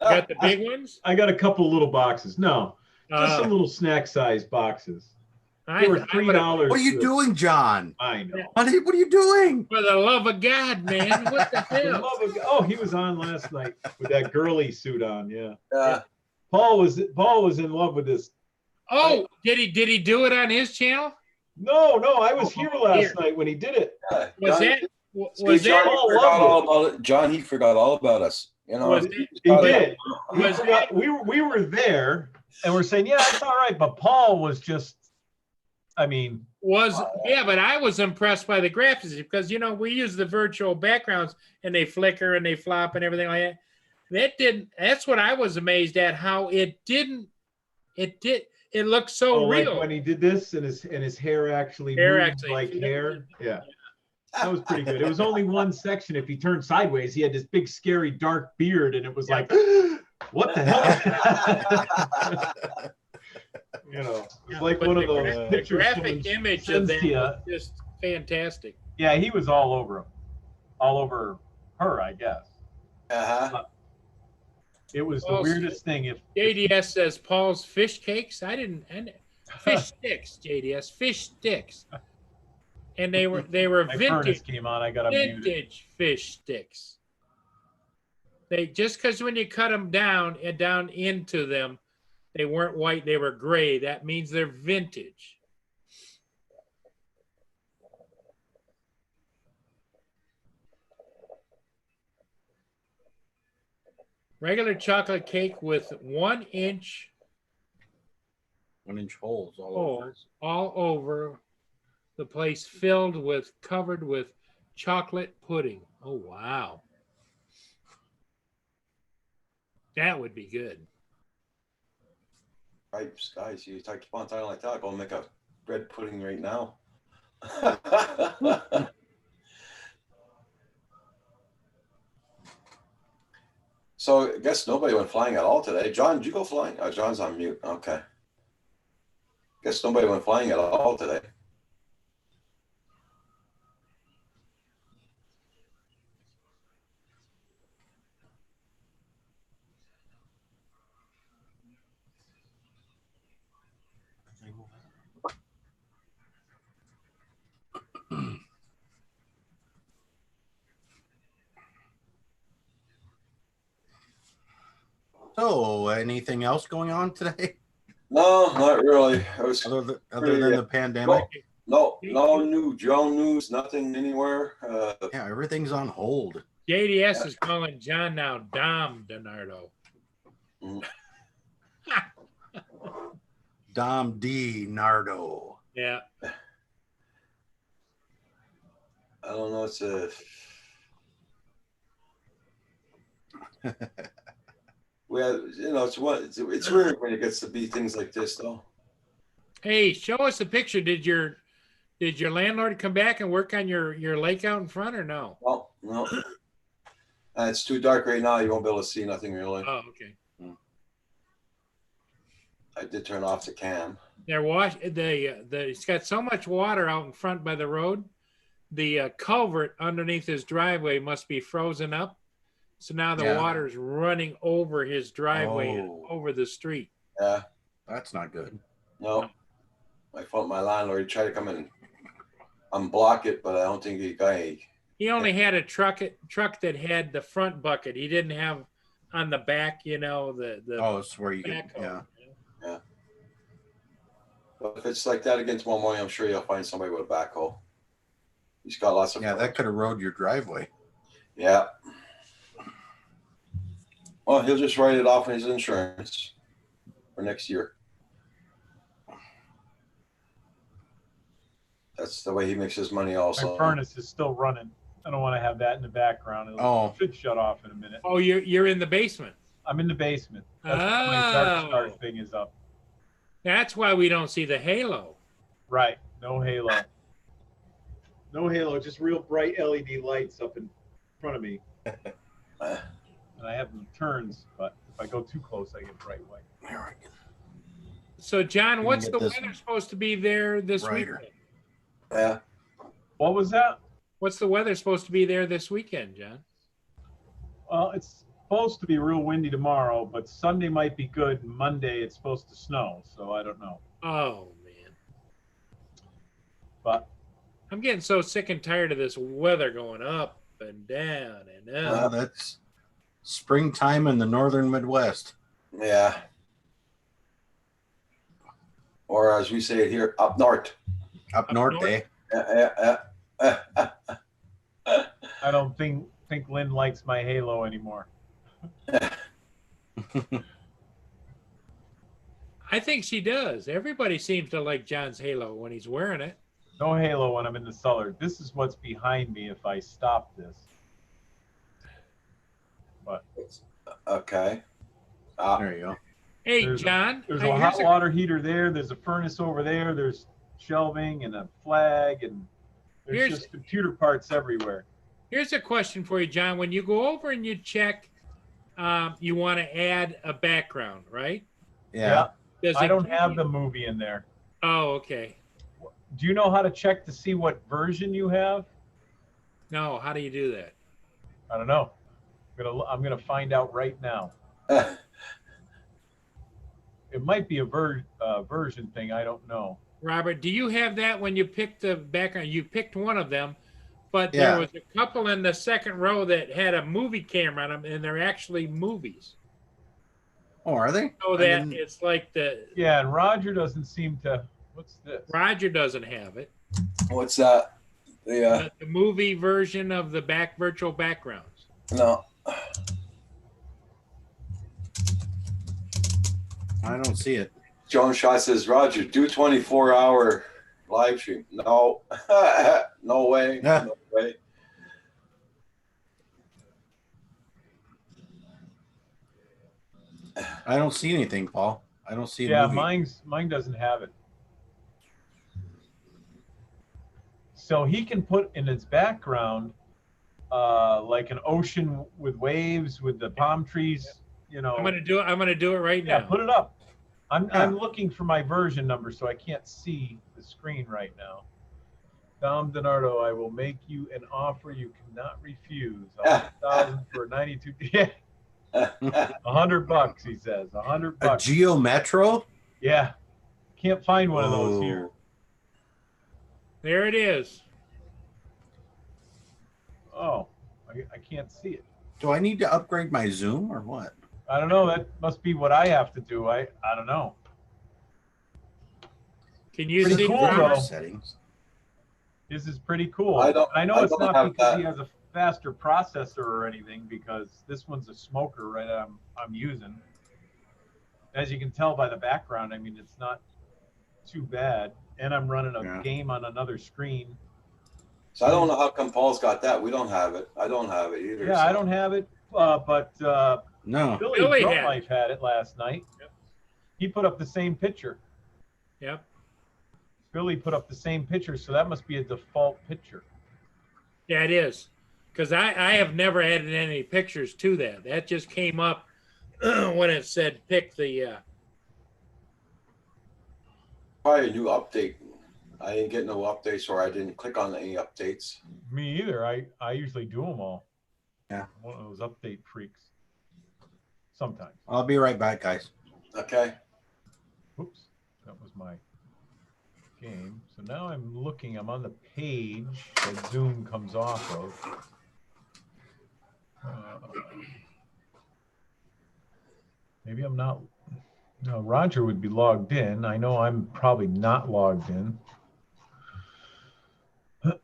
got the big ones? I got a couple little boxes. No, just some little snack size boxes. They were $3. What are you doing, John? I know. Honey, what are you doing? For the love of God, man. What the For the hell? love of- Oh, he was on last night with that girly suit on. Yeah. Yeah. Paul was in love with this. Oh, did he do it on his channel? No, I was here last Here. night when he did it. Yeah. Was John, that see, was John, that Paul he forgot loved all about it. John, he forgot all about us. Was it- He did. Was We were there, and we're saying, yeah, it's all right. But Paul was just, I mean, yeah, but I was impressed by the graphics because we use the virtual backgrounds and they flicker and they flop and everything like that. That's what I was amazed at, how it looked so like real. when he did this, and his hair actually Hair moved actually- like hair. Yeah. That was pretty good. It was only one section. If he turned sideways, he had this big, scary, dark beard, and it was like, what the hell? It's like But one of the those the pictures. graphic someone image of sends that to you. was just fantastic. Yeah, he was all over him, all over her, I guess. Uh-huh. It was the Well, weirdest thing. If JDS says Paul's fish cakes. I didn't. Fish sticks, JDS. Fish sticks. And they were my furnace vintage came on, I got muted. vintage fish sticks. They just because when you cut them down and down into them, they weren't white, they were gray. That means they're vintage. Regular chocolate cake with 1 inch 1-inch holes all over. holes all over the place, covered with chocolate pudding. Oh wow. That would be good. Right, guys, you talk upon time like that, I'll go make a bread pudding right now. So I guess nobody went flying at all today. John, did you go flying? Oh, John's on mute. Okay. Guess nobody went flying at all today. So, anything else going on today No, not really. I was other than the pandemic? no news, nothing anywhere. Yeah, everything's on hold. JDS is calling John now Dom DiNardo. Dom D. Nardo. Yeah. I don't know. It's a. We have, it's weird when it gets to be things like this, though. Hey, show us a picture. Did your landlord come back and work on your lake out in front or no? Well, no. It's too dark right now. You won't be able to see nothing really. Oh, okay. I did turn off the cam. It's got so much water out in front by the road. The culvert underneath his driveway must be frozen up. So now the water's running over his driveway and over the street. Yeah. That's not good. No. My landlord tried to come in and unblock it, but I don't think He only had a truck that had the front bucket. He didn't have on the back, the it's where you get, yeah. But if it's like that again tomorrow morning, I'm sure you'll find somebody with a backhoe. He's got lots of. Yeah, that could erode your driveway. Yeah. Well, he'll just write it off in his insurance for next year. That's the way he makes his money also. My furnace is still running. I don't want to have that in the background. It should shut off in a minute. Oh, you're in the basement. I'm in the basement. That's why my dark start thing is up. That's why we don't see the halo. Right. No halo. No halo. Just real bright LED lights up in front of me. And I have them turns, but if I go too close, I get bright white. So, John, what's the weather supposed to be there this weekend? Yeah. What was that? What's the weather supposed to be there this weekend, John? Well, it's supposed to be real windy tomorrow, but Sunday might be good. And Monday, it's supposed to snow, so I don't know. Oh, man. But I'm getting so sick and tired of this weather going up and down and up. Well, that's springtime in the northern Midwest. Yeah. Or as we say it here, up north. Up north, eh? I don't think Lynn likes my halo anymore. I think she does. Everybody seems to like John's halo when he's wearing it. No halo when I'm in the cellar. This is what's behind me if I stop this. But okay. There you go. Hey, John. There's a hot water heater there. There's a furnace over there. There's shelving and a flag, and there's just computer parts everywhere. Here's a question for you, John. When you go over and you check, you want to add a background, right? Yeah. I don't have the movie in there. Oh, okay. Do you know how to check to see what version you have? No. How do you do that? I don't know. I'm gonna find out right now. It might be a version thing. I don't know. Robert, do you have that when you picked the background? You picked one of them, but Yeah. there was a couple in the second row that had a movie camera on them, and they're actually movies. Oh, are they? So I that didn't- it's like Yeah, and Roger doesn't seem to. What's this? Roger doesn't have it. What's that? The The movie version of the virtual backgrounds. no. I don't see it. Joan Shaw says, Roger, do 24-hour live stream. No, no way. Yeah. No way. I don't see anything, Paul. I don't see a Yeah, movie. mine doesn't have it. So he can put in its background like an ocean with waves with the palm trees, you know. I'm gonna do it. I'm gonna do it right Yeah, now. put it up. I'm Yeah. looking for my version number, so I can't see the screen right now. Dom Donardo, I will make you an offer you cannot refuse. 100,000 for 92. Yeah, $100. He says A $100. Geo Metro? Yeah, can't find one of those Whoa. here. There it is. Oh, I can't see it. Do I need to upgrade my Zoom or what? I don't know. That must be what I have to do. I don't know. Can you Pretty see? cool, Robert? though. Settings. This is pretty cool. I know I it's don't not have because that. he has a faster processor or anything, because this one's a smoker, right? I'm using. As you can tell by the background, I mean, it's not too bad. And I'm running a Yeah. game on another screen. So I don't know how come Paul's got that. We don't have it. I don't have it either. Yeah, so. I don't have it, but No. Billy Billy Drunk had it. Life had it last night. Yep. He put up the same picture. Yep. Billy put up the same picture, so that must be a default picture. Yeah, it is. Because I have never added any pictures to that. That just came up when it said pick the. Probably a new update. I didn't get no updates, or I didn't click on any updates. Me either. I usually do them all. Yeah. I'm one of those update freaks. Sometimes. I'll be right back, guys. Okay. Oops, that was my game. So now I'm looking. I'm on the page that Zoom comes off of. Maybe I'm not. No, Roger would be logged in. I know I'm probably not logged in.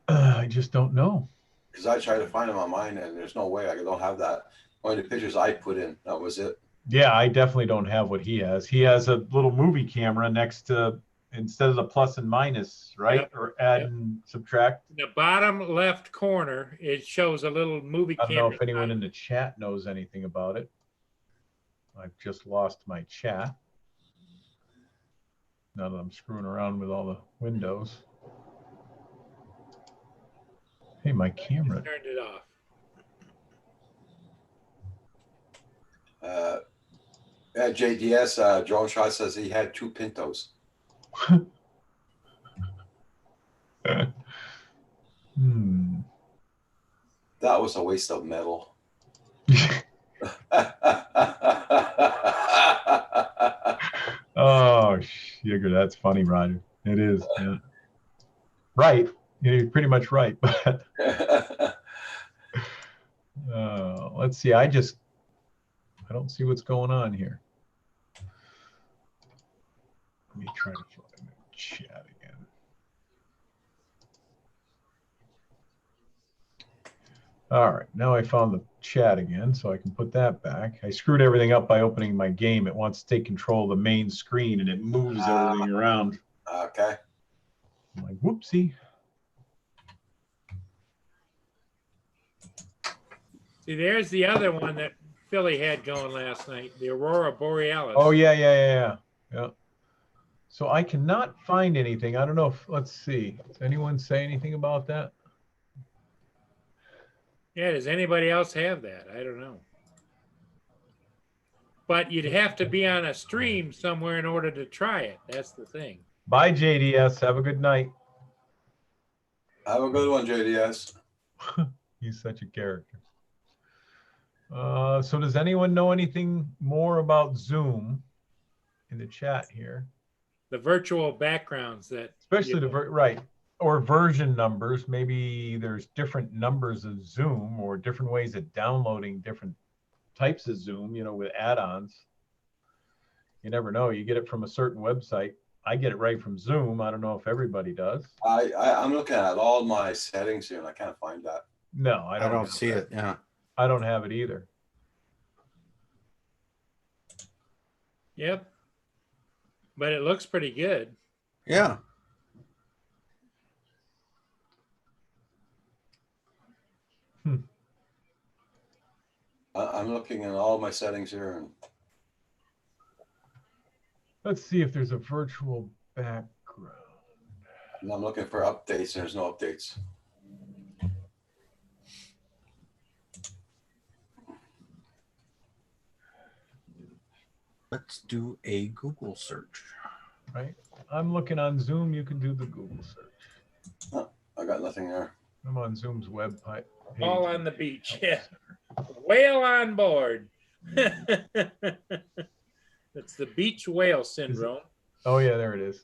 I just don't know. Because I tried to find them on mine, and there's no way I don't have that. Only the pictures I put in. That was it. Yeah, I definitely don't have what he has. He has a little movie camera next to, instead of the plus and minus, right? Yep. Or add and subtract. The bottom left corner, it shows a little movie I don't camera. know if anyone in the chat knows anything about it. I've just lost my chat. Now that I'm screwing around with all the windows. Hey, my camera. Turned it off. At JDS, Drone Shot says he had 2 Pintos. Hmm. That was a waste of metal. Oh, sugar, that's funny, Roger. It is. Yeah. Right. You're pretty much right. But let's see. I don't see what's going on here. Let me try to find the chat again. All right, now I found the chat again, so I can put that back. I screwed everything up by opening my game. It wants to take control of the main screen, and it moves everything around. Okay. I'm like, whoopsie. See, there's the other one that Philly had going last night, the Aurora Borealis. Oh, yeah. So I cannot find anything. I don't know if, let's see. Does anyone say anything about that? Yeah, does anybody else have that? I don't know. But you'd have to be on a stream somewhere in order to try it. That's the thing. Bye, JDS. Have a good night. Have a good one, JDS. He's such a character. So does anyone know anything more about Zoom in the chat here? The virtual backgrounds that. Especially right, or version numbers. Maybe there's different numbers of Zoom or different ways of downloading different types of Zoom, you know, with add-ons. You never know. You get it from a certain website. I get it right from Zoom. I don't know if everybody does. I'm looking at all my settings here and I can't find that. No, I I don't have see that. it. Yeah. I don't have it either. Yep. But it looks pretty good. Yeah. I'm looking at all my settings here and Let's see if there's a virtual background. I'm looking for updates and there's no updates. Let's do a Google search. Right? I'm looking on Zoom. You can do the Google search. I got nothing there. I'm on Zoom's web page. All on the beach. Yeah. Whale on board. It's the beach whale syndrome. Oh yeah, there it is.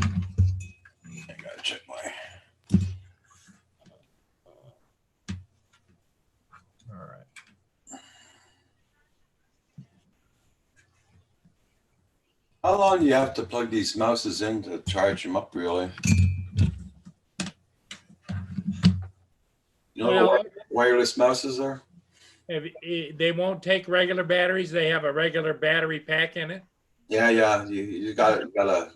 I gotta check my. All right. How long do you have to plug these mouses in to charge them up, really? You know, Well, the wireless mouses are? They won't take regular batteries. They have a regular battery pack in it. Yeah. You gotta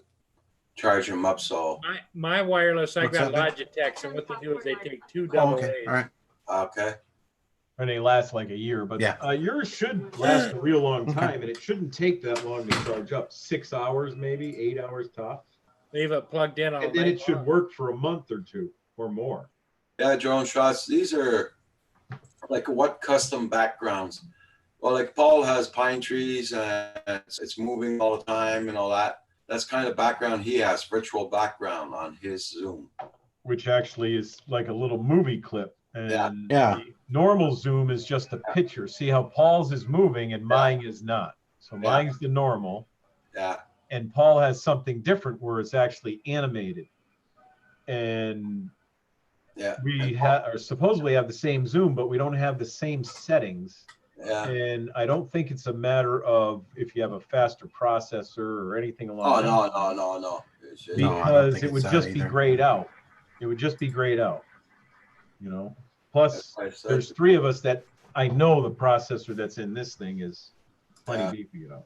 charge them up. So My wireless, I What's got that, Logitech, and what they do is they take two Oh, double okay. A's. All right. okay. And they last like a year, but Yeah. Yours should last a real long time, and it shouldn't take that long to charge up. 6 hours, maybe 8 hours tops, Leave it plugged in all and then night it should long. work for a month or two or more. Yeah, drone shots. These are like what custom backgrounds? Well, like Paul has pine trees and it's moving all the time and all that. That's kind of background he has, virtual background on his Zoom. Which actually is like a little movie clip. And Yeah. the normal Zoom is just a picture. See how Paul's is moving and mine is not. So Yeah. mine's the normal, Yeah, and Paul has something different where it's actually animated. And yeah, we are supposedly have the same Zoom, but we don't have the same settings. yeah. And I don't think it's a matter of if you have a faster processor or anything along Oh, those no. lines, No, I don't because think it would it's just that be either. grayed out. It would just be grayed out, you know. Plus, That's why I said- there's 3 of us that I know the processor that's in this thing is plenty Yeah. beefy, you know.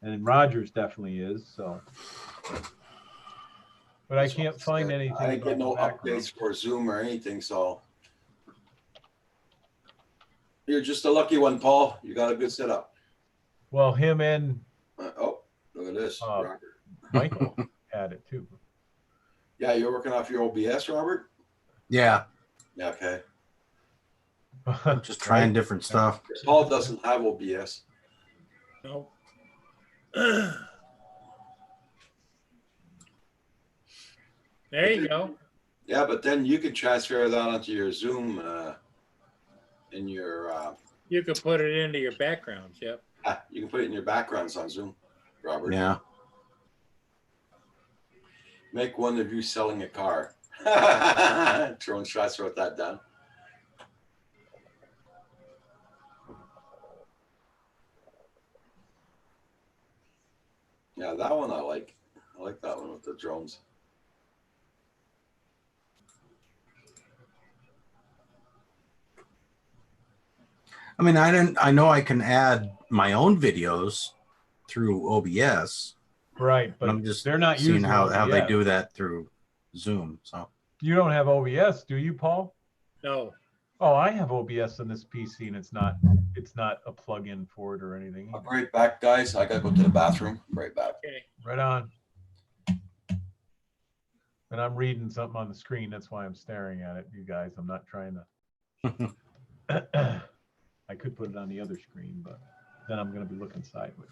And Rogers definitely is, so. But I can't find anything. I didn't get about no the background. updates for Zoom or anything, so. You're just a lucky one, Paul. You got a good setup. Well, him and Oh, look at this, Robert. Michael had it too. Yeah, you're working off your OBS, Robert? Yeah. Yeah, okay. Just trying different stuff. Paul doesn't have OBS. No. There you go. Yeah, but then you can transfer that onto your Zoom in your You could put it into your backgrounds. Yep. you can put it in your backgrounds on Zoom, Robert. Yeah. Make one of you selling a car. Drone shots wrote that down. Yeah, that one I like. I like that one with the drones. I mean, I know I can add my own videos through OBS, Right, but but I'm just they're not seeing using how they OBS. do that through Zoom. So You don't have OBS, do you, Paul? No. Oh, I have OBS on this PC, and it's not a plug-in for it or anything. I'll be right back, guys. I gotta go to the bathroom. Right back. Okay. Right on. And I'm reading something on the screen. That's why I'm staring at it, you guys. I'm not trying to. I could put it on the other screen, but then I'm going to be looking sideways.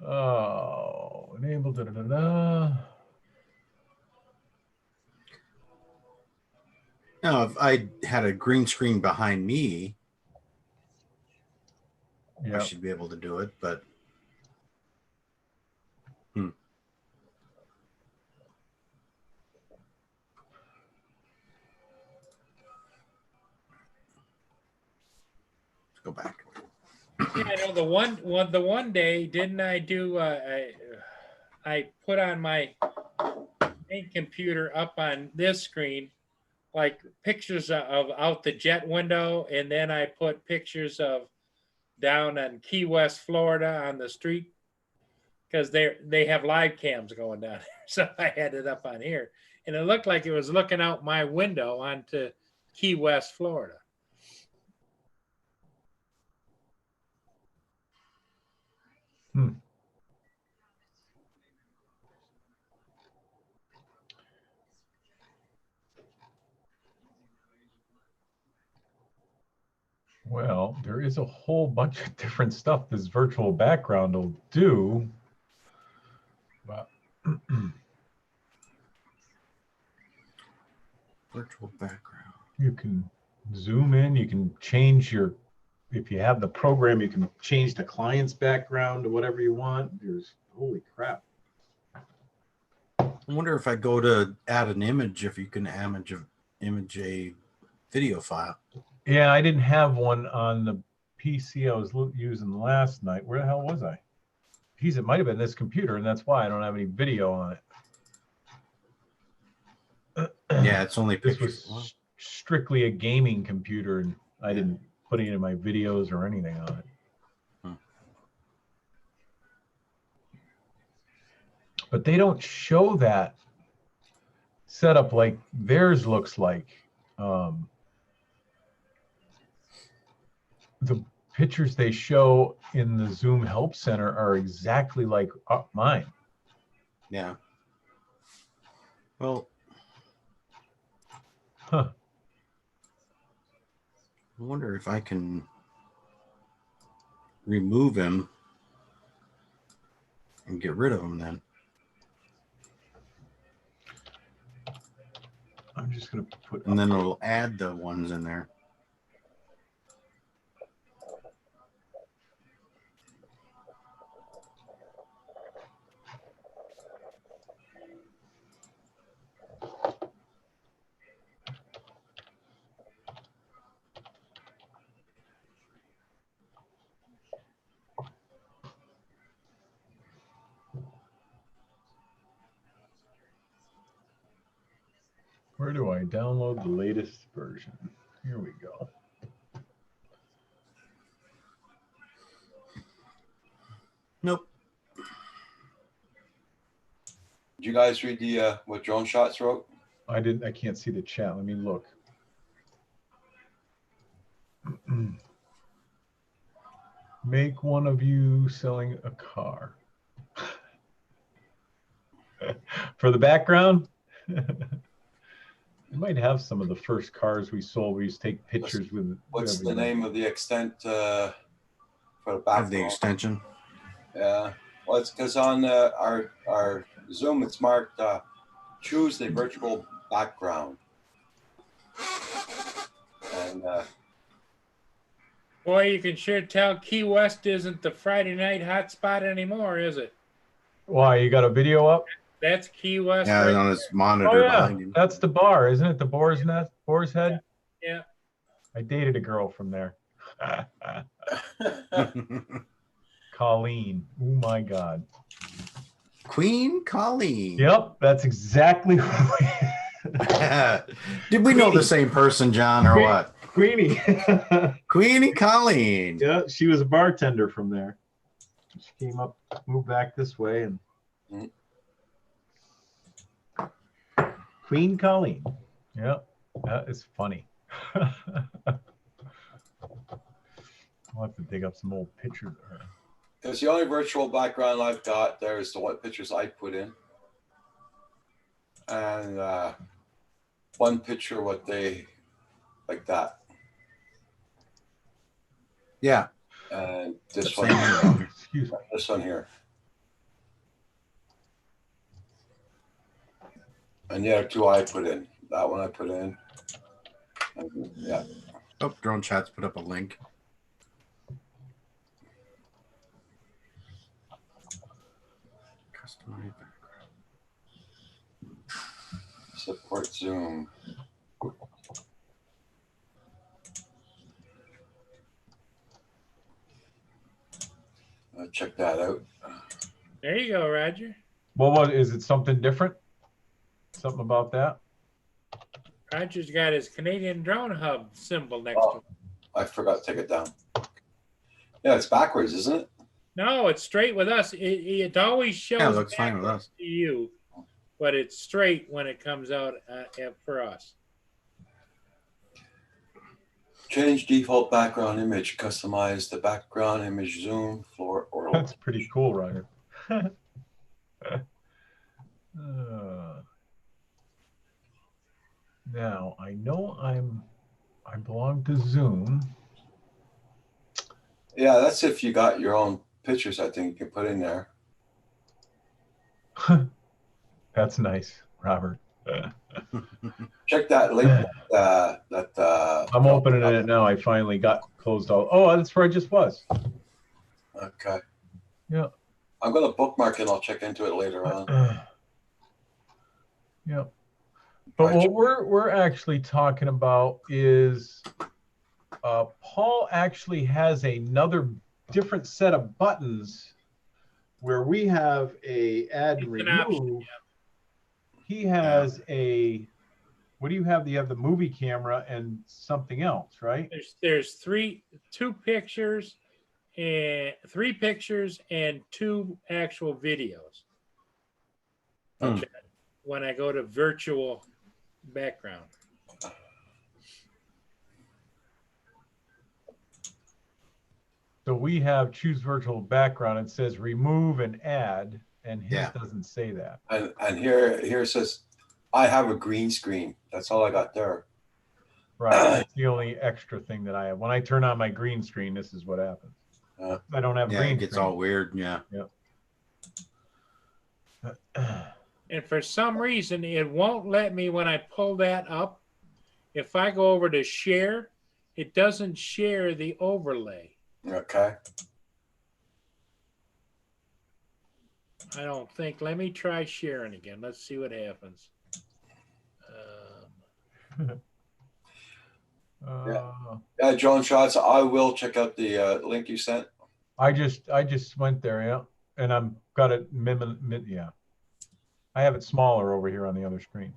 Oh, enable da da da da. Now, if I had a green screen behind me, I Yeah. should be able to do it, but let's go back. Yeah, I know the one day, didn't I do, I put on my main computer up on this screen, like pictures of out the jet window, and then I put pictures of down on Key West, Florida on the street, because they have live cams going down there. So I had it up on here, and it looked like it was looking out my window onto Key West, Florida. Well, there is a whole bunch of different stuff this virtual background will do. But Virtual background. you can zoom in, you can change your, if you have the program, you can change the client's background to whatever you want. There's, holy crap. I wonder if I go to add an image, if you can image a video file. Yeah, I didn't have one on the PC I was using last night. Where the hell was I? Geez, it might have been this computer, and that's why I don't have any video on it. Yeah, it's only This pictures. was strictly a gaming computer, and I didn't put any of my videos or anything on it. But they don't show that setup like theirs looks like. The pictures they show in the Zoom Help Center are exactly like mine. Yeah. Well, Huh. I wonder if I can remove him and get rid of him then. I'm just going to put. And then it'll add the ones in there. Where do I download the latest version? Here we go. Nope. Did you guys read the what Drone Shots wrote? I didn't. I can't see the chat. Let me look. Make one of you selling a car. For the background? We might have some of the first cars we sold. We used to take pictures with. What's the everything. name of the extent for the Have background? the extension. Yeah, well, it's because on our Zoom it's marked choose the virtual background, and Boy, you can sure tell Key West isn't the Friday night hotspot anymore, is it? Why, you got a video up? That's Key West. Yeah, right on his Oh monitor yeah, behind him. that's the bar, isn't it? The Boar's Nest, Boar's Head. Yeah. I dated a girl from there. Colleen. Oh my God. Queen Colleen. Yep, that's exactly Did we know the same person, John, or what? Queenie. Queenie Colleen. Yeah, she was a bartender from there. She came up, moved back this way, and Queen Colleen. Yeah, that is funny. I'll have to dig up some old pictures of her. it's the only virtual background I've got. There's the what pictures I put in, and one picture what they like that, Yeah. and this Same one, here. Excuse me. this one here. And the other two I put in. That one I put in. And, yeah. Oh, Drone Chat's put up a link. Customize background. Support Zoom. Check that out. There you go, Roger. Well, what is it? Something different? Something about that? Roger's got his Canadian Drone Hub symbol next to Oh, him. I forgot to take it down. Yeah, it's backwards, isn't it? No, it's straight with us. It always shows Yeah, it looks fine with backwards us. to you, but it's straight when it comes out for us. Change default background image. Customize the background image zoom, floor, or That's pretty cool, Roger. Now I know I belong to Zoom. Yeah, that's if you got your own pictures, I think you can put in there. That's nice, Robert. Check that link. I'm opening it now. I finally got closed out. Oh, that's where I just was. Okay. Yeah. I'm gonna bookmark it. I'll check into it later on. Yeah. But Right. what we're actually talking about is Paul actually has another different set of buttons where we have a add and It's an option, remove. He has a, what do you have? You have the movie camera and something else, right? There's three pictures and 2 actual videos. Hmm. When I go to virtual background. So we have choose virtual background. It says remove and add, and his Yeah. doesn't say that. And here it says, I have a green screen. That's all I got there. Right. That's the only extra thing that I have. When I turn on my green screen, this is what happens. I don't have Yeah, green it gets screen. all weird. Yeah. And for some reason, it won't let me when I pull that up. If I go over to share, it doesn't share the overlay. Okay. I don't think. Let me try sharing again. Let's see what happens. Yeah, John Shots. I will check out the link you sent. I just went there, yeah, and I'm got it. Yeah, I have it smaller over here on the other screen.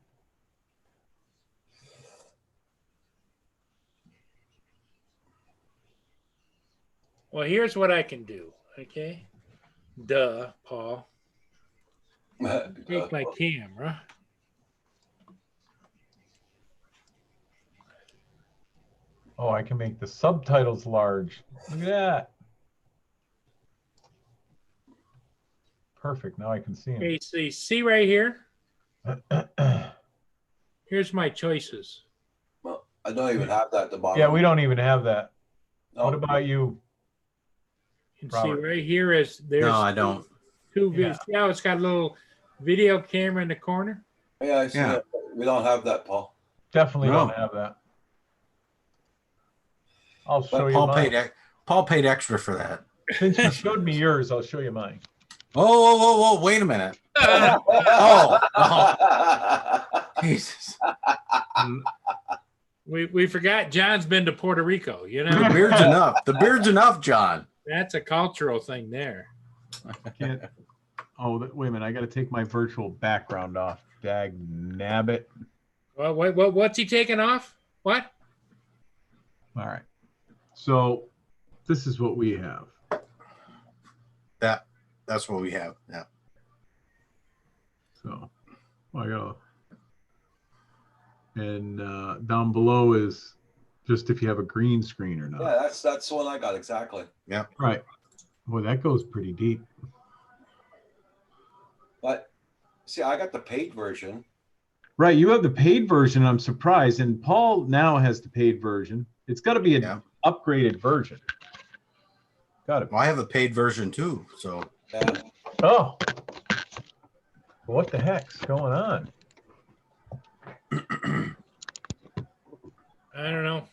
Well, here's what I can do. Okay. Duh, Paul. Take my camera. Oh, I can make the subtitles large. Look at that. Perfect. Now I can see them. Okay, so you see right here? Here's my choices. Well, I don't even have that at the bottom. Yeah, we don't even have that. No. What about you? You can Robert. see right here is there's No, I don't. 2 videos. Yeah. See how it's got a little video camera in the corner? Yeah, I see Yeah. that. We don't have that, Paul. Definitely No. don't have that. I'll But show you Paul mine. Paul paid extra for that. Since you showed me yours, I'll show you mine. Whoa! Wait a minute. Jesus. We forgot John's been to Puerto Rico, you The know? beard's enough. The beard's enough, John. That's a cultural thing there. I can't. Oh, wait a minute. I got to take my virtual background off. Dag nabbit. Well, what's he taking off? What? All right. So this is what we have. That's what we have. Yeah. So I got, and down below is just if you have a green screen or not. Yeah, that's the one I got exactly. Right. Boy, that goes pretty deep. But see, I got the paid version. Right. You have the paid version. I'm surprised. And Paul now has the paid version. It's got to be an Yeah. upgraded version. Got it. Well, I have a paid version too. So Yeah. Oh. What the heck's going on? I don't know.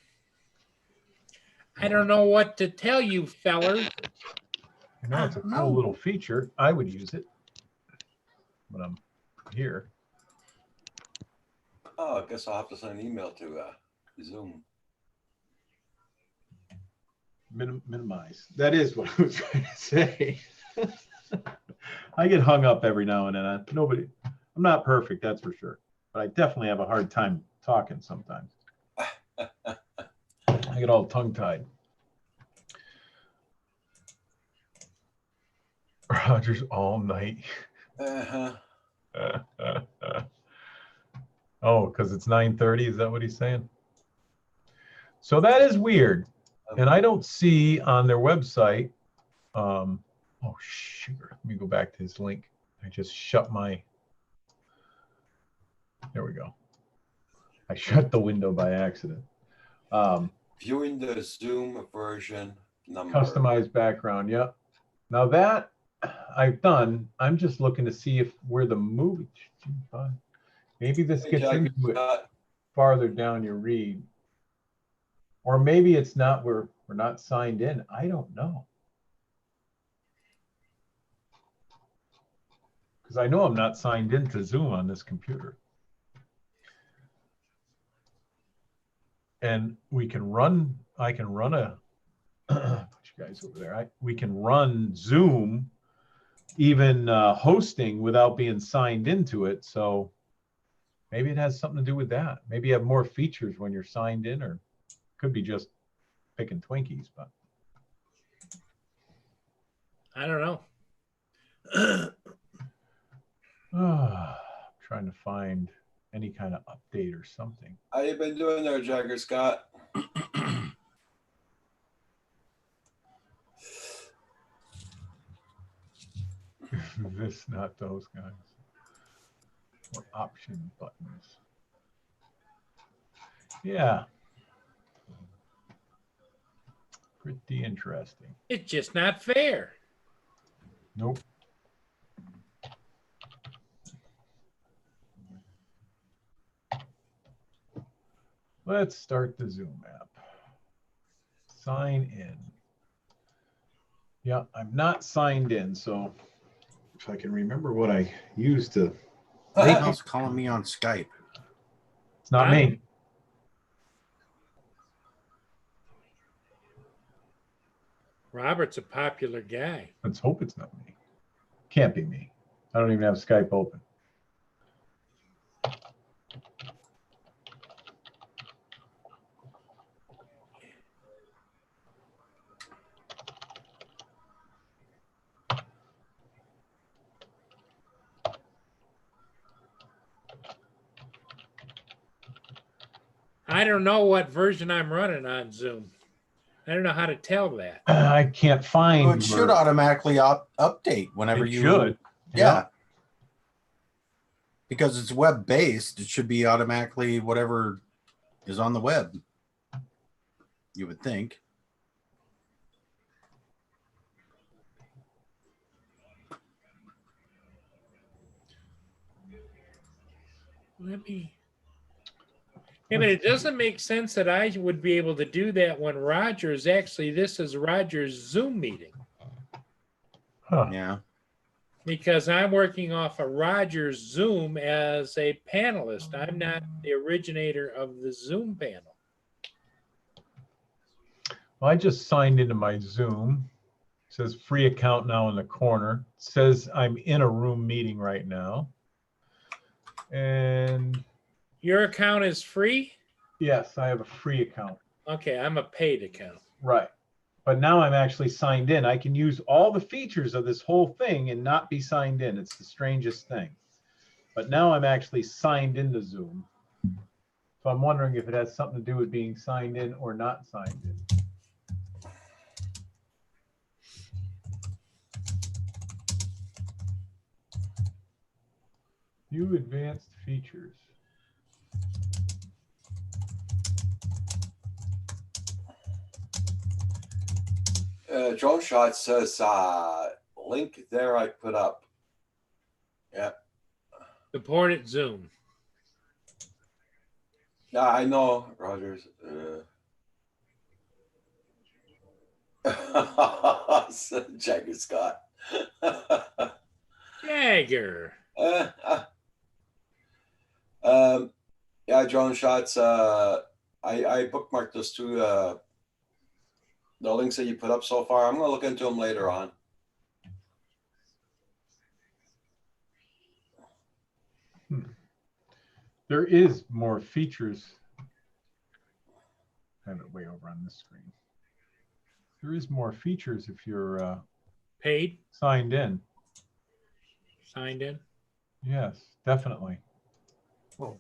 I don't know what to tell you, fellers. You know, it's a No. cool little feature. I would use it when I'm here. Oh, I guess I'll have to send an email to Zoom. Minimize. That is what I was trying to say. I get hung up every now and then. I'm not perfect, that's for sure. But I definitely have a hard time talking sometimes. I get all tongue-tied. Rogers all night. Uh-huh. Oh, because it's 9:30. Is that what he's saying? So that is weird. And I don't see on their website. Oh, sugar. Let me go back to his link. I just shut my. There we go. I shut the window by accident. Viewing the Zoom version number. Customized background. Yep. Now that I've done, I'm just looking to see if where the movie. Maybe this Hey, gets Jack, into it Scott. farther down your read. Or maybe it's not, we're not signed in. I don't know. Because I know I'm not signed into Zoom on this computer. And we can run, I can run a, put you guys over there. We can run Zoom, even hosting without being signed into it. So maybe it has something to do with that. Maybe you have more features when you're signed in, or could be just picking Twinkies, but I don't know. trying to find any kind of update or something. How you been doing there, Jagger Scott? This, not those guys. Or option buttons. Yeah. Pretty interesting. It's just not fair. Nope. Let's start the Zoom app. Sign in. Yeah, I'm not signed in, so if I can remember what I used to. Someone else calling me on Skype. It's not me. Robert's a popular guy. Let's hope it's not me. Can't be me. I don't even have Skype open. I don't know what version I'm running on Zoom. I don't know how to tell that. I can't find. Well, it should automatically update whenever It you should. Yeah. Because it's web based, it should be automatically whatever is on the web. You would think. Let me. Yeah, but it doesn't make sense that I would be able to do that when Roger's actually, this is Roger's Zoom meeting. Huh. Yeah. Because I'm working off of Roger's Zoom as a panelist. I'm not the originator of the Zoom panel. Well, I just signed into my Zoom. It says free account now in the corner. It says I'm in a room meeting right now. And Your account is free? yes, I have a free account. Okay, I'm a paid account. Right. But now I'm actually signed in. I can use all the features of this whole thing and not be signed in. It's the strangest thing. But now I'm actually signed into Zoom. So I'm wondering if it has something to do with being signed in or not signed in. View advanced features. Drone Shot says link there I put up. Yeah. Support at Zoom. Yeah, I know, Rogers. Jagger Scott. Jagger. Yeah, drone shots. I bookmarked those two the links that you put up so far. I'm gonna look into them later on. There is more features. I have it way over on this screen. There is more features if you're Paid, signed in. signed in. Yes, definitely. Whoa.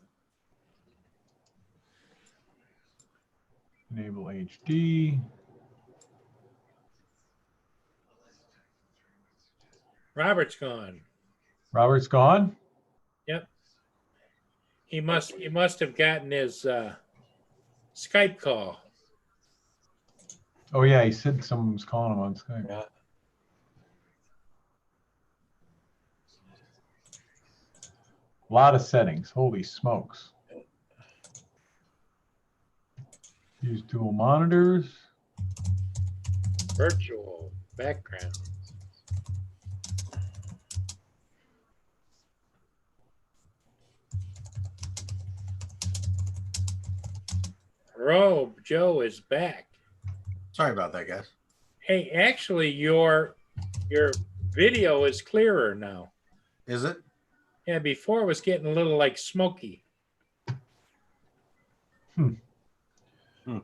Enable HD. Robert's gone. Robert's gone. Yep. He must have gotten his Skype call. Oh yeah, he said someone was calling him on Skype. Yeah. A lot of settings. Holy smokes. Use dual monitors. Virtual background. Robe Joe is back. Sorry about that, guys. Hey, actually, your video is clearer now. Is it? Yeah, before it was getting a little like smoky.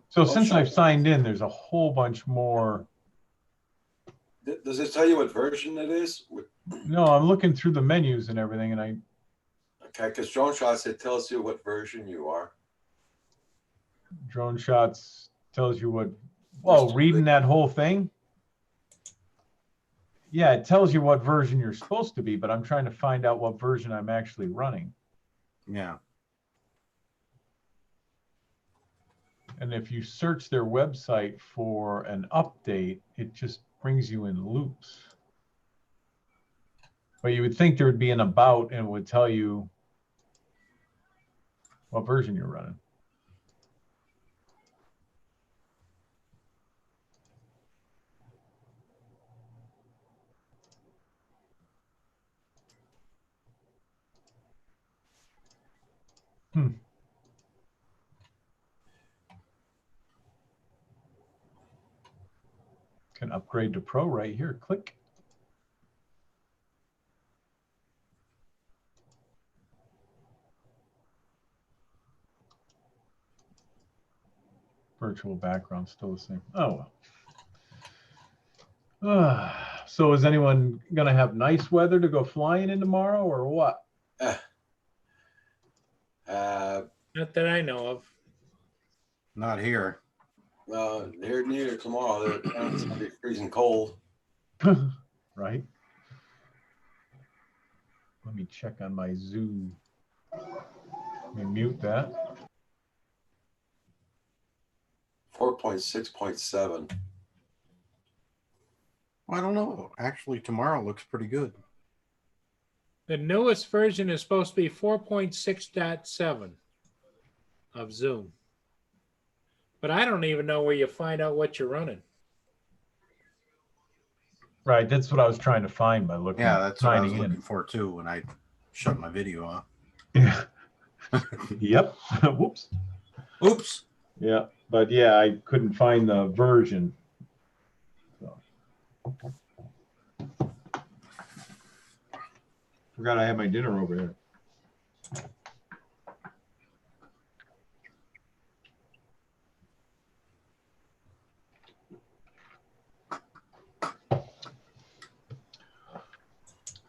So since I've signed in, there's a whole bunch more. Does it tell you what version it is? No, I'm looking through the menus and everything, and I Okay, because drone shots, it tells you what version you are. drone shots tells you what. Whoa, reading that whole thing. Yeah, it tells you what version you're supposed to be, but I'm trying to find out what version I'm actually running. Yeah. And if you search their website for an update, it just brings you in loops. But you would think there would be an about and it would tell you what version you're running. Can upgrade to Pro right here. Click. Virtual background still the same. Oh well. So is anyone gonna have nice weather to go flying in tomorrow or what? Not that I know of. Not here. Here neither tomorrow. It's gonna be freezing cold. Right. Let me check on my Zoom. Let me mute that. 4.6.7. I don't know. Actually, tomorrow looks pretty good. The newest version is supposed to be 4.6.7 of Zoom. But I don't even know where you find out what you're running. Right, that's what I was trying to find by looking. Yeah, that's what I was signing looking in. for too when I shut my video off. Yeah. Yep. Whoops. Oops. Yeah, but yeah, I couldn't find the version. So. Forgot I had my dinner over here.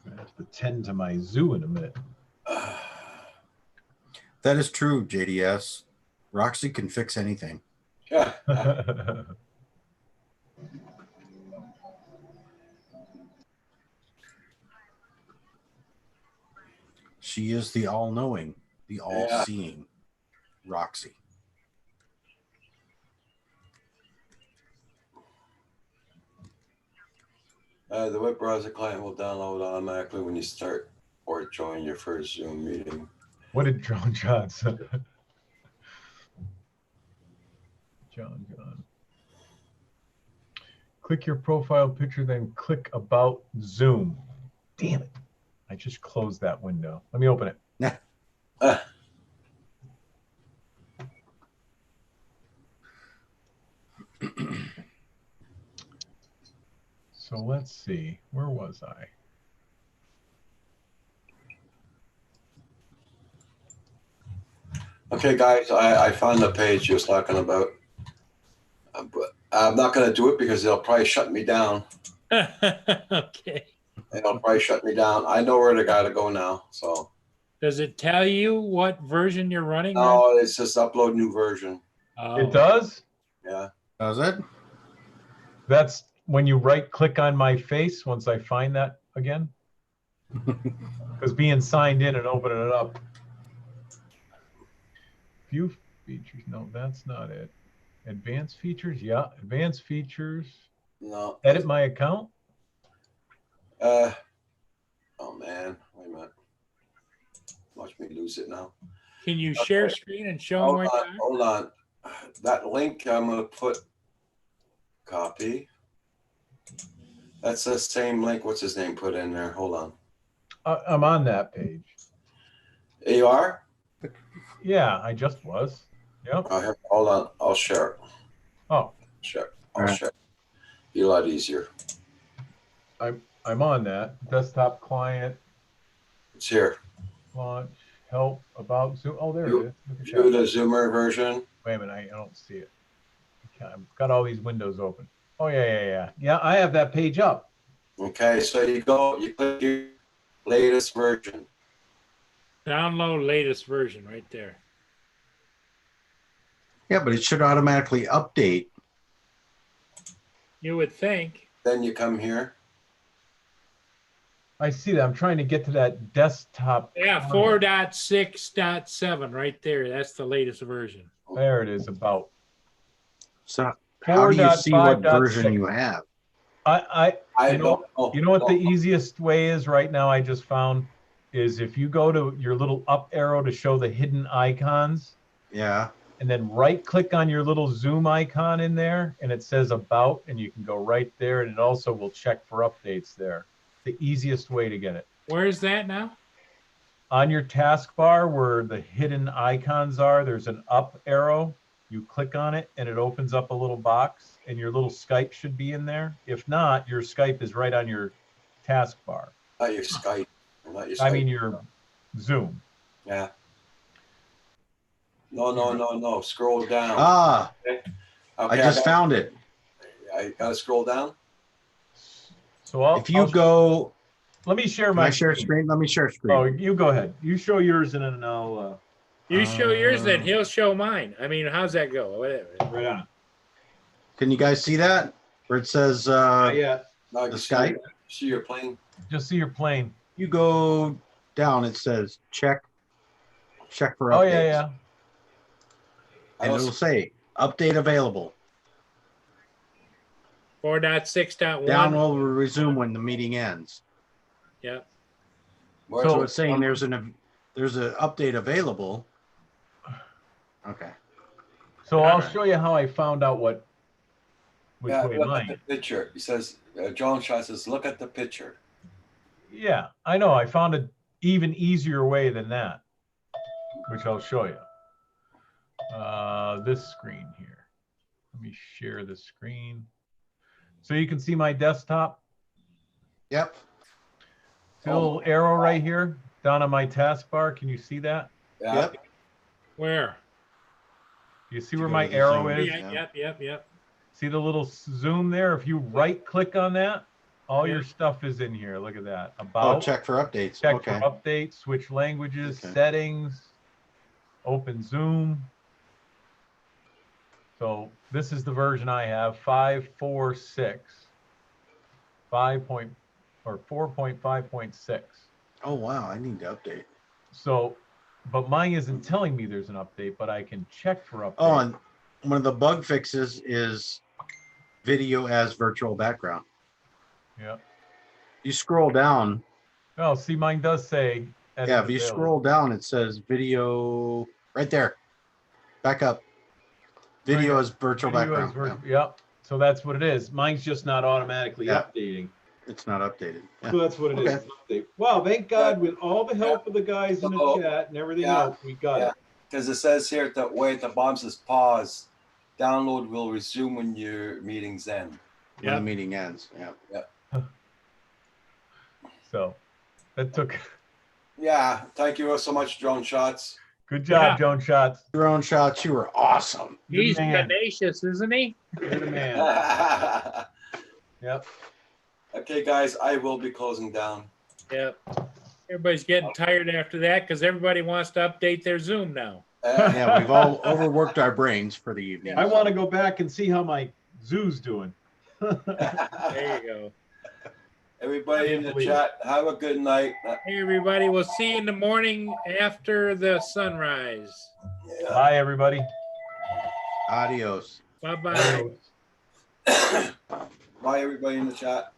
I have to tend to my zoo in a minute. That is true, JDS. Roxy can fix anything. Yeah. She is the all-knowing, the all-seeing Roxy. The web browser client will download automatically when you start or join your first Zoom meeting. What did Drone John say? John. Click your profile picture, then click about Zoom. Damn it. I just closed that window. Let me open it. Ah, So let's see. Where was I? okay, guys, I found the page you was talking about. But I'm not gonna do it because they'll probably shut me down. Okay. They'll probably shut me down. I know where they gotta go now, so. Does it tell you what version you're running? then? No, it's just upload new version. Oh. It does? Yeah. Does it? That's when you right click on my face once I find that again. Because being signed in and opening it up. View features. No, that's not it. Advanced features. Yeah, advanced features. No. Edit my account. Oh man, wait a minute. Watch me lose it now. Can you share screen and show them Hold right on, there? hold on. That link I'm gonna put copy. That's the same link. What's his name put in there? Hold on. I'm on that page. You are? Yeah, I just was. Yep. Hold on. I'll share it. Oh, Share. I'll Alright. share. Be a lot easier. I'm on that. Desktop client, It's here. launch, help, about Zoom. Oh, there it is. Look at View that. the Zoomer version. Wait a minute, I don't see it. Okay, I've got all these windows open. Oh, yeah. Yeah, I have that page up. Okay, so you click your latest version. Download latest version right there. Yeah, but it should automatically update. You would think. Then you come here. I see that. I'm trying to get to that desktop. Yeah, client. 4.6.7 right there. That's the latest version. There it is, about. So how do you see what 4.5.6. version you have? I I You know- don't know. You know what the easiest way is right now, I just found, is if you go to your little up arrow to show the hidden icons, Yeah. and then right click on your little Zoom icon in there, and it says about, and you can go right there, and it also will check for updates there. The easiest way to get it. Where is that now? On your taskbar where the hidden icons are, there's an up arrow. You click on it and it opens up a little box, and your little Skype should be in there. If not, your Skype is right on your taskbar. Not your Skype. Not your Skype. I mean your Zoom. Yeah. No. Scroll down. Ah, Okay, I just found it. I gotta scroll down. So I'll, If you go, let me share can my I share screen? Let me share screen. Oh, you go ahead. You show yours and then I'll You show yours, then he'll show mine. I mean, how's that go? Whatever. right on. Can you guys see that? Where it says Yeah. No, The you Skype? See your plane. Just see your plane. you go down, it says check for updates. Oh yeah. And it'll say update available. 4.6.1. Download will resume when the meeting ends. Yeah. So it's saying there's an update available. Okay. So I'll Alright. show you how I found out which Yeah, way look at mine. the picture. He says, John Shaw says, look at the picture. Yeah, I know. I found an even easier way than that, which I'll show you. This screen here. Let me share the screen. So you can see my desktop. Yep. See a little arrow right here down on my taskbar. Can you see that? Yeah. Yep. Where? Do you see where my arrow Zoom. is? Yep. See the little zoom there? If you right click on that, all Yeah. your stuff is in here. Look at that. Oh, About, check for updates. check Okay. for updates, switch languages, Okay. settings, open Zoom. So this is the version I have, 5.4.6, 4.5.6. Oh wow, I need to update. So, but mine isn't telling me there's an update, but I can check for updates. Oh, and one of the bug fixes is video as virtual background. Yeah. You scroll down. Oh, see, mine does say. edit Yeah, if you available. scroll down, it says video right there. Back up. Video is virtual Video is background. Yep. So that's what it is. Mine's just not automatically Yeah. updating. Yeah, it's not updated. Yeah. So that's what it is. Okay. Update. Wow, thank God with all the help of the guys in the So, chat and everything yeah, else, we got yeah. it. Because it says here at the way at the bottom says pause. Download will resume when your meeting's end. When the meeting ends. Yeah. So that took Yeah. Thank you so much, Drone Shots. good job, Yeah. Joan Shots. Drone shots, you were awesome. Good He's man. tenacious, isn't he? You're the man. Okay, Yep. guys, I will be closing down. Yep. Everybody's getting tired after that because everybody wants to update their Zoom now. Yeah, we've all overworked our brains for the evening. I want to go back and see how my zoo's doing. There you go. Everybody in the Believe it. chat, have a good night. Hey, everybody. We'll see you in the morning after the sunrise. Yeah. Bye, everybody. Adios. Bye-bye. Bye, everybody in the chat.